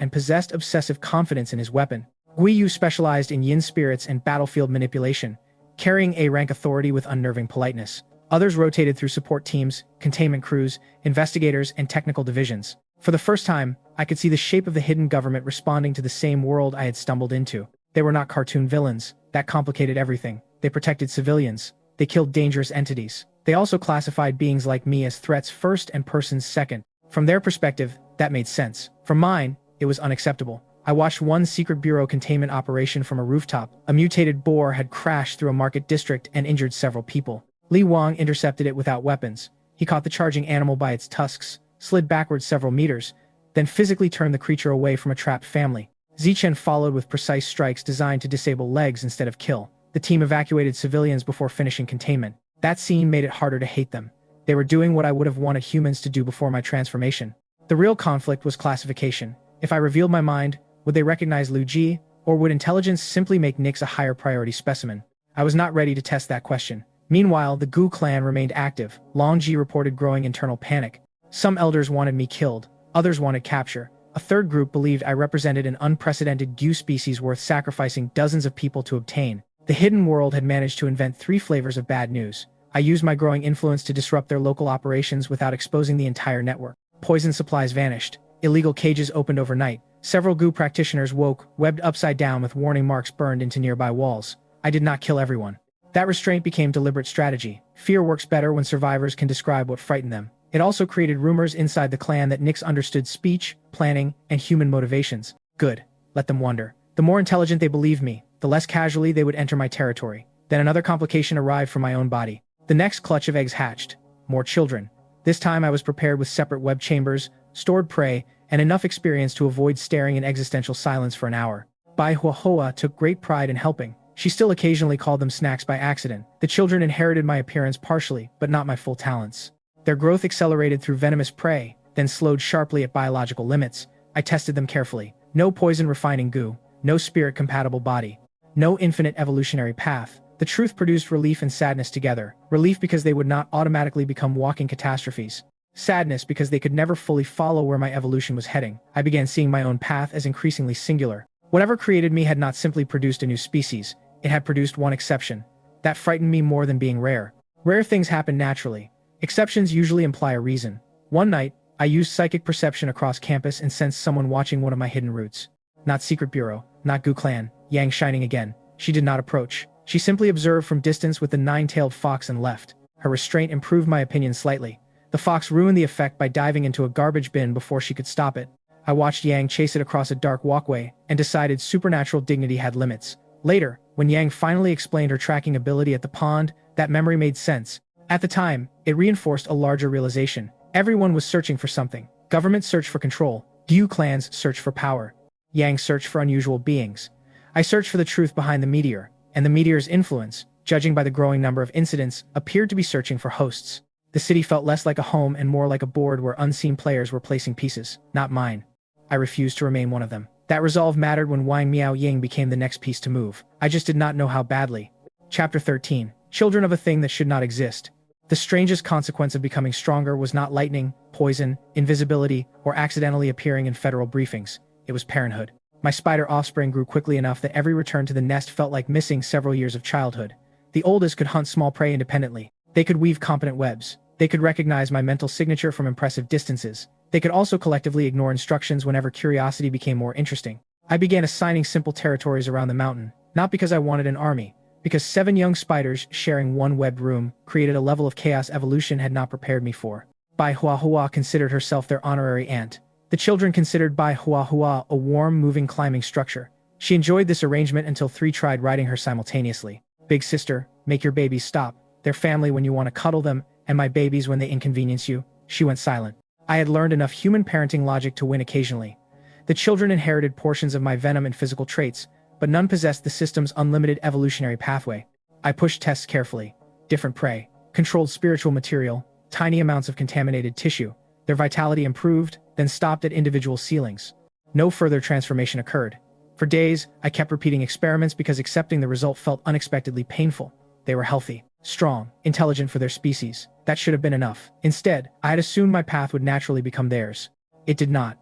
and possessed obsessive confidence in his weapon. Guiyu specialized in yin spirits and battlefield manipulation, carrying A-rank authority with unnerving politeness. Others rotated through support teams, containment crews, investigators, and technical divisions. For the first time, I could see the shape of the hidden government responding to the same world I had stumbled into. They were not cartoon villains. That complicated everything. They protected civilians. They killed dangerous entities. They also classified beings like me as threats first and persons second. From their perspective, that made sense. From mine, it was unacceptable. I watched one secret bureau containment operation from a rooftop. A mutated boar had crashed through a market district and injured several people. Li Wang intercepted it without weapons. He caught the charging animal by its tusks, slid backwards several meters, then physically turned the creature away from a trapped family. Zichen followed with precise strikes designed to disable legs instead of kill. The team evacuated civilians before finishing containment. That scene made it harder to hate them. They were doing what I would have wanted humans to do before my transformation. The real conflict was classification. If I revealed my mind, would they recognize Lu Ji, or would intelligence simply make Nyx a higher priority specimen? I was not ready to test that question. Meanwhile, the Gu clan remained active. Long Ji reported growing internal panic. Some elders wanted me killed. Others wanted capture. A third group believed I represented an unprecedented Gu species worth sacrificing dozens of people to obtain. The hidden world had managed to invent 3 flavors of bad news. I used my growing influence to disrupt their local operations without exposing the entire network. Poison supplies vanished. Illegal cages opened overnight. Several Gu practitioners woke, webbed upside down with warning marks burned into nearby walls. I did not kill everyone. That restraint became deliberate strategy. Fear works better when survivors can describe what frightened them. It also created rumors inside the clan that Nyx understood speech, planning, and human motivations. Good. Let them wonder. The more intelligent they believed me, the less casually they would enter my territory. Then another complication arrived from my own body. The next clutch of eggs hatched. More children. This time I was prepared with separate web chambers, stored prey, and enough experience to avoid staring in existential silence for an hour. Bai Huahua took great pride in helping. She still occasionally called them snacks by accident. The children inherited my appearance partially, but not my full talents. Their growth accelerated through venomous prey, then slowed sharply at biological limits. I tested them carefully. No poison-refining goo, no spirit-compatible body, no infinite evolutionary path. The truth produced relief and sadness together. Relief because they would not automatically become walking catastrophes. Sadness because they could never fully follow where my evolution was heading. I began seeing my own path as increasingly singular. Whatever created me had not simply produced a new species. It had produced one exception. That frightened me more than being rare. Rare things happen naturally. Exceptions usually imply a reason. One night, I used psychic perception across campus and sensed someone watching one of my hidden routes. Not Secret Bureau, not Gu Clan, Yang shining again. She did not approach. She simply observed from distance with the 9-tailed fox and left. Her restraint improved my opinion slightly. The fox ruined the effect by diving into a garbage bin before she could stop it. I watched Yang chase it across a dark walkway and decided supernatural dignity had limits. Later, when Yang finally explained her tracking ability at the pond, that memory made sense. At the time, it reinforced a larger realization. Everyone was searching for something. Government searched for control. Gu clans searched for power. Yang searched for unusual beings. I searched for the truth behind the meteor, and the meteor's influence, judging by the growing number of incidents, appeared to be searching for hosts. The city felt less like a home and more like a board where unseen players were placing pieces, not mine. I refused to remain one of them. That resolve mattered when Wang Miao Ying became the next piece to move. I just did not know how badly. Chapter 13. Children of a thing that should not exist. The strangest consequence of becoming stronger was not lightning, poison, invisibility, or accidentally appearing in federal briefings. It was parenthood. My spider offspring grew quickly enough that every return to the nest felt like missing several years of childhood. The oldest could hunt small prey independently. They could weave competent webs. They could recognize my mental signature from impressive distances. They could also collectively ignore instructions whenever curiosity became more interesting. I began assigning simple territories around the mountain, not because I wanted an army, because 7 young spiders sharing one webbed room created a level of chaos evolution had not prepared me for. Bai Hua Hua considered herself their honorary aunt. The children considered Bai Hua Hua a warm, moving climbing structure. She enjoyed this arrangement until 3 tried riding her simultaneously. Big sister, make your babies stop. They're family when you want to cuddle them, and my babies when they inconvenience you. She went silent. I had learned enough human parenting logic to win occasionally. The children inherited portions of my venom and physical traits, but none possessed the system's unlimited evolutionary pathway. I pushed tests carefully. Different prey, controlled spiritual material, tiny amounts of contaminated tissue. Their vitality improved, then stopped at individual ceilings. No further transformation occurred. For days, I kept repeating experiments because accepting the result felt unexpectedly painful. They were healthy, strong, intelligent for their species. That should have been enough. Instead, I had assumed my path would naturally become theirs. It did not.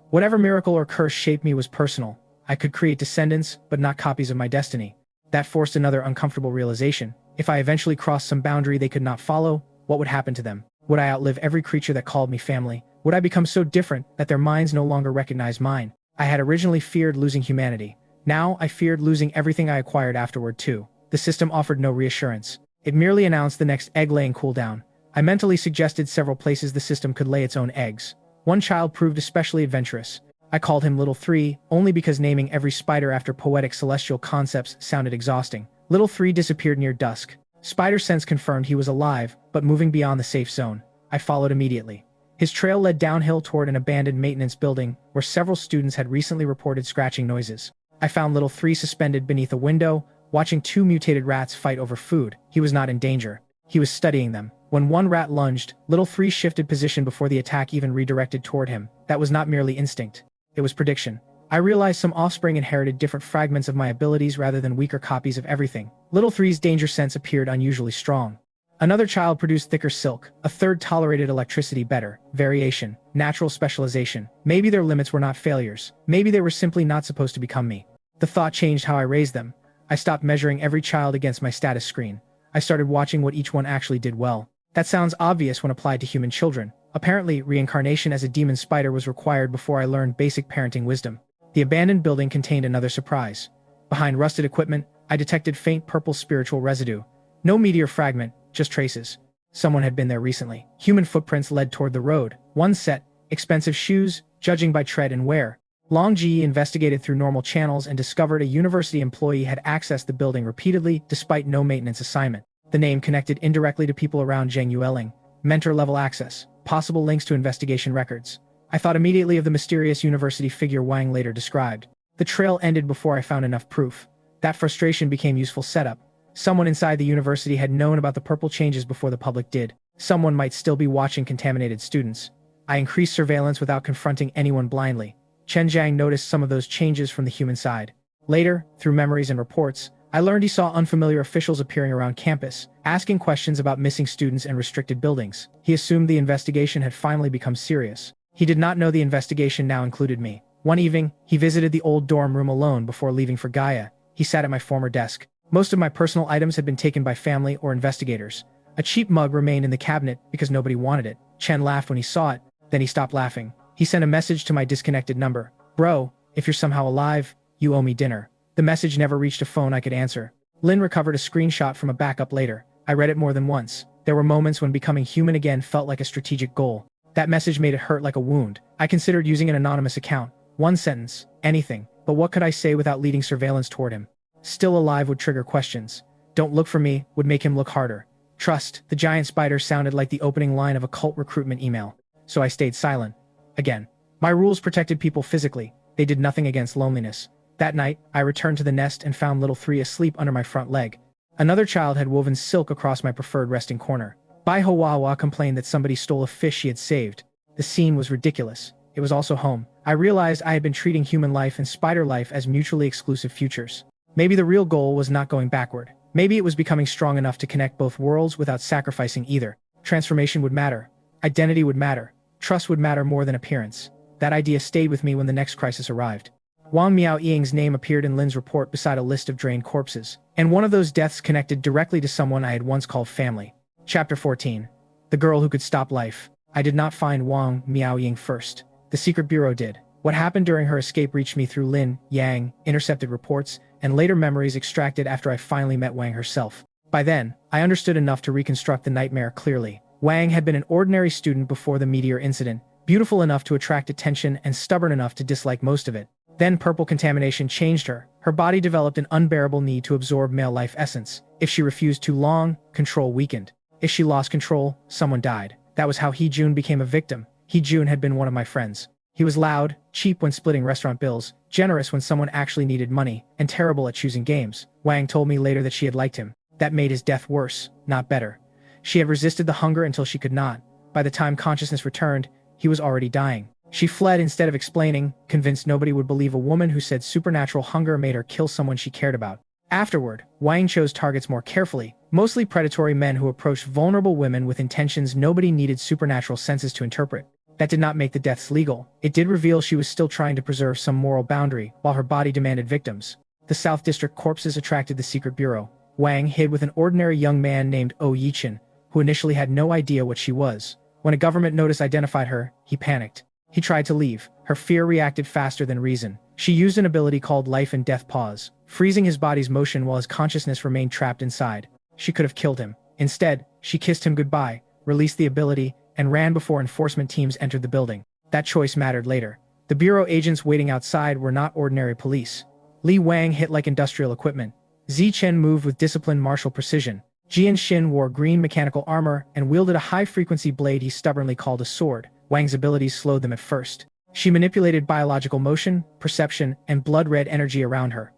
Whatever miracle or curse shaped me was personal. I could create descendants, but not copies of my destiny. That forced another uncomfortable realization. If I eventually crossed some boundary they could not follow, what would happen to them? Would I outlive every creature that called me family? Would I become so different that their minds no longer recognized mine? I had originally feared losing humanity. Now I feared losing everything I acquired afterward too. The system offered no reassurance. It merely announced the next egg-laying cooldown. I mentally suggested several places the system could lay its own eggs. One child proved especially adventurous. I called him Little 3, only because naming every spider after poetic celestial concepts sounded exhausting. Little 3 disappeared near dusk. Spider sense confirmed he was alive, but moving beyond the safe zone. I followed immediately. His trail led downhill toward an abandoned maintenance building, where several students had recently reported scratching noises. I found Little 3 suspended beneath a window, watching 2 mutated rats fight over food. He was not in danger. He was studying them. When one rat lunged, Little 3 shifted position before the attack even redirected toward him. That was not merely instinct. It was prediction. I realized some offspring inherited different fragments of my abilities rather than weaker copies of everything. Little 3's danger sense appeared unusually strong. Another child produced thicker silk. A third tolerated electricity better. Variation. Natural specialization. Maybe their limits were not failures. Maybe they were simply not supposed to become me. The thought changed how I raised them. I stopped measuring every child against my status screen. I started watching what each one actually did well. That sounds obvious when applied to human children. Apparently, reincarnation as a demon spider was required before I learned basic parenting wisdom. The abandoned building contained another surprise. Behind rusted equipment, I detected faint purple spiritual residue. No meteor fragment, just traces. Someone had been there recently. Human footprints led toward the road. One set, expensive shoes, judging by tread and wear. Long Ji investigated through normal channels and discovered a university employee had accessed the building repeatedly despite no maintenance assignment. The name connected indirectly to people around Zheng Yueling. Mentor-level access. Possible links to investigation records. I thought immediately of the mysterious university figure Wang later described. The trail ended before I found enough proof. That frustration became useful setup. Someone inside the university had known about the purple changes before the public did. Someone might still be watching contaminated students. I increased surveillance without confronting anyone blindly. Chen Zhang noticed some of those changes from the human side. Later, through memories and reports, I learned he saw unfamiliar officials appearing around campus, asking questions about missing students and restricted buildings. He assumed the investigation had finally become serious. He did not know the investigation now included me. One evening, he visited the old dorm room alone before leaving for Gaia. He sat at my former desk. Most of my personal items had been taken by family or investigators. A cheap mug remained in the cabinet because nobody wanted it. Chen laughed when he saw it, then he stopped laughing. He sent a message to my disconnected number. Bro, if you're somehow alive, you owe me dinner. The message never reached a phone I could answer. Lin recovered a screenshot from a backup later. I read it more than once. There were moments when becoming human again felt like a strategic goal. That message made it hurt like a wound. I considered using an anonymous account. One sentence, anything, but what could I say without leading surveillance toward him? Still alive would trigger questions. Don't look for me would make him look harder. Trust, the giant spider sounded like the opening line of a cult recruitment email. So I stayed silent. Again. My rules protected people physically. They did nothing against loneliness. That night, I returned to the nest and found little 3 asleep under my front leg. Another child had woven silk across my preferred resting corner. Bai Hawawa complained that somebody stole a fish she had saved. The scene was ridiculous. It was also home. I realized I had been treating human life and spider life as mutually exclusive futures. Maybe the real goal was not going backward. Maybe it was becoming strong enough to connect both worlds without sacrificing either. Transformation would matter. Identity would matter. Trust would matter more than appearance. That idea stayed with me when the next crisis arrived. Wang Miao Ying's name appeared in Lin's report beside a list of drained corpses, and one of those deaths connected directly to someone I had once called family. Chapter 14. The girl who could stop life. I did not find Wang Miao Ying first. The secret bureau did. What happened during her escape reached me through Lin, Yang, intercepted reports, and later memories extracted after I finally met Wang herself. By then, I understood enough to reconstruct the nightmare clearly. Wang had been an ordinary student before the meteor incident, beautiful enough to attract attention and stubborn enough to dislike most of it. Then purple contamination changed her. Her body developed an unbearable need to absorb male life essence. If she refused too long, control weakened. If she lost control, someone died. That was how Hee-Jun became a victim. Hee-Jun had been one of my friends. He was loud, cheap when splitting restaurant bills, generous when someone actually needed money, and terrible at choosing games. Wang told me later that she had liked him. That made his death worse, not better. She had resisted the hunger until she could not. By the time consciousness returned, he was already dying. She fled instead of explaining, convinced nobody would believe a woman who said supernatural hunger made her kill someone she cared about. Afterward, Wang chose targets more carefully, mostly predatory men who approached vulnerable women with intentions nobody needed supernatural senses to interpret. That did not make the deaths legal. It did reveal she was still trying to preserve some moral boundary, while her body demanded victims. The South District corpses attracted the secret bureau. Wang hid with an ordinary young man named Oh Yichin, who initially had no idea what she was. When a government notice identified her, he panicked. He tried to leave. Her fear reacted faster than reason. She used an ability called Life and Death Pause, freezing his body's motion while his consciousness remained trapped inside. She could have killed him. Instead, she kissed him goodbye, released the ability, and ran before enforcement teams entered the building. That choice mattered later. The bureau agents waiting outside were not ordinary police. Li Wang hit like industrial equipment. Zi Chen moved with disciplined martial precision. Jian Xin wore green mechanical armor and wielded a high-frequency blade he stubbornly called a sword. Wang's abilities slowed them at first. She manipulated biological motion, perception, and blood-red energy around her.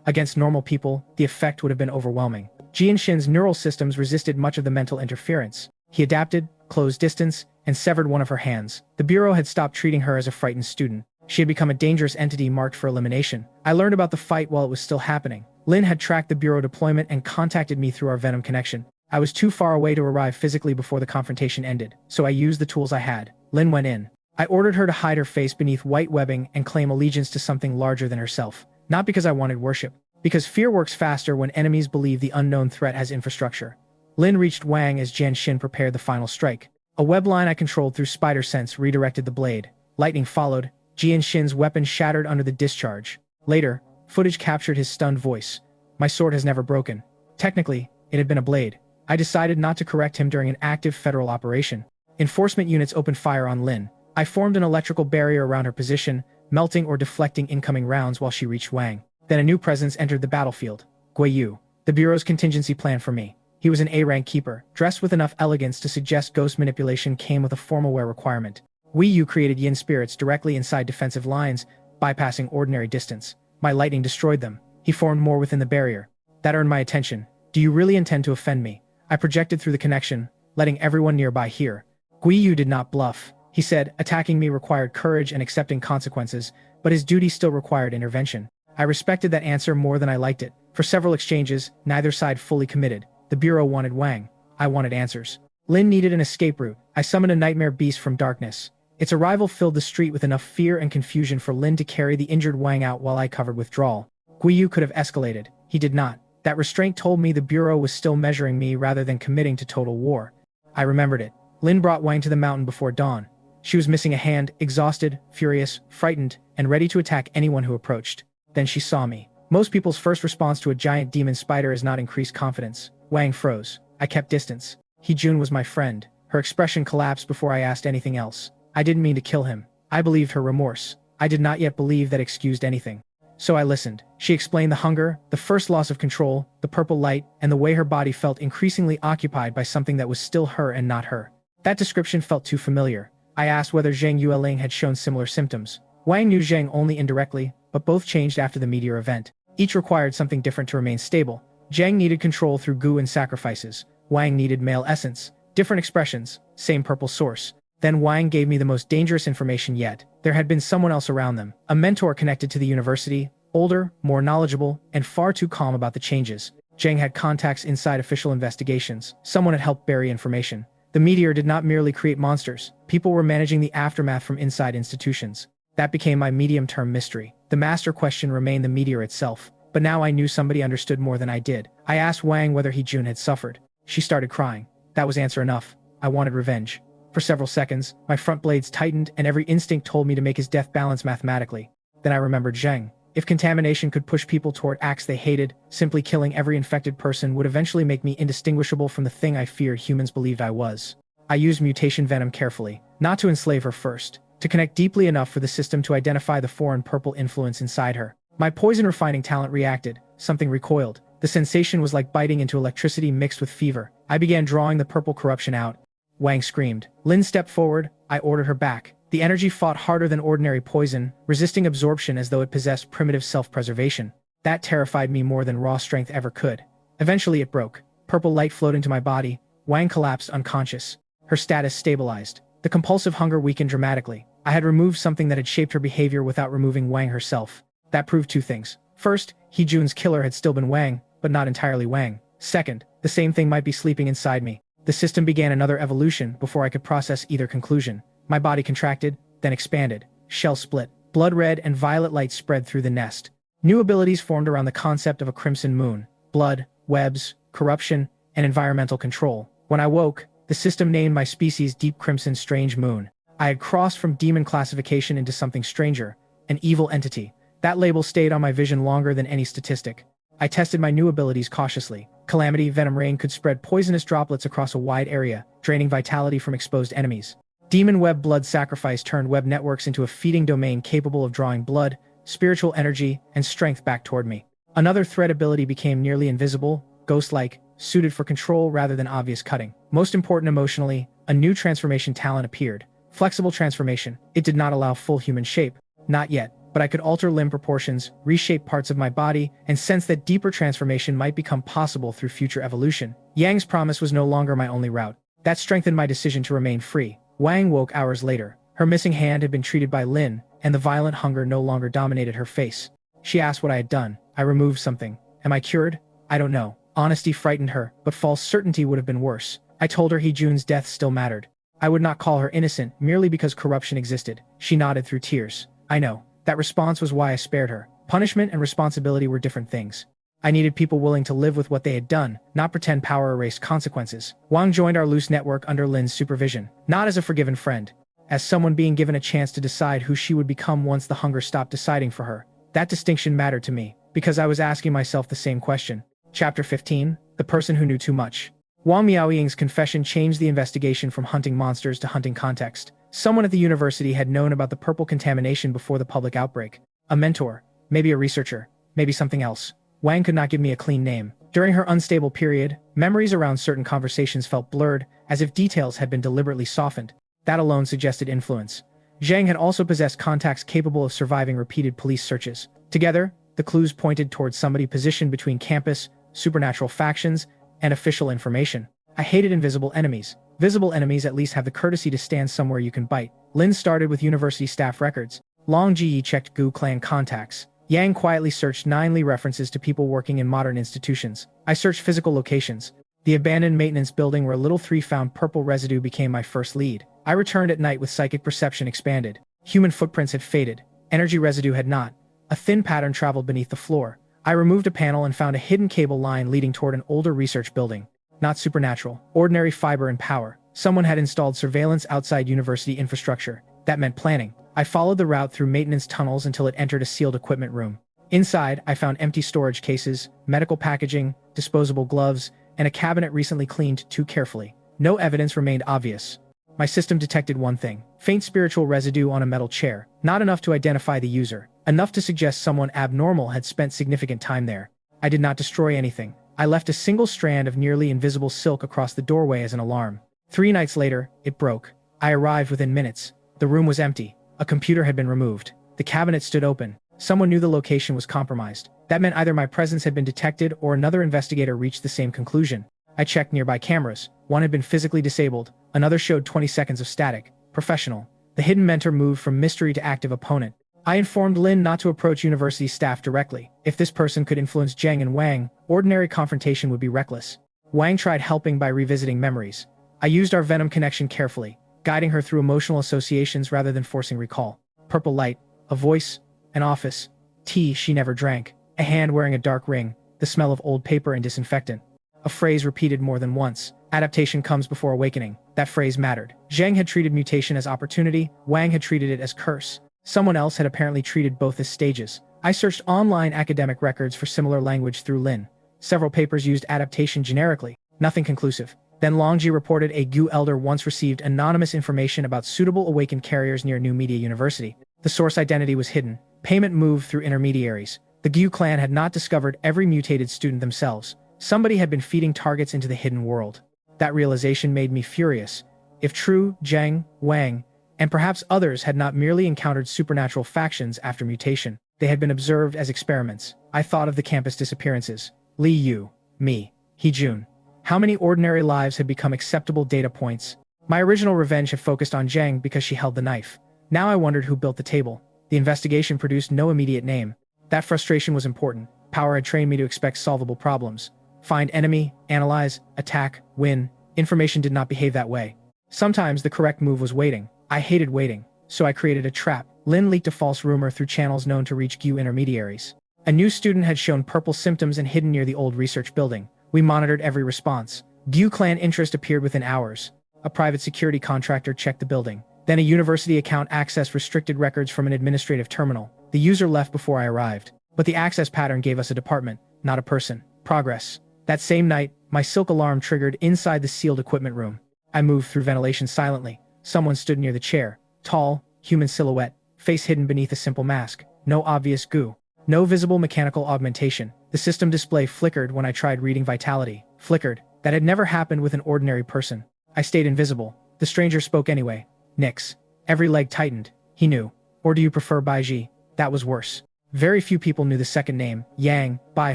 Against normal people, the effect would have been overwhelming. Jian Xin's neural systems resisted much of the mental interference. He adapted, closed distance, and severed one of her hands. The bureau had stopped treating her as a frightened student. She had become a dangerous entity marked for elimination. I learned about the fight while it was still happening. Lin had tracked the bureau deployment and contacted me through our Venom connection. I was too far away to arrive physically before the confrontation ended, so I used the tools I had. Lin went in. I ordered her to hide her face beneath white webbing and claim allegiance to something larger than herself. Not because I wanted worship, because fear works faster when enemies believe the unknown threat has infrastructure. Lin reached Wang as Jian Xin prepared the final strike. A web line I controlled through spider sense redirected the blade. Lightning followed. Jian Xin's weapon shattered under the discharge. Later, footage captured his stunned voice. My sword has never broken. Technically, it had been a blade. I decided not to correct him during an active federal operation. Enforcement units opened fire on Lin. I formed an electrical barrier around her position, melting or deflecting incoming rounds while she reached Wang. Then a new presence entered the battlefield. Guiyu, the Bureau's contingency plan for me. He was an A-rank keeper, dressed with enough elegance to suggest ghost manipulation came with a formal wear requirement. Guiyu created yin spirits directly inside defensive lines, bypassing ordinary distance. My lightning destroyed them. He formed more within the barrier. That earned my attention. Do you really intend to offend me? I projected through the connection, letting everyone nearby hear. Guiyu did not bluff. He said, attacking me required courage and accepting consequences, but his duty still required intervention. I respected that answer more than I liked it. For several exchanges, neither side fully committed. The Bureau wanted Wang. I wanted answers. Lin needed an escape route. I summoned a nightmare beast from darkness. Its arrival filled the street with enough fear and confusion for Lin to carry the injured Wang out while I covered withdrawal. Guiyu could have escalated. He did not. That restraint told me the Bureau was still measuring me rather than committing to total war. I remembered it. Lin brought Wang to the mountain before dawn. She was missing a hand, exhausted, furious, frightened, and ready to attack anyone who approached. Then she saw me. Most people's first response to a giant demon spider is not increased confidence. Wang froze. I kept distance. Hee-Jun was my friend. Her expression collapsed before I asked anything else. I didn't mean to kill him. I believed her remorse. I did not yet believe that excused anything. So I listened. She explained the hunger, the first loss of control, the purple light, and the way her body felt increasingly occupied by something that was still her and not her. That description felt too familiar. I asked whether Zhang Yueling had shown similar symptoms. Wang knew Zhang only indirectly, but both changed after the meteor event. Each required something different to remain stable. Zhang needed control through goo and sacrifices. Wang needed male essence. Different expressions, same purple source. Then Wang gave me the most dangerous information yet. There had been someone else around them, a mentor connected to the university, older, more knowledgeable, and far too calm about the changes. Zhang had contacts inside official investigations. Someone had helped bury information. The meteor did not merely create monsters. People were managing the aftermath from inside institutions. That became my medium-term mystery. The master question remained the meteor itself. But now I knew somebody understood more than I did. I asked Wang whether Jun had suffered. She started crying. That was answer enough. I wanted revenge. For several seconds, my front blades tightened and every instinct told me to make his death balance mathematically. Then I remembered Zheng. If contamination could push people toward acts they hated, simply killing every infected person would eventually make me indistinguishable from the thing I feared humans believed I was. I used mutation venom carefully, not to enslave her first, to connect deeply enough for the system to identify the foreign purple influence inside her. My poison refining talent reacted, something recoiled. The sensation was like biting into electricity mixed with fever. I began drawing the purple corruption out. Wang screamed. Lin stepped forward. I ordered her back. The energy fought harder than ordinary poison, resisting absorption as though it possessed primitive self-preservation. That terrified me more than raw strength ever could. Eventually it broke. Purple light flowed into my body. Wang collapsed unconscious. Her status stabilized. The compulsive hunger weakened dramatically. I had removed something that had shaped her behavior without removing Wang herself. That proved two things. First, Jun's killer had still been Wang, but not entirely Wang. Second, the same thing might be sleeping inside me. The system began another evolution before I could process either conclusion. My body contracted, then expanded. Shell split. Blood red and violet light spread through the nest. New abilities formed around the concept of a crimson moon. Blood, webs, corruption, and environmental control. When I woke, the system named my species Deep Crimson Strange Moon. I had crossed from demon classification into something stranger, an evil entity. That label stayed on my vision longer than any statistic. I tested my new abilities cautiously. Calamity Venom Rain could spread poisonous droplets across a wide area, draining vitality from exposed enemies. Demon Web Blood Sacrifice turned web networks into a feeding domain capable of drawing blood, spiritual energy, and strength back toward me. Another threat ability became nearly invisible, ghost-like, suited for control rather than obvious cutting. Most important emotionally, a new transformation talent appeared. Flexible transformation. It did not allow full human shape. Not yet. But I could alter limb proportions, reshape parts of my body, and sense that deeper transformation might become possible through future evolution. Yang's promise was no longer my only route. That strengthened my decision to remain free. Wang woke hours later. Her missing hand had been treated by Lin, and the violent hunger no longer dominated her face. She asked what I had done. I removed something. Am I cured? I don't know. Honesty frightened her, but false certainty would have been worse. I told her Jun's death still mattered. I would not call her innocent merely because corruption existed. She nodded through tears. I know. That response was why I spared her. Punishment and responsibility were different things. I needed people willing to live with what they had done, not pretend power erased consequences. Wang joined our loose network under Lin's supervision, not as a forgiven friend, as someone being given a chance to decide who she would become once the hunger stopped deciding for her. That distinction mattered to me, because I was asking myself the same question. Chapter 15, The Person Who Knew Too Much. Wang Miaoying's confession changed the investigation from hunting monsters to hunting context. Someone at the university had known about the purple contamination before the public outbreak. A mentor, maybe a researcher, maybe something else. Wang could not give me a clean name. During her unstable period, memories around certain conversations felt blurred, as if details had been deliberately softened. That alone suggested influence. Zhang had also possessed contacts capable of surviving repeated police searches. Together, the clues pointed towards somebody positioned between campus, supernatural factions, and official information. I hated invisible enemies. Visible enemies at least have the courtesy to stand somewhere you can bite. Lin started with university staff records. Long Ji checked Gu clan contacts. Yang quietly searched 9 Li references to people working in modern institutions. I searched physical locations. The abandoned maintenance building where Little 3 found purple residue became my first lead. I returned at night with psychic perception expanded. Human footprints had faded. Energy residue had not. A thin pattern traveled beneath the floor. I removed a panel and found a hidden cable line leading toward an older research building. Not supernatural, ordinary fiber and power. Someone had installed surveillance outside university infrastructure. That meant planning. I followed the route through maintenance tunnels until it entered a sealed equipment room. Inside, I found empty storage cases, medical packaging, disposable gloves, and a cabinet recently cleaned too carefully. No evidence remained obvious. My system detected one thing: faint spiritual residue on a metal chair, not enough to identify the user, enough to suggest someone abnormal had spent significant time there. I did not destroy anything. I left a single strand of nearly invisible silk across the doorway as an alarm. 3 nights later, it broke. I arrived within minutes. The room was empty. A computer had been removed. The cabinet stood open. Someone knew the location was compromised. That meant either my presence had been detected or another investigator reached the same conclusion. I checked nearby cameras. One had been physically disabled. Another showed 20 seconds of static. Professional. The hidden mentor moved from mystery to active opponent. I informed Lin not to approach university staff directly. If this person could influence Zheng and Wang, ordinary confrontation would be reckless. Wang tried helping by revisiting memories. I used our venom connection carefully, guiding her through emotional associations rather than forcing recall. Purple light, a voice, an office, tea she never drank, a hand wearing a dark ring, the smell of old paper and disinfectant. A phrase repeated more than once. Adaptation comes before awakening. That phrase mattered. Zheng had treated mutation as opportunity, Wang had treated it as curse. Someone else had apparently treated both as stages. I searched online academic records for similar language through Lin. Several papers used adaptation generically. Nothing conclusive. Then Longji reported a Gu elder once received anonymous information about suitable awakened carriers near New Media University. The source identity was hidden. Payment moved through intermediaries. The Gu clan had not discovered every mutated student themselves. Somebody had been feeding targets into the hidden world. That realization made me furious. If true, Zheng, Wang, and perhaps others had not merely encountered supernatural factions after mutation. They had been observed as experiments. I thought of the campus disappearances. Li Yu, me, Hee-jun. How many ordinary lives had become acceptable data points? My original revenge had focused on Zheng because she held the knife. Now I wondered who built the table. The investigation produced no immediate name. That frustration was important. Power had trained me to expect solvable problems. Find enemy, analyze, attack, win. Information did not behave that way. Sometimes the correct move was waiting. I hated waiting, so I created a trap. Lin leaked a false rumor through channels known to reach Gu intermediaries. A new student had shown purple symptoms and hidden near the old research building. We monitored every response. Gu clan interest appeared within hours. A private security contractor checked the building. Then a university account accessed restricted records from an administrative terminal. The user left before I arrived. But the access pattern gave us a department, not a person. Progress. That same night, my silk alarm triggered inside the sealed equipment room. I moved through ventilation silently. Someone stood near the chair. Tall, human silhouette, face hidden beneath a simple mask. No obvious goo. No visible mechanical augmentation. The system display flickered when I tried reading vitality. Flickered. That had never happened with an ordinary person. I stayed invisible. The stranger spoke anyway. Nix. Every leg tightened. He knew. Or do you prefer Baiji? That was worse. Very few people knew the second name. Yang, Bai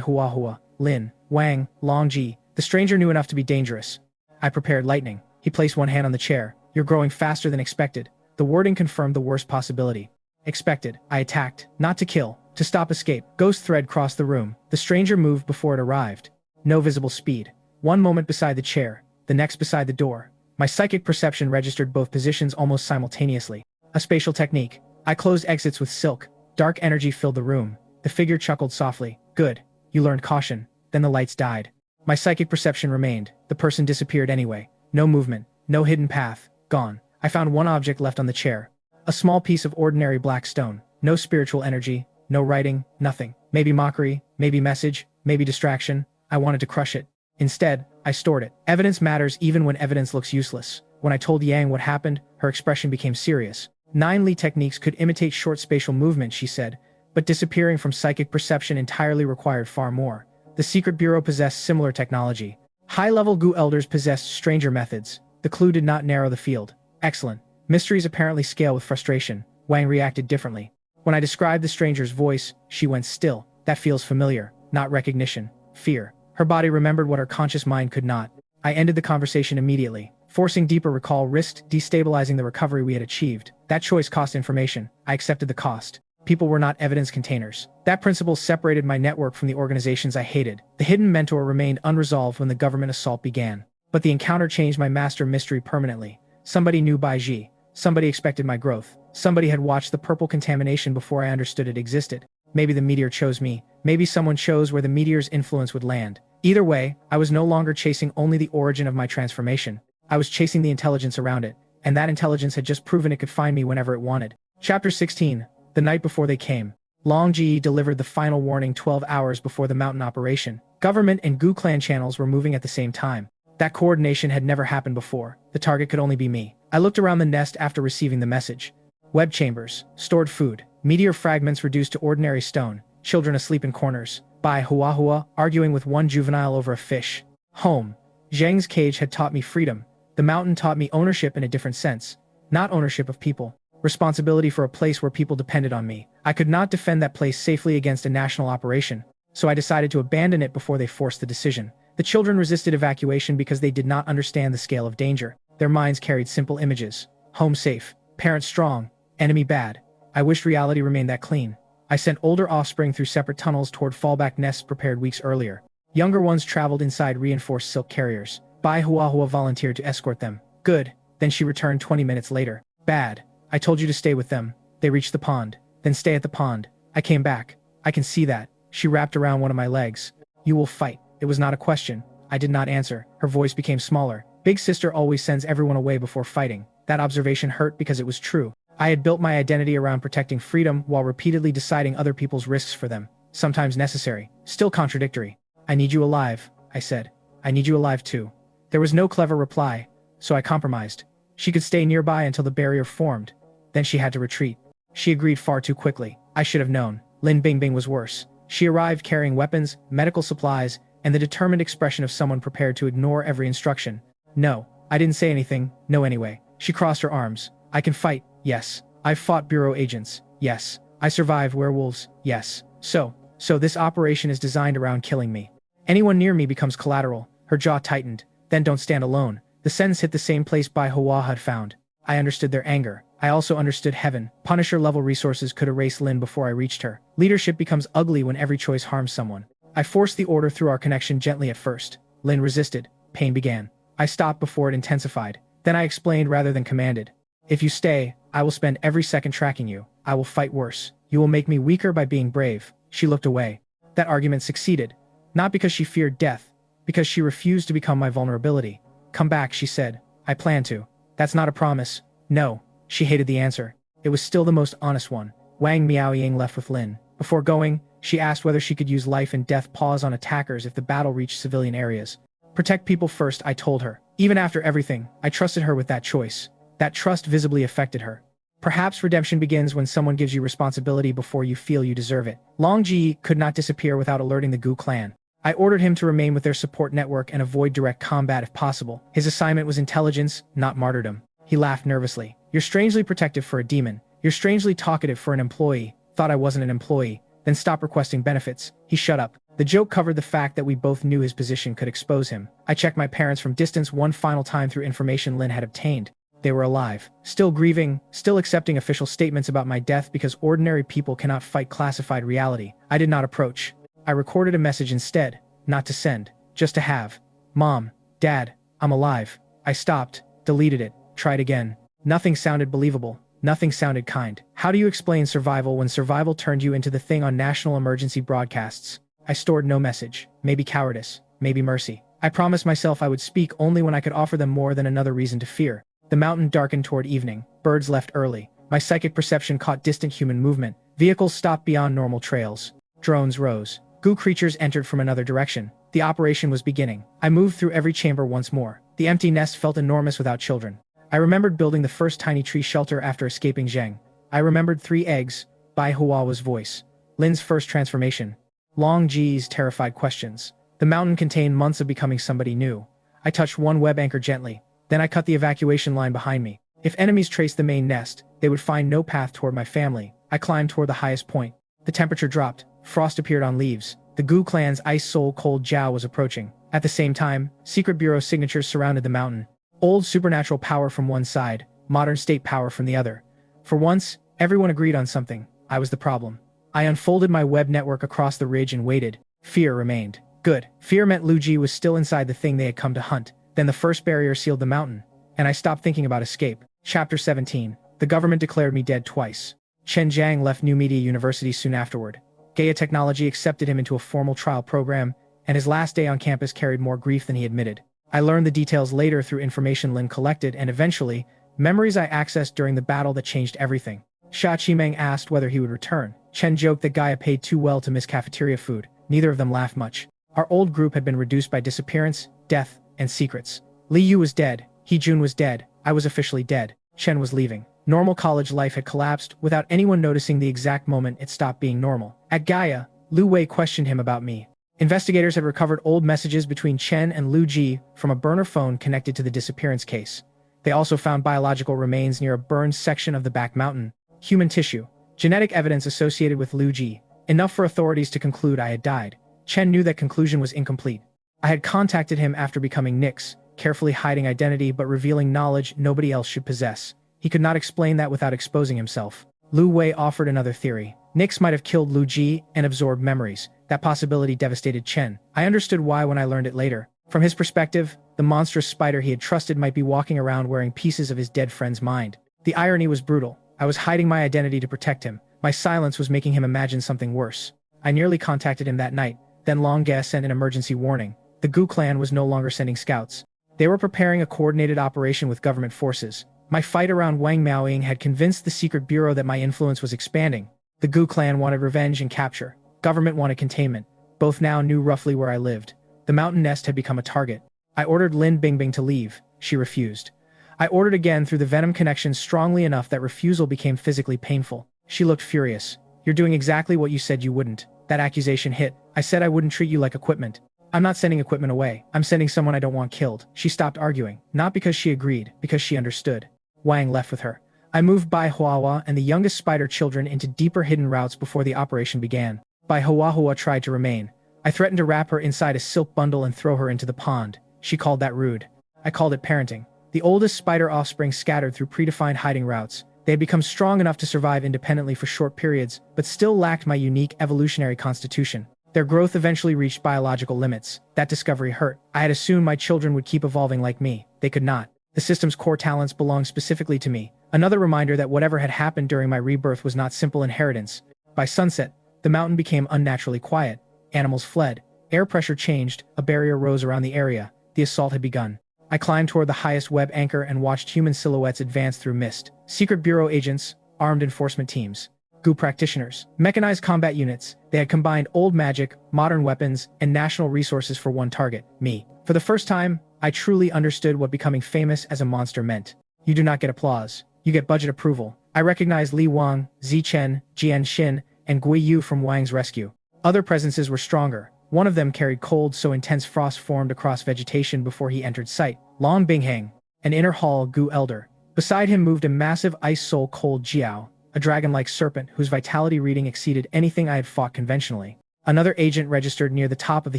Huahua, Lin, Wang, Longji. The stranger knew enough to be dangerous. I prepared lightning. He placed one hand on the chair. You're growing faster than expected. The wording confirmed the worst possibility. Expected. I attacked. Not to kill. To stop escape. Ghost thread crossed the room. The stranger moved before it arrived. No visible speed. One moment beside the chair. The next beside the door. My psychic perception registered both positions almost simultaneously. A spatial technique. I closed exits with silk. Dark energy filled the room. The figure chuckled softly. Good. You learned caution. Then the lights died. My psychic perception remained. The person disappeared anyway. No movement. No hidden path. Gone. I found one object left on the chair. A small piece of ordinary black stone. No spiritual energy. No writing. Nothing. Maybe mockery. Maybe message. Maybe distraction. I wanted to crush it. Instead, I stored it. Evidence matters even when evidence looks useless. When I told Yang what happened, her expression became serious. 9 Li techniques could imitate short spatial movement, she said, but disappearing from psychic perception entirely required far more. The Secret Bureau possessed similar technology. High-level Gu elders possessed stranger methods. The clue did not narrow the field. Excellent. Mysteries apparently scale with frustration. Wang reacted differently. When I described the stranger's voice, she went still. That feels familiar. Not recognition. Fear. Her body remembered what her conscious mind could not. I ended the conversation immediately. Forcing deeper recall risked destabilizing the recovery we had achieved. That choice cost information. I accepted the cost. People were not evidence containers. That principle separated my network from the organizations I hated. The hidden mentor remained unresolved when the government assault began. But the encounter changed my master mystery permanently. Somebody knew Baiji. Somebody expected my growth. Somebody had watched the purple contamination before I understood it existed. Maybe the meteor chose me. Maybe someone chose where the meteor's influence would land. Either way, I was no longer chasing only the origin of my transformation. I was chasing the intelligence around it, and that intelligence had just proven it could find me whenever it wanted. Chapter 16. The night before they came. Long Ji delivered the final warning 12 hours before the mountain operation. Government and Gu clan channels were moving at the same time. That coordination had never happened before. The target could only be me. I looked around the nest after receiving the message. Web chambers, stored food, meteor fragments reduced to ordinary stone, children asleep in corners, by Hua arguing with one juvenile over a fish. Home. Zhang's cage had taught me freedom. The mountain taught me ownership in a different sense. Not ownership of people. Responsibility for a place where people depended on me. I could not defend that place safely against a national operation, so I decided to abandon it before they forced the decision. The children resisted evacuation because they did not understand the scale of danger. Their minds carried simple images. Home safe, parents strong, enemy bad. I wished reality remained that clean. I sent older offspring through separate tunnels toward fallback nests prepared weeks earlier. Younger ones traveled inside reinforced silk carriers. Bai Hua volunteered to escort them. Good. Then she returned 20 minutes later. Bad. I told you to stay with them. They reached the pond. Then stay at the pond. I came back. I can see that. She wrapped around one of my legs. You will fight. It was not a question. I did not answer. Her voice became smaller. Big sister always sends everyone away before fighting. That observation hurt because it was true. I had built my identity around protecting freedom while repeatedly deciding other people's risks for them. Sometimes necessary. Still contradictory. I need you alive, I said. I need you alive too. There was no clever reply, so I compromised. She could stay nearby until the barrier formed. Then she had to retreat. She agreed far too quickly. I should have known. Lin Bingbing was worse. She arrived carrying weapons, medical supplies, and the determined expression of someone prepared to ignore every instruction. No, I didn't say anything. No anyway. She crossed her arms. I can fight. Yes. I've fought bureau agents. Yes. I survived werewolves. Yes. So this operation is designed around killing me. Anyone near me becomes collateral. Her jaw tightened. Then don't stand alone. The sentence hit the same place Bai Hua had found. I understood their anger. I also understood heaven. Punisher-level resources could erase Lin before I reached her. Leadership becomes ugly when every choice harms someone. I forced the order through our connection gently at first. Lin resisted. Pain began. I stopped before it intensified. Then I explained rather than commanded. If you stay, I will spend every second tracking you. I will fight worse. You will make me weaker by being brave. She looked away. That argument succeeded. Not because she feared death, because she refused to become my vulnerability. Come back, she said. I plan to. That's not a promise. No. She hated the answer. It was still the most honest one. Wang Miaoying left with Lin. Before going, she asked whether she could use life and death pause on attackers if the battle reached civilian areas. Protect people first, I told her. Even after everything, I trusted her with that choice. That trust visibly affected her. Perhaps redemption begins when someone gives you responsibility before you feel you deserve it. Long Ji could not disappear without alerting the Gu clan. I ordered him to remain with their support network and avoid direct combat if possible. His assignment was intelligence, not martyrdom. He laughed nervously. You're strangely protective for a demon. You're strangely talkative for an employee. Thought I wasn't an employee. Then stop requesting benefits. He shut up. The joke covered the fact that we both knew his position could expose him. I checked my parents from distance one final time through information Lin had obtained. They were alive. Still grieving, still accepting official statements about my death because ordinary people cannot fight classified reality. I did not approach. I recorded a message instead. Not to send. Just to have. Mom. Dad. I'm alive. I stopped. Deleted it. Tried again. Nothing sounded believable. Nothing sounded kind. How do you explain survival when survival turned you into the thing on national emergency broadcasts? I stored no message. Maybe cowardice. Maybe mercy. I promised myself I would speak only when I could offer them more than another reason to fear. The mountain darkened toward evening. Birds left early. My psychic perception caught distant human movement. Vehicles stopped beyond normal trails. Drones rose. Goo creatures entered from another direction. The operation was beginning. I moved through every chamber once more. The empty nest felt enormous without children. I remembered building the first tiny tree shelter after escaping Zheng. I remembered 3 eggs. Bai Hua's voice. Lin's first transformation. Long Ji's terrified questions. The mountain contained months of becoming somebody new. I touched one web anchor gently. Then I cut the evacuation line behind me. If enemies traced the main nest, they would find no path toward my family. I climbed toward the highest point. The temperature dropped. Frost appeared on leaves. The Gu clan's ice soul cold Jiao was approaching. At the same time, secret bureau signatures surrounded the mountain. Old supernatural power from one side, modern state power from the other. For once, everyone agreed on something. I was the problem. I unfolded my web network across the ridge and waited. Fear remained. Good. Fear meant Lu Ji was still inside the thing they had come to hunt. Then the first barrier sealed the mountain, and I stopped thinking about escape. Chapter 17. The government declared me dead twice. Chen Jiang left New Media University soon afterward. Gaia Technology accepted him into a formal trial program, and his last day on campus carried more grief than he admitted. I learned the details later through information Lin collected and eventually, memories I accessed during the battle that changed everything. Xia Qimeng asked whether he would return. Chen joked that Gaia paid too well to miss cafeteria food. Neither of them laughed much. Our old group had been reduced by disappearance, death, and secrets. Li Yu was dead. He Jun was dead. I was officially dead. Chen was leaving. Normal college life had collapsed without anyone noticing the exact moment it stopped being normal. At Gaia, Lu Wei questioned him about me. Investigators had recovered old messages between Chen and Lu Ji from a burner phone connected to the disappearance case. They also found biological remains near a burned section of the back mountain. Human tissue. Genetic evidence associated with Lu Ji. Enough for authorities to conclude I had died. Chen knew that conclusion was incomplete. I had contacted him after becoming Nix, carefully hiding identity but revealing knowledge nobody else should possess. He could not explain that without exposing himself. Lu Wei offered another theory. Nix might have killed Lu Ji and absorbed memories. That possibility devastated Chen. I understood why when I learned it later. From his perspective, the monstrous spider he had trusted might be walking around wearing pieces of his dead friend's mind. The irony was brutal. I was hiding my identity to protect him. My silence was making him imagine something worse. I nearly contacted him that night. Then Long Ge sent an emergency warning. The Gu clan was no longer sending scouts. They were preparing a coordinated operation with government forces. My fight around Wang Miaoying had convinced the secret bureau that my influence was expanding. The Gu clan wanted revenge and capture. Government wanted containment. Both now knew roughly where I lived. The mountain nest had become a target. I ordered Lin Bingbing to leave. She refused. I ordered again through the venom connection strongly enough that refusal became physically painful. She looked furious. You're doing exactly what you said you wouldn't. That accusation hit. I said I wouldn't treat you like equipment. I'm not sending equipment away. I'm sending someone I don't want killed. She stopped arguing. Not because she agreed, because she understood. Wang left with her. I moved Bai Huahua and the youngest spider children into deeper hidden routes before the operation began. Bai Huahua tried to remain. I threatened to wrap her inside a silk bundle and throw her into the pond. She called that rude. I called it parenting. The oldest spider offspring scattered through predefined hiding routes. They had become strong enough to survive independently for short periods, but still lacked my unique evolutionary constitution. Their growth eventually reached biological limits. That discovery hurt. I had assumed my children would keep evolving like me. They could not. The system's core talents belonged specifically to me. Another reminder that whatever had happened during my rebirth was not simple inheritance. By sunset, the mountain became unnaturally quiet. Animals fled. Air pressure changed. A barrier rose around the area. The assault had begun. I climbed toward the highest web anchor and watched human silhouettes advance through mist. Secret Bureau agents, armed enforcement teams, Gu practitioners, mechanized combat units. They had combined old magic, modern weapons, and national resources for one target, me. For the first time, I truly understood what becoming famous as a monster meant. You do not get applause. You get budget approval. I recognized Li Wang, Zi Chen, Jian Xin, and Gui Yu from Wang's rescue. Other presences were stronger. One of them carried cold so intense frost formed across vegetation before he entered sight. Long Binghang, an inner hall Gu elder. Beside him moved a massive ice soul cold Jiao, a dragon-like serpent whose vitality reading exceeded anything I had fought conventionally. Another agent registered near the top of the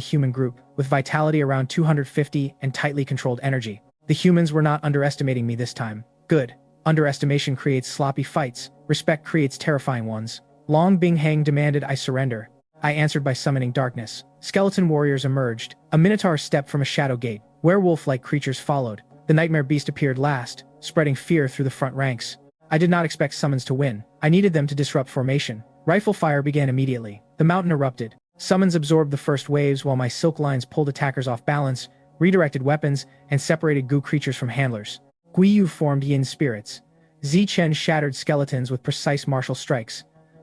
human group, with vitality around 250 and tightly controlled energy. The humans were not underestimating me this time. Good. Underestimation creates sloppy fights. Respect creates terrifying ones. Long Binghang demanded I surrender. I answered by summoning darkness. Skeleton warriors emerged. A minotaur stepped from a shadow gate. Werewolf-like creatures followed. The nightmare beast appeared last, spreading fear through the front ranks. I did not expect summons to win. I needed them to disrupt formation. Rifle fire began immediately. The mountain erupted. Summons absorbed the first waves while my silk lines pulled attackers off balance, redirected weapons, and separated Gu creatures from handlers. Gui Yu formed yin spirits. Zi Chen shattered skeletons with precise martial strikes.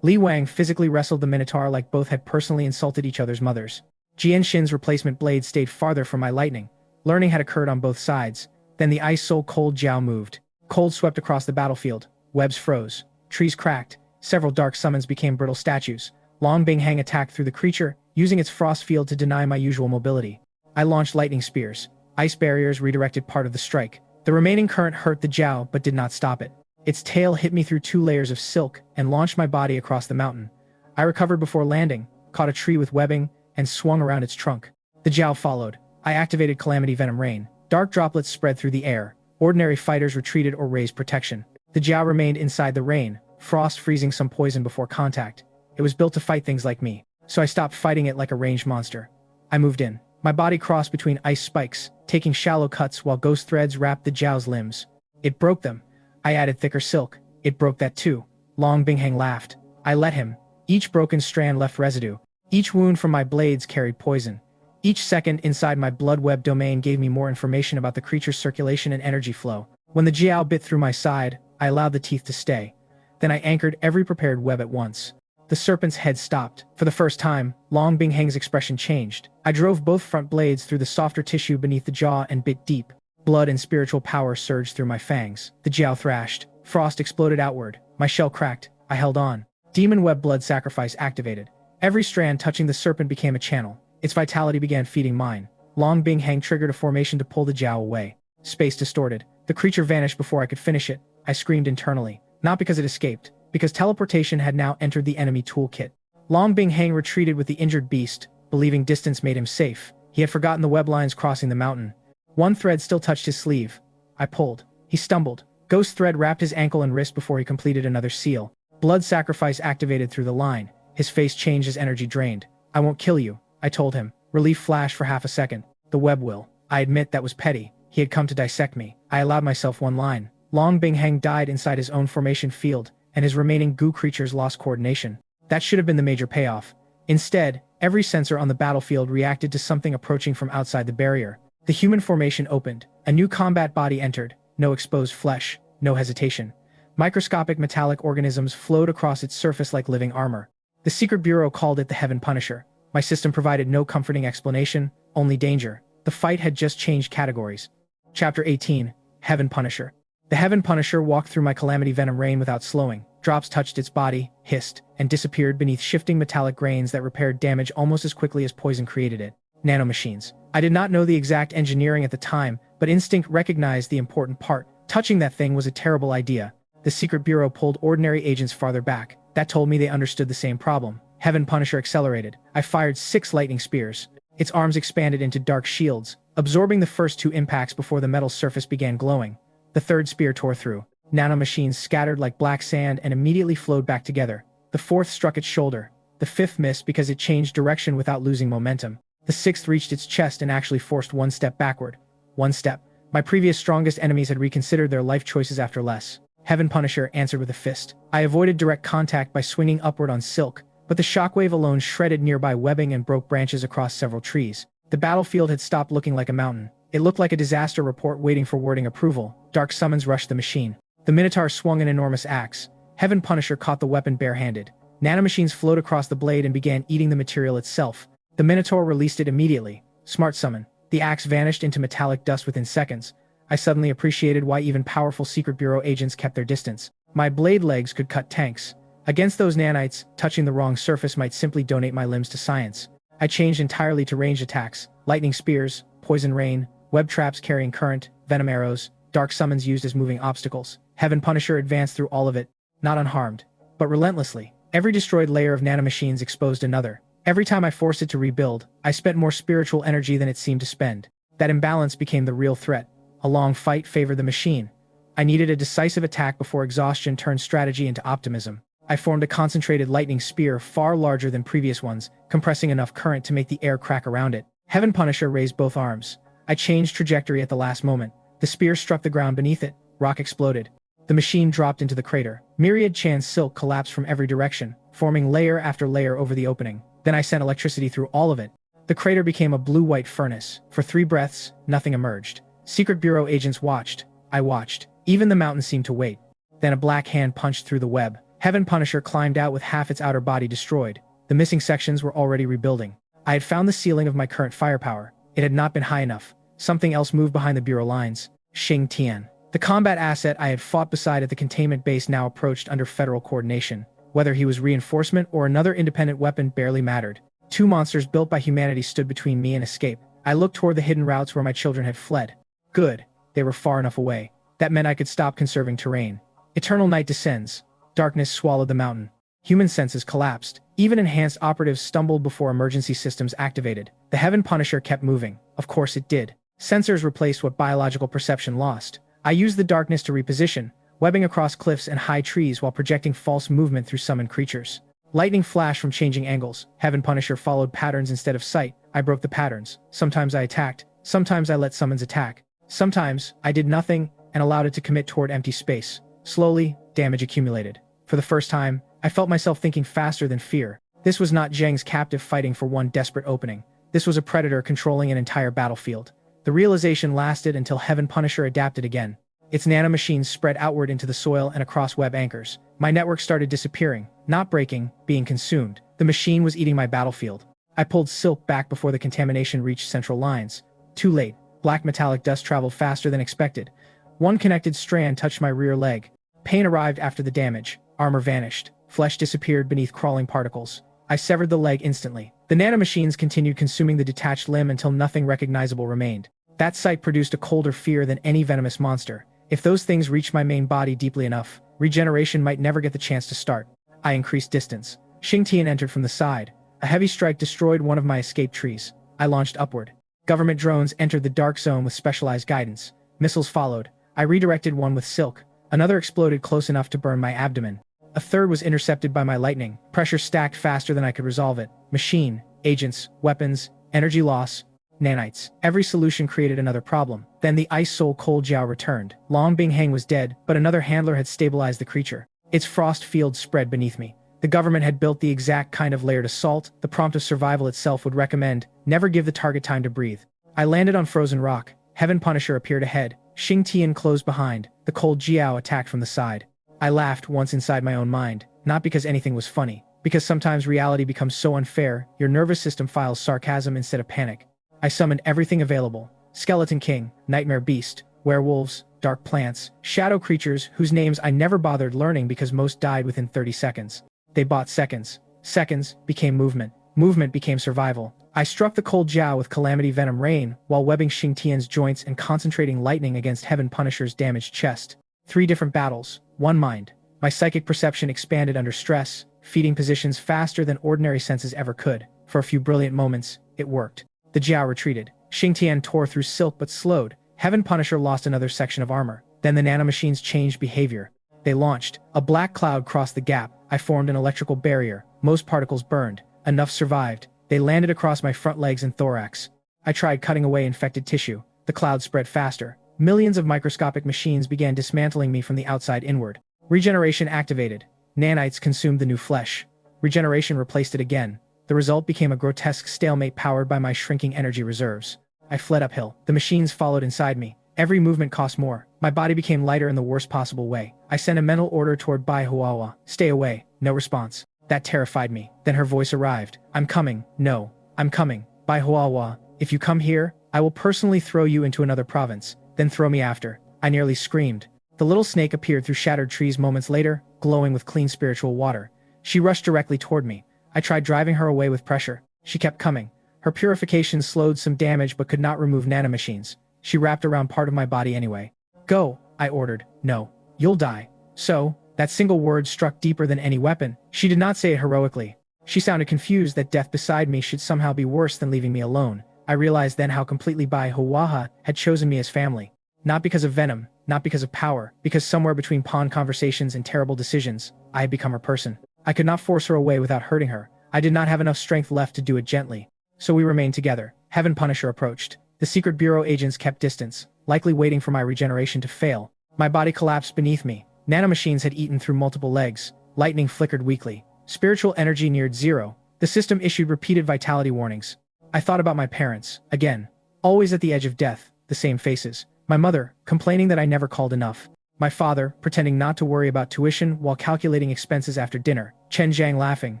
Li Wang physically wrestled the Minotaur like both had personally insulted each other's mothers. Jian Xin's replacement blade stayed farther from my lightning. Learning had occurred on both sides. Then the ice soul cold Jiao moved. Cold swept across the battlefield. Webs froze. Trees cracked. Several dark summons became brittle statues. Long Binghang attacked through the creature, using its frost field to deny my usual mobility. I launched lightning spears. Ice barriers redirected part of the strike. The remaining current hurt the Jiao but did not stop it. Its tail hit me through 2 layers of silk and launched my body across the mountain. I recovered before landing, caught a tree with webbing, and swung around its trunk. The Jiao followed. I activated Calamity Venom Rain. Dark droplets spread through the air. Ordinary fighters retreated or raised protection. The Jiao remained inside the rain, frost freezing some poison before contact. It was built to fight things like me, so I stopped fighting it like a ranged monster. I moved in. My body crossed between ice spikes, taking shallow cuts while ghost threads wrapped the Jiao's limbs. It broke them. I added thicker silk. It broke that too. Long Binghang laughed. I let him. Each broken strand left residue. Each wound from my blades carried poison. Each second inside my blood web domain gave me more information about the creature's circulation and energy flow. When the Jiao bit through my side, I allowed the teeth to stay. Then I anchored every prepared web at once. The serpent's head stopped. For the first time, Long Binghang's expression changed. I drove both front blades through the softer tissue beneath the jaw and bit deep. Blood and spiritual power surged through my fangs. The Jiao thrashed. Frost exploded outward. My shell cracked. I held on. Demon web blood sacrifice activated. Every strand touching the serpent became a channel. Its vitality began feeding mine. Long Bing Hang triggered a formation to pull the Jiao away. Space distorted. The creature vanished before I could finish it. I screamed internally. Not because it escaped, because teleportation had now entered the enemy toolkit. Long Bing Hang retreated with the injured beast, believing distance made him safe. He had forgotten the web lines crossing the mountain. One thread still touched his sleeve. I pulled. He stumbled. Ghost thread wrapped his ankle and wrist before he completed another seal. Blood sacrifice activated through the line. His face changed as energy drained. I won't kill you, I told him. Relief flashed for half a second. The web will. I admit that was petty. He had come to dissect me. I allowed myself one line. Long Bing Hang died inside his own formation field, and his remaining goo creatures lost coordination. That should have been the major payoff. Instead, every sensor on the battlefield reacted to something approaching from outside the barrier. The human formation opened. A new combat body entered. No exposed flesh. No hesitation. Microscopic metallic organisms flowed across its surface like living armor. The Secret Bureau called it the Heaven Punisher. My system provided no comforting explanation, only danger. The fight had just changed categories. Chapter 18. Heaven Punisher. The Heaven Punisher walked through my Calamity Venom rain without slowing. Drops touched its body, hissed, and disappeared beneath shifting metallic grains that repaired damage almost as quickly as poison created it. Nanomachines. I did not know the exact engineering at the time, but instinct recognized the important part. Touching that thing was a terrible idea. The Secret Bureau pulled ordinary agents farther back. That told me they understood the same problem. Heaven Punisher accelerated. I fired 6 lightning spears. Its arms expanded into dark shields, absorbing the first 2 impacts before the metal surface began glowing. The third spear tore through. Nanomachines scattered like black sand and immediately flowed back together. The fourth struck its shoulder. The fifth missed because it changed direction without losing momentum. The sixth reached its chest and actually forced 1 step backward. 1 step. My previous strongest enemies had reconsidered their life choices after less. Heaven Punisher answered with a fist. I avoided direct contact by swinging upward on silk, but the shockwave alone shredded nearby webbing and broke branches across several trees. The battlefield had stopped looking like a mountain. It looked like a disaster report waiting for wording approval. Dark summons rushed the machine. The Minotaur swung an enormous axe. Heaven Punisher caught the weapon barehanded. Nanomachines flowed across the blade and began eating the material itself. The Minotaur released it immediately. Smart summon. The axe vanished into metallic dust within seconds. I suddenly appreciated why even powerful Secret Bureau agents kept their distance. My blade legs could cut tanks. Against those nanites, touching the wrong surface might simply donate my limbs to science. I changed entirely to ranged attacks. Lightning spears, poison rain, web traps carrying current, venom arrows, dark summons used as moving obstacles. Heaven Punisher advanced through all of it, not unharmed, but relentlessly. Every destroyed layer of nanomachines exposed another. Every time I forced it to rebuild, I spent more spiritual energy than it seemed to spend. That imbalance became the real threat. A long fight favored the machine. I needed a decisive attack before exhaustion turned strategy into optimism. I formed a concentrated lightning spear far larger than previous ones, compressing enough current to make the air crack around it. Heaven Punisher raised both arms. I changed trajectory at the last moment. The spear struck the ground beneath it. Rock exploded. The machine dropped into the crater. Myriad Chan's silk collapsed from every direction, forming layer after layer over the opening. Then I sent electricity through all of it. The crater became a blue-white furnace. For 3 breaths, nothing emerged. Secret Bureau agents watched. I watched. Even the mountain seemed to wait. Then a black hand punched through the web. Heaven Punisher climbed out with half its outer body destroyed. The missing sections were already rebuilding. I had found the ceiling of my current firepower. It had not been high enough. Something else moved behind the Bureau lines. Xing Tian. The combat asset I had fought beside at the containment base now approached under federal coordination. Whether he was reinforcement or another independent weapon barely mattered. 2 monsters built by humanity stood between me and escape. I looked toward the hidden routes where my children had fled. Good. They were far enough away. That meant I could stop conserving terrain. Eternal night descends. Darkness swallowed the mountain. Human senses collapsed. Even enhanced operatives stumbled before emergency systems activated. The Heaven Punisher kept moving. Of course it did. Sensors replaced what biological perception lost. I used the darkness to reposition, webbing across cliffs and high trees while projecting false movement through summoned creatures. Lightning flashed from changing angles. Heaven Punisher followed patterns instead of sight. I broke the patterns. Sometimes I attacked. Sometimes I let summons attack. Sometimes I did nothing and allowed it to commit toward empty space. Slowly, damage accumulated. For the first time, I felt myself thinking faster than fear. This was not Zheng's captive fighting for one desperate opening. This was a predator controlling an entire battlefield. The realization lasted until Heaven Punisher adapted again. Its nanomachines spread outward into the soil and across web anchors. My network started disappearing, not breaking, being consumed. The machine was eating my battlefield. I pulled silk back before the contamination reached central lines. Too late. Black metallic dust traveled faster than expected. One connected strand touched my rear leg. Pain arrived after the damage. Armor vanished. Flesh disappeared beneath crawling particles. I severed the leg instantly. The nanomachines continued consuming the detached limb until nothing recognizable remained. That sight produced a colder fear than any venomous monster. If those things reached my main body deeply enough, regeneration might never get the chance to start. I increased distance. Xingtian entered from the side. A heavy strike destroyed one of my escape trees. I launched upward. Government drones entered the dark zone with specialized guidance. Missiles followed. I redirected one with silk. Another exploded close enough to burn my abdomen. A third was intercepted by my lightning. Pressure stacked faster than I could resolve it. Machine, agents, weapons, energy loss, nanites. Every solution created another problem. Then the ice soul Cold Jiao returned. Long Binghang was dead, but another handler had stabilized the creature. Its frost field spread beneath me. The government had built the exact kind of layered assault the prompt of survival itself would recommend. Never give the target time to breathe. I landed on frozen rock. Heaven Punisher appeared ahead. Xingtian closed behind. The Cold Jiao attacked from the side. I laughed once inside my own mind, not because anything was funny, because sometimes reality becomes so unfair, your nervous system files sarcasm instead of panic. I summoned everything available. Skeleton King, Nightmare Beast, werewolves, dark plants, shadow creatures whose names I never bothered learning because most died within 30 seconds. They bought seconds. Seconds became movement. Movement became survival. I struck the Cold Jiao with Calamity Venom Rain while webbing Xingtian's joints and concentrating lightning against Heaven Punisher's damaged chest. 3 different battles, one mind. My psychic perception expanded under stress, feeding positions faster than ordinary senses ever could. For a few brilliant moments, it worked. The Jiao retreated. Xingtian tore through silk but slowed. Heaven Punisher lost another section of armor. Then the nanomachines changed behavior. They launched. A black cloud crossed the gap. I formed an electrical barrier. Most particles burned. Enough survived. They landed across my front legs and thorax. I tried cutting away infected tissue. The cloud spread faster. Millions of microscopic machines began dismantling me from the outside inward. Regeneration activated. Nanites consumed the new flesh. Regeneration replaced it again. The result became a grotesque stalemate powered by my shrinking energy reserves. I fled uphill. The machines followed inside me. Every movement cost more. My body became lighter in the worst possible way. I sent a mental order toward Bai Huawa. Stay away. No response. That terrified me. Then her voice arrived. I'm coming. No. I'm coming. Bai Huawa, if you come here, I will personally throw you into another province. Then throw me after. I nearly screamed. The little snake appeared through shattered trees moments later, glowing with clean spiritual water. She rushed directly toward me. I tried driving her away with pressure. She kept coming. Her purification slowed some damage but could not remove nanomachines. She wrapped around part of my body anyway. Go, I ordered. No. You'll die. So, that single word struck deeper than any weapon. She did not say it heroically. She sounded confused that death beside me should somehow be worse than leaving me alone. I realized then how completely Bai Huaha had chosen me as family. Not because of venom, not because of power, because somewhere between pawn conversations and terrible decisions, I had become her person. I could not force her away without hurting her. I did not have enough strength left to do it gently. So we remained together. Heaven Punisher approached. The secret bureau agents kept distance, likely waiting for my regeneration to fail. My body collapsed beneath me. Nanomachines had eaten through multiple legs. Lightning flickered weakly. Spiritual energy neared zero. The system issued repeated vitality warnings. I thought about my parents, again. Always at the edge of death, the same faces. My mother, complaining that I never called enough. My father, pretending not to worry about tuition while calculating expenses after dinner. Chen Zhang laughing.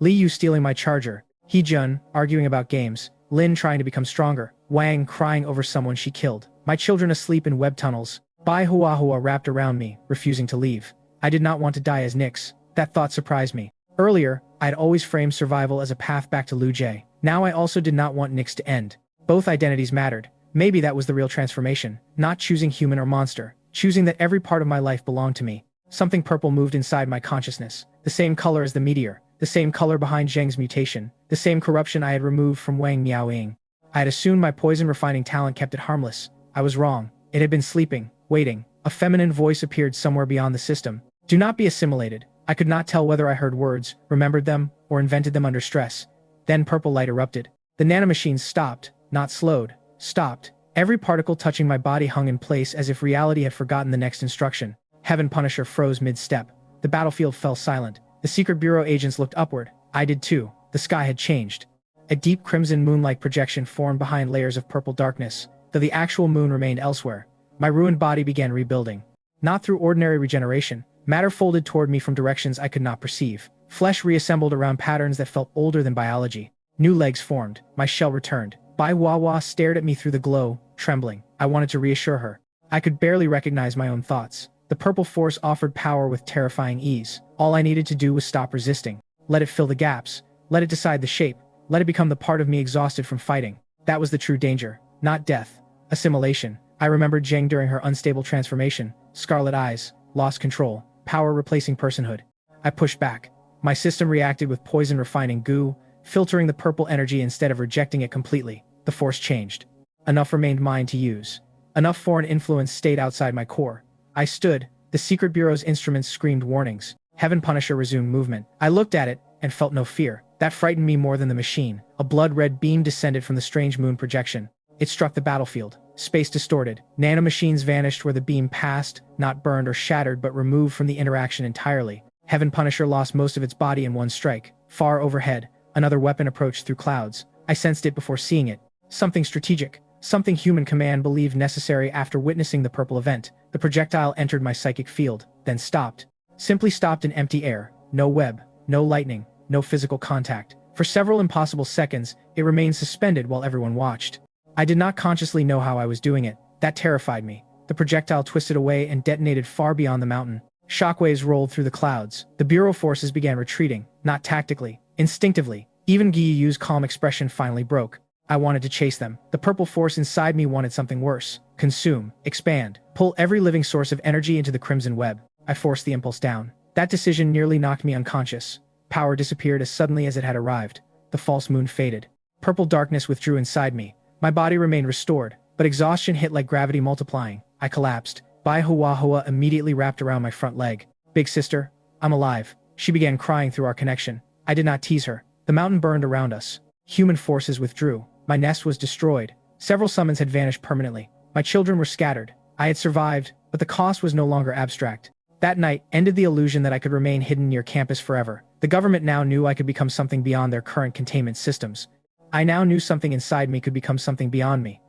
Li Yu stealing my charger. He Jun, arguing about games. Lin trying to become stronger. Wang crying over someone she killed. My children asleep in web tunnels. Bai Huahua wrapped around me, refusing to leave. I did not want to die as Nix. That thought surprised me. Earlier, I had always framed survival as a path back to Lu Jie. Now I also did not want Nix to end. Both identities mattered. Maybe that was the real transformation. Not choosing human or monster. Choosing that every part of my life belonged to me. Something purple moved inside my consciousness. The same color as the meteor. The same color behind Zheng's mutation. The same corruption I had removed from Wang Miaoying. I had assumed my poison refining talent kept it harmless. I was wrong. It had been sleeping, waiting. A feminine voice appeared somewhere beyond the system. Do not be assimilated. I could not tell whether I heard words, remembered them, or invented them under stress. Then purple light erupted. The nanomachines stopped, not slowed. Stopped. Every particle touching my body hung in place as if reality had forgotten the next instruction. Heaven Punisher froze mid-step. The battlefield fell silent. The secret bureau agents looked upward. I did too. The sky had changed. A deep crimson moon-like projection formed behind layers of purple darkness, though the actual moon remained elsewhere. My ruined body began rebuilding. Not through ordinary regeneration. Matter folded toward me from directions I could not perceive. Flesh reassembled around patterns that felt older than biology. New legs formed. My shell returned. Bai Wawa stared at me through the glow, trembling. I wanted to reassure her. I could barely recognize my own thoughts. The purple force offered power with terrifying ease. All I needed to do was stop resisting. Let it fill the gaps. Let it decide the shape. Let it become the part of me exhausted from fighting. That was the true danger. Not death. Assimilation. I remembered Jeng during her unstable transformation. Scarlet eyes. Lost control. Power replacing personhood. I pushed back. My system reacted with poison refining goo, filtering the purple energy instead of rejecting it completely. The force changed. Enough remained mine to use. Enough foreign influence stayed outside my core. I stood. The Secret Bureau's instruments screamed warnings. Heaven Punisher resumed movement. I looked at it and felt no fear. That frightened me more than the machine. A blood-red beam descended from the strange moon projection. It struck the battlefield. Space distorted. Nanomachines vanished where the beam passed, not burned or shattered but removed from the interaction entirely. Heaven Punisher lost most of its body in one strike. Far overhead, another weapon approached through clouds. I sensed it before seeing it. Something strategic. Something Human Command believed necessary after witnessing the purple event. The projectile entered my psychic field, then stopped. Simply stopped in empty air. No web, no lightning, no physical contact. For several impossible seconds, it remained suspended while everyone watched. I did not consciously know how I was doing it. That terrified me. The projectile twisted away and detonated far beyond the mountain. Shockwaves rolled through the clouds. The Bureau forces began retreating, not tactically, instinctively. Even Giyu's calm expression finally broke. I wanted to chase them. The purple force inside me wanted something worse. Consume, expand, pull every living source of energy into the crimson web. I forced the impulse down. That decision nearly knocked me unconscious. Power disappeared as suddenly as it had arrived. The false moon faded. Purple darkness withdrew inside me. My body remained restored, but exhaustion hit like gravity multiplying. I collapsed. Bai Hua Hua immediately wrapped around my front leg. Big sister, I'm alive. She began crying through our connection. I did not tease her. The mountain burned around us. Human forces withdrew. My nest was destroyed. Several summons had vanished permanently. My children were scattered. I had survived, but the cost was no longer abstract. That night ended the illusion that I could remain hidden near campus forever. The government now knew I could become something beyond their current containment systems. I now knew something inside me could become something beyond me.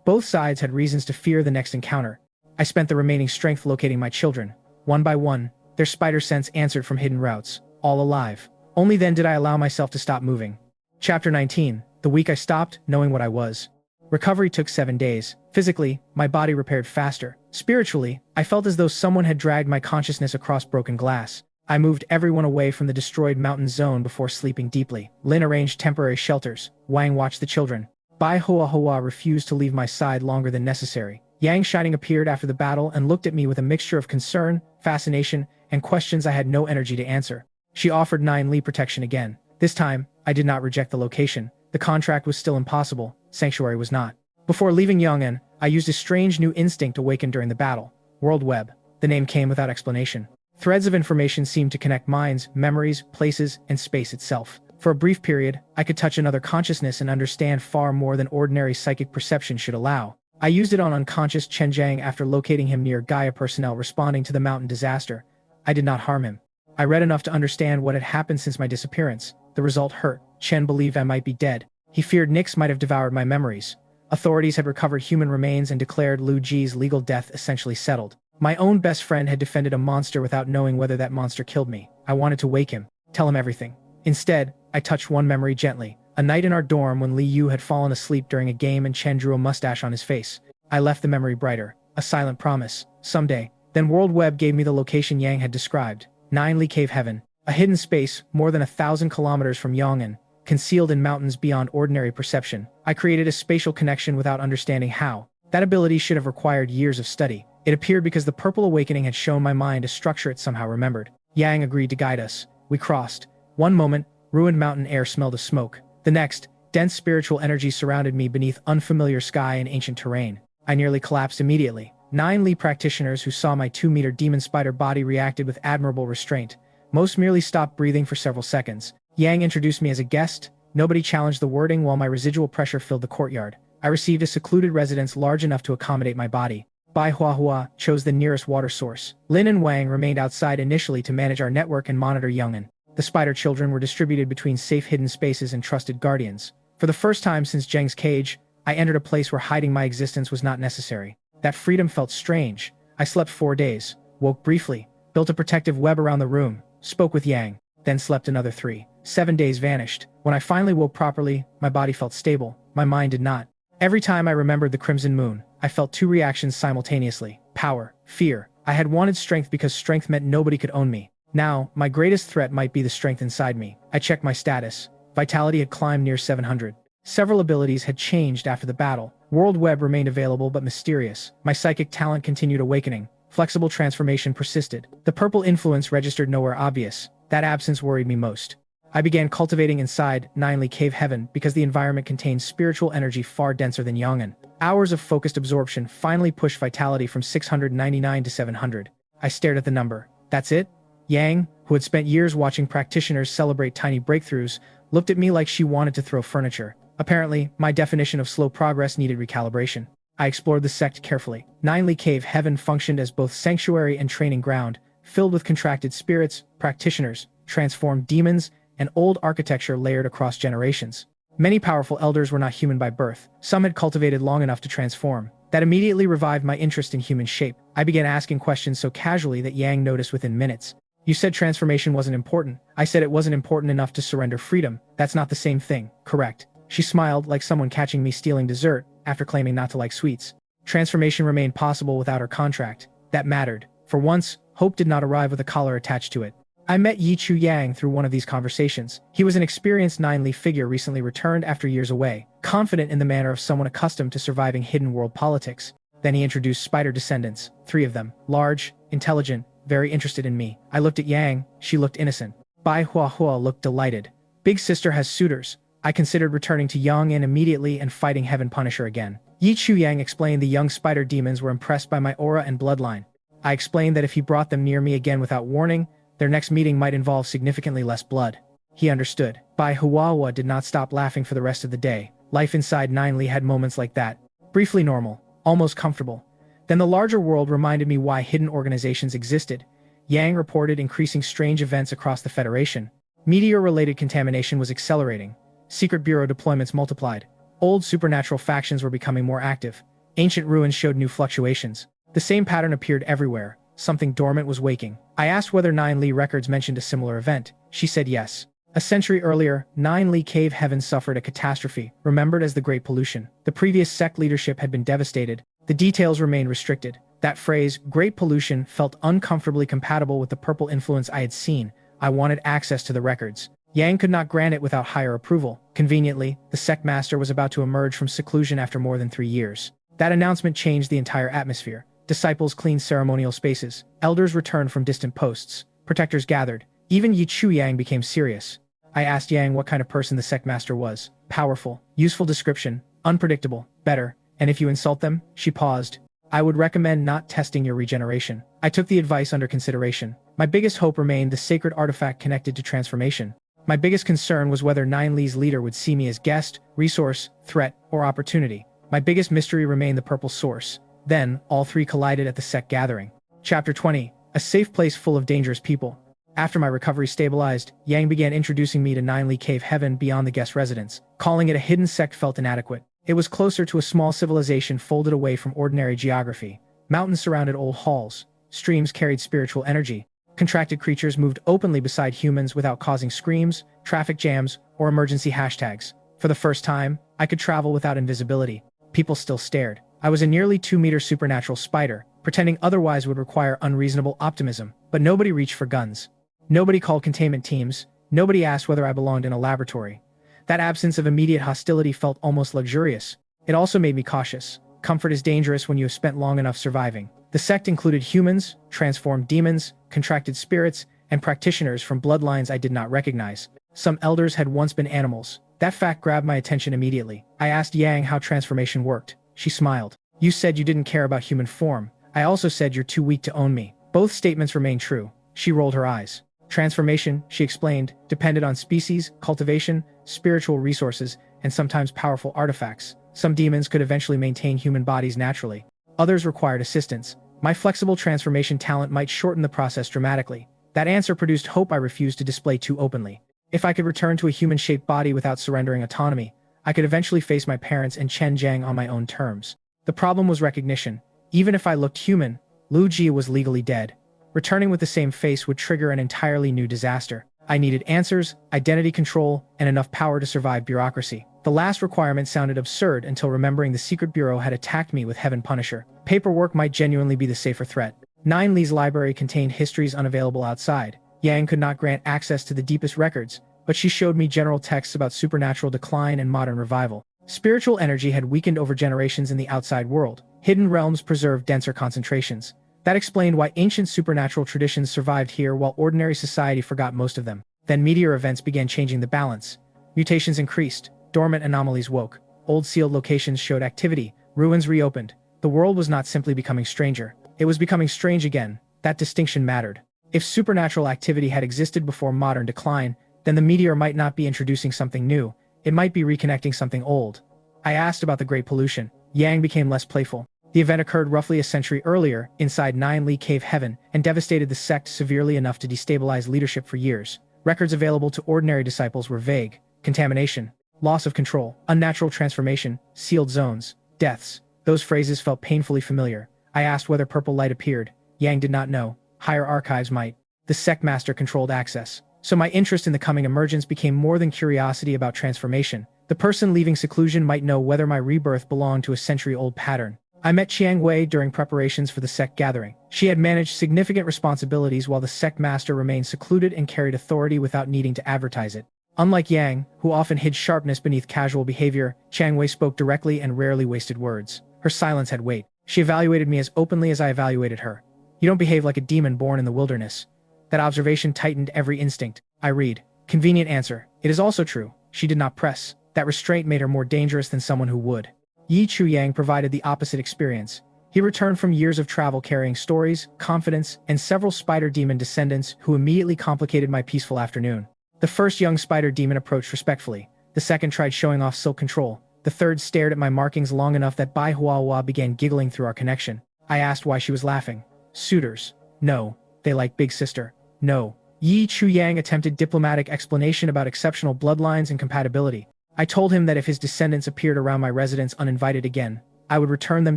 Both sides had reasons to fear the next encounter. I spent the remaining strength locating my children. One by one, their spider sense answered from hidden routes. All alive. Only then did I allow myself to stop moving. Chapter 19. The week I stopped knowing what I was. Recovery took 7 days. Physically, my body repaired faster. Spiritually, I felt as though someone had dragged my consciousness across broken glass. I moved everyone away from the destroyed mountain zone before sleeping deeply. Lin arranged temporary shelters. Wang watched the children. Bai Hua Hua refused to leave my side longer than necessary. Yang Shining appeared after the battle and looked at me with a mixture of concern, fascination, and questions I had no energy to answer. She offered 9 Li protection again. This time, I did not reject the location. The contract was still impossible. Sanctuary was not. Before leaving Yong'an, I used a strange new instinct awakened during the battle. World Web. The name came without explanation. Threads of information seemed to connect minds, memories, places, and space itself. For a brief period, I could touch another consciousness and understand far more than ordinary psychic perception should allow. I used it on unconscious Chen Jiang after locating him near Gaia personnel responding to the mountain disaster. I did not harm him. I read enough to understand what had happened since my disappearance. The result hurt. Chen believed I might be dead. He feared Nyx might have devoured my memories. Authorities had recovered human remains and declared Lu Ji's legal death essentially settled. My own best friend had defended a monster without knowing whether that monster killed me. I wanted to wake him, tell him everything. Instead, I touched one memory gently. A night in our dorm when Li Yu had fallen asleep during a game and Chen drew a mustache on his face. I left the memory brighter. A silent promise. Someday. Then World Web gave me the location Yang had described. 9 Li Cave Heaven. A hidden space, more than 1,000 kilometers from Yong'an, concealed in mountains beyond ordinary perception. I created a spatial connection without understanding how. That ability should have required years of study. It appeared because the Purple Awakening had shown my mind a structure it somehow remembered. Yang agreed to guide us. We crossed. One moment, ruined mountain air smelled of smoke. The next, dense spiritual energy surrounded me beneath unfamiliar sky and ancient terrain. I nearly collapsed immediately. 9 Li practitioners who saw my 2-meter demon spider body reacted with admirable restraint. Most merely stopped breathing for several seconds. Yang introduced me as a guest. Nobody challenged the wording while my residual pressure filled the courtyard. I received a secluded residence large enough to accommodate my body. Bai Hua Hua chose the nearest water source. Lin and Wang remained outside initially to manage our network and monitor Yong'an. The spider children were distributed between safe hidden spaces and trusted guardians. For the first time since Zheng's cage, I entered a place where hiding my existence was not necessary. That freedom felt strange. I slept 4 days, woke briefly, built a protective web around the room, spoke with Yang, then slept another 3. 7 days vanished. When I finally woke properly, my body felt stable. My mind did not. Every time I remembered the crimson moon, I felt two reactions simultaneously: power, fear. I had wanted strength because strength meant nobody could own me. Now, my greatest threat might be the strength inside me. I checked my status. Vitality had climbed near 700. Several abilities had changed after the battle. World Web remained available but mysterious. My psychic talent continued awakening. Flexible transformation persisted. The purple influence registered nowhere obvious. That absence worried me most. I began cultivating inside Ninely Cave Heaven because the environment contained spiritual energy far denser than Yong'an. Hours of focused absorption finally pushed vitality from 699 to 700. I stared at the number. That's it? Yang, who had spent years watching practitioners celebrate tiny breakthroughs, looked at me like she wanted to throw furniture. Apparently, my definition of slow progress needed recalibration. I explored the sect carefully. Ninely Cave Heaven functioned as both sanctuary and training ground, filled with contracted spirits, practitioners, transformed demons, and old architecture layered across generations. Many powerful elders were not human by birth. Some had cultivated long enough to transform. That immediately revived my interest in human shape. I began asking questions so casually that Yang noticed within minutes. You said transformation wasn't important. I said it wasn't important enough to surrender freedom. That's not the same thing, correct? She smiled like someone catching me stealing dessert after claiming not to like sweets. Transformation remained possible without her contract. That mattered. For once, hope did not arrive with a collar attached to it. I met Yi Chu Yang through one of these conversations. He was an experienced Ninely figure recently returned after years away, confident in the manner of someone accustomed to surviving hidden world politics. Then he introduced spider descendants, 3 of them, large, intelligent, very interested in me. I looked at Yang, she looked innocent. Bai Hua Hua looked delighted. Big sister has suitors. I considered returning to Yong'an immediately and fighting Heaven Punisher again. Yi Chu Yang explained the young spider demons were impressed by my aura and bloodline. I explained that if he brought them near me again without warning, their next meeting might involve significantly less blood. He understood. Bai Hua Hua did not stop laughing for the rest of the day. Life inside Ninely had moments like that. Briefly normal, almost comfortable. Then the larger world reminded me why hidden organizations existed. Yang reported increasing strange events across the Federation. Meteor-related contamination was accelerating. Secret bureau deployments multiplied. Old supernatural factions were becoming more active. Ancient ruins showed new fluctuations. The same pattern appeared everywhere. Something dormant was waking. I asked whether Ninely records mentioned a similar event. She said yes. A century earlier, Ninely Cave Heaven suffered a catastrophe, remembered as the Great Pollution. The previous sect leadership had been devastated. The details remained restricted. That phrase, Great Pollution, felt uncomfortably compatible with the purple influence I had seen. I wanted access to the records. Yang could not grant it without higher approval. Conveniently, the sect master was about to emerge from seclusion after more than 3 years. That announcement changed the entire atmosphere. Disciples cleaned ceremonial spaces. Elders returned from distant posts. Protectors gathered. Even Yi Chu Yang became serious. I asked Yang what kind of person the sect master was. Powerful, useful description, unpredictable, better, and if you insult them, she paused. I would recommend not testing your regeneration. I took the advice under consideration. My biggest hope remained the sacred artifact connected to transformation. My biggest concern was whether Ninely's leader would see me as guest, resource, threat, or opportunity. My biggest mystery remained the purple source. Then, all 3 collided at the sect gathering. Chapter 20. A safe place full of dangerous people. After my recovery stabilized, Yang began introducing me to Ninely Cave Heaven beyond the guest residence. Calling it a hidden sect felt inadequate. It was closer to a small civilization folded away from ordinary geography. Mountains surrounded old halls. Streams carried spiritual energy. Contracted creatures moved openly beside humans without causing screams, traffic jams, or emergency hashtags. For the first time, I could travel without invisibility. People still stared. I was a nearly 2-meter supernatural spider. Pretending otherwise would require unreasonable optimism. But nobody reached for guns. Nobody called containment teams. Nobody asked whether I belonged in a laboratory. That absence of immediate hostility felt almost luxurious. It also made me cautious. Comfort is dangerous when you have spent long enough surviving. The sect included humans, transformed demons, contracted spirits, and practitioners from bloodlines I did not recognize. Some elders had once been animals. That fact grabbed my attention immediately. I asked Yang how transformation worked. She smiled. You said you didn't care about human form. I also said you're too weak to own me. Both statements remained true. She rolled her eyes. Transformation, she explained, depended on species, cultivation, spiritual resources, and sometimes powerful artifacts. Some demons could eventually maintain human bodies naturally. Others required assistance. My flexible transformation talent might shorten the process dramatically. That answer produced hope I refused to display too openly. If I could return to a human-shaped body without surrendering autonomy, I could eventually face my parents and Chen Jiang on my own terms. The problem was recognition. Even if I looked human, Lu Jie was legally dead. Returning with the same face would trigger an entirely new disaster. I needed answers, identity control, and enough power to survive bureaucracy. The last requirement sounded absurd until remembering the secret bureau had attacked me with Heaven Punisher. Paperwork might genuinely be the safer threat. Nine Li's library contained histories unavailable outside. Yang could not grant access to the deepest records, but she showed me general texts about supernatural decline and modern revival. Spiritual energy had weakened over generations in the outside world. Hidden realms preserved denser concentrations. That explained why ancient supernatural traditions survived here while ordinary society forgot most of them. Then meteor events began changing the balance. Mutations increased. Dormant anomalies woke. Old sealed locations showed activity. Ruins reopened. The world was not simply becoming stranger. It was becoming strange again. That distinction mattered. If supernatural activity had existed before modern decline, then the meteor might not be introducing something new. It might be reconnecting something old. I asked about the Great Pollution. Yang became less playful. The event occurred roughly a century earlier, inside 9 Li Cave Heaven, and devastated the sect severely enough to destabilize leadership for years. Records available to ordinary disciples were vague. Contamination, loss of control, unnatural transformation, sealed zones, deaths. Those phrases felt painfully familiar. I asked whether purple light appeared. Yang did not know. Higher archives might. The sect master controlled access. So my interest in the coming emergence became more than curiosity about transformation. The person leaving seclusion might know whether my rebirth belonged to a century-old pattern. I met Chiang Wei during preparations for the sect gathering. She had managed significant responsibilities while the sect master remained secluded and carried authority without needing to advertise it. Unlike Yang, who often hid sharpness beneath casual behavior, Chiang Wei spoke directly and rarely wasted words. Her silence had weight. She evaluated me as openly as I evaluated her. You don't behave like a demon born in the wilderness. That observation tightened every instinct. I read. Convenient answer. It is also true. She did not press. That restraint made her more dangerous than someone who would. Yi Chu Yang provided the opposite experience. He returned from years of travel carrying stories, confidence, and several spider demon descendants who immediately complicated my peaceful afternoon. The first young spider demon approached respectfully. The second tried showing off silk control. The third stared at my markings long enough that Bai Huahua began giggling through our connection. I asked why she was laughing. Suitors. No. They like Big Sister. No. Yi Chu Yang attempted diplomatic explanation about exceptional bloodlines and compatibility. I told him that if his descendants appeared around my residence uninvited again, I would return them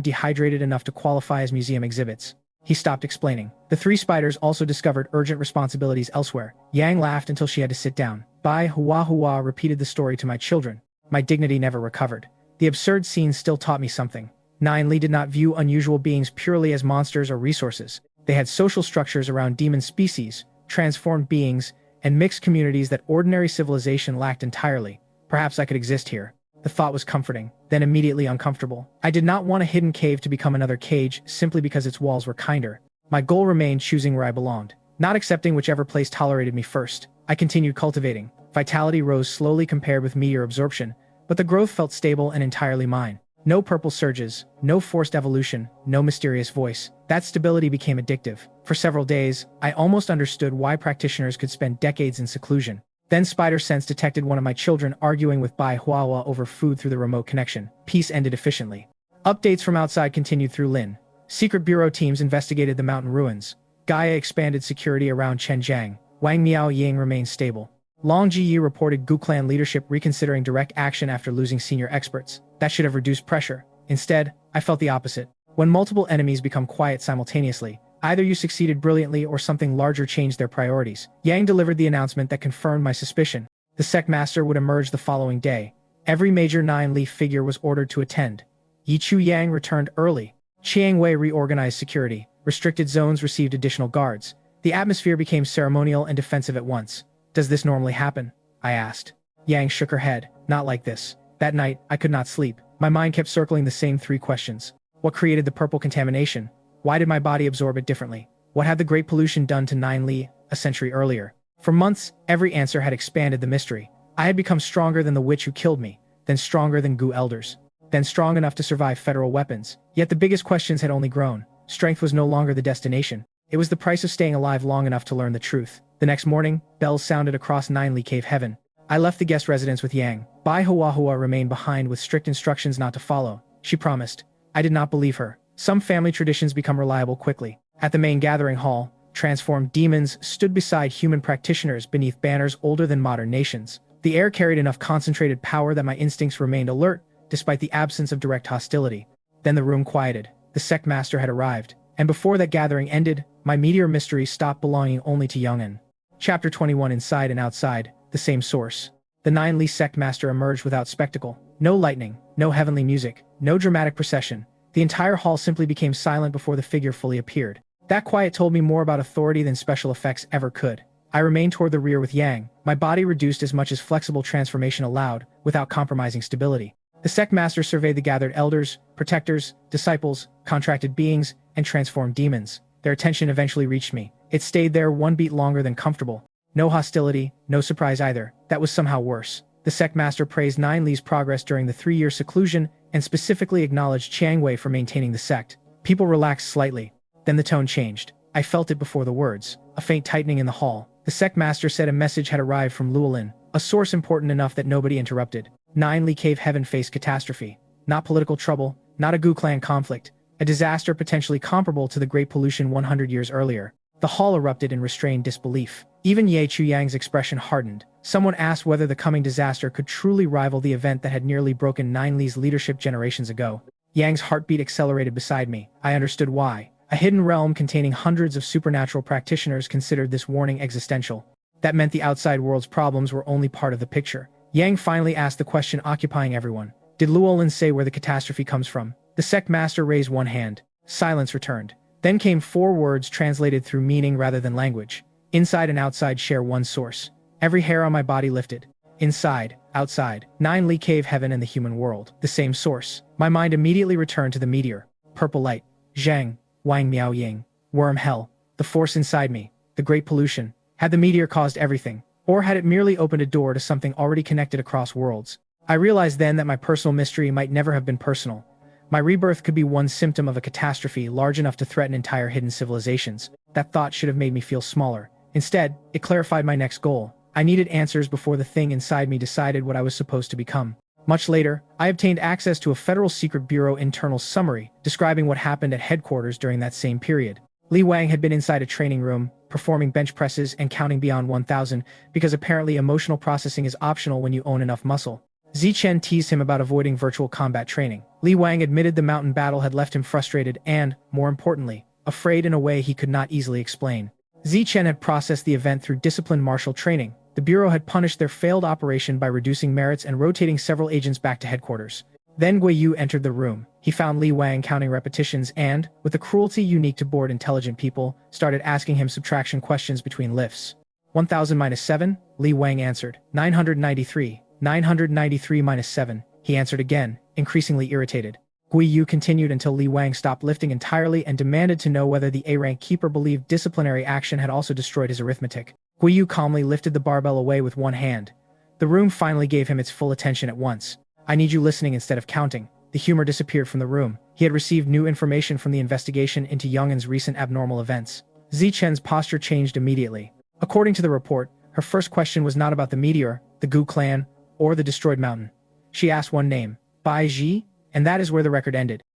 dehydrated enough to qualify as museum exhibits. He stopped explaining. The three spiders also discovered urgent responsibilities elsewhere. Yang laughed until she had to sit down. Bai Huahua repeated the story to my children. My dignity never recovered. The absurd scene still taught me something. 9 Li did not view unusual beings purely as monsters or resources. They had social structures around demon species, transformed beings, and mixed communities that ordinary civilization lacked entirely. Perhaps I could exist here. The thought was comforting, then immediately uncomfortable. I did not want a hidden cave to become another cage simply because its walls were kinder. My goal remained choosing where I belonged, not accepting whichever place tolerated me first. I continued cultivating. Vitality rose slowly compared with meteor absorption, but the growth felt stable and entirely mine. No purple surges, no forced evolution, no mysterious voice. That stability became addictive. For several days, I almost understood why practitioners could spend decades in seclusion. Then Spider Sense detected one of my children arguing with Bai Huahua over food through the remote connection. Peace ended efficiently. Updates from outside continued through Lin. Secret bureau teams investigated the mountain ruins. Gaia expanded security around Chenjiang. Wang Miao Ying remained stable. Long Ji reported Gu clan leadership reconsidering direct action after losing senior experts. That should have reduced pressure. Instead, I felt the opposite. When multiple enemies become quiet simultaneously, either you succeeded brilliantly or something larger changed their priorities. Yang delivered the announcement that confirmed my suspicion. The sect master would emerge the following day. Every major 9 Li figure was ordered to attend. Yi Chu Yang returned early. Chiang Wei reorganized security. Restricted zones received additional guards. The atmosphere became ceremonial and defensive at once. Does this normally happen? I asked. Yang shook her head. Not like this. That night, I could not sleep. My mind kept circling the same three questions. What created the purple contamination? Why did my body absorb it differently? What had the Great Pollution done to 9 Li a century earlier? For months, every answer had expanded the mystery. I had become stronger than the witch who killed me, then stronger than Gu elders, then strong enough to survive federal weapons. Yet the biggest questions had only grown. Strength was no longer the destination. It was the price of staying alive long enough to learn the truth. The next morning, bells sounded across 9 Li Cave Heaven. I left the guest residence with Yang. Bai Huahua remained behind with strict instructions not to follow. She promised. I did not believe her. Some family traditions become reliable quickly. At the main gathering hall, transformed demons stood beside human practitioners beneath banners older than modern nations. The air carried enough concentrated power that my instincts remained alert, despite the absence of direct hostility. Then the room quieted. The sect master had arrived. And before that gathering ended, my meteor mystery stopped belonging only to Young'un. Chapter 21. Inside and Outside, the same source. The Nine-Li sect master emerged without spectacle. No lightning, no heavenly music, no dramatic procession. The entire hall simply became silent before the figure fully appeared. That quiet told me more about authority than special effects ever could. I remained toward the rear with Yang, my body reduced as much as flexible transformation allowed, without compromising stability. The sect master surveyed the gathered elders, protectors, disciples, contracted beings, and transformed demons. Their attention eventually reached me. It stayed there one beat longer than comfortable. No hostility, no surprise either. That was somehow worse. The sect master praised Nine-Li's progress during the 3-year seclusion and specifically acknowledged Chiang Wei for maintaining the sect. People relaxed slightly. Then the tone changed. I felt it before the words. A faint tightening in the hall. The sect master said a message had arrived from Luolin, a source important enough that nobody interrupted. Nine-Li Cave Heaven faced catastrophe. Not political trouble, not a Gu clan conflict. A disaster potentially comparable to the Great Pollution 100 years earlier. The hall erupted in restrained disbelief. Even Ye Chuyang's expression hardened. Someone asked whether the coming disaster could truly rival the event that had nearly broken Nine-Li's leadership generations ago. Yang's heartbeat accelerated beside me. I understood why. A hidden realm containing hundreds of supernatural practitioners considered this warning existential. That meant the outside world's problems were only part of the picture. Yang finally asked the question occupying everyone. Did Luolin say where the catastrophe comes from? The sect master raised one hand. Silence returned. Then came 4 words translated through meaning rather than language. Inside and outside share one source. Every hair on my body lifted. Inside, outside, Nine-Li Cave Heaven and the human world. The same source. My mind immediately returned to the meteor. Purple light. Zhang. Wang Miao Ying. Worm hell. The force inside me. The great pollution. Had the meteor caused everything? Or had it merely opened a door to something already connected across worlds? I realized then that my personal mystery might never have been personal. My rebirth could be one symptom of a catastrophe large enough to threaten entire hidden civilizations. That thought should have made me feel smaller. Instead, it clarified my next goal. I needed answers before the thing inside me decided what I was supposed to become. Much later, I obtained access to a Federal Secret Bureau internal summary describing what happened at headquarters during that same period. Li Wang had been inside a training room, performing bench presses and counting beyond 1,000 because apparently emotional processing is optional when you own enough muscle. Zichen teased him about avoiding virtual combat training. Li Wang admitted the mountain battle had left him frustrated and, more importantly, afraid in a way he could not easily explain. Zichen had processed the event through disciplined martial training. The Bureau had punished their failed operation by reducing merits and rotating several agents back to headquarters. Then Guiyu entered the room. He found Li Wang counting repetitions and, with the cruelty unique to bored intelligent people, started asking him subtraction questions between lifts. 1,000 minus 7, Li Wang answered. 993. 993 minus 7, he answered again, increasingly irritated. Guiyu continued until Li Wang stopped lifting entirely and demanded to know whether the A-rank keeper believed disciplinary action had also destroyed his arithmetic. Guiyu calmly lifted the barbell away with one hand. The room finally gave him its full attention at once. I need you listening instead of counting. The humor disappeared from the room. He had received new information from the investigation into Youngin's recent abnormal events. Zichen's posture changed immediately. According to the report, her first question was not about the meteor, the Gu clan, or the destroyed mountain. She asked one name, Bai Ji, and that is where the record ended.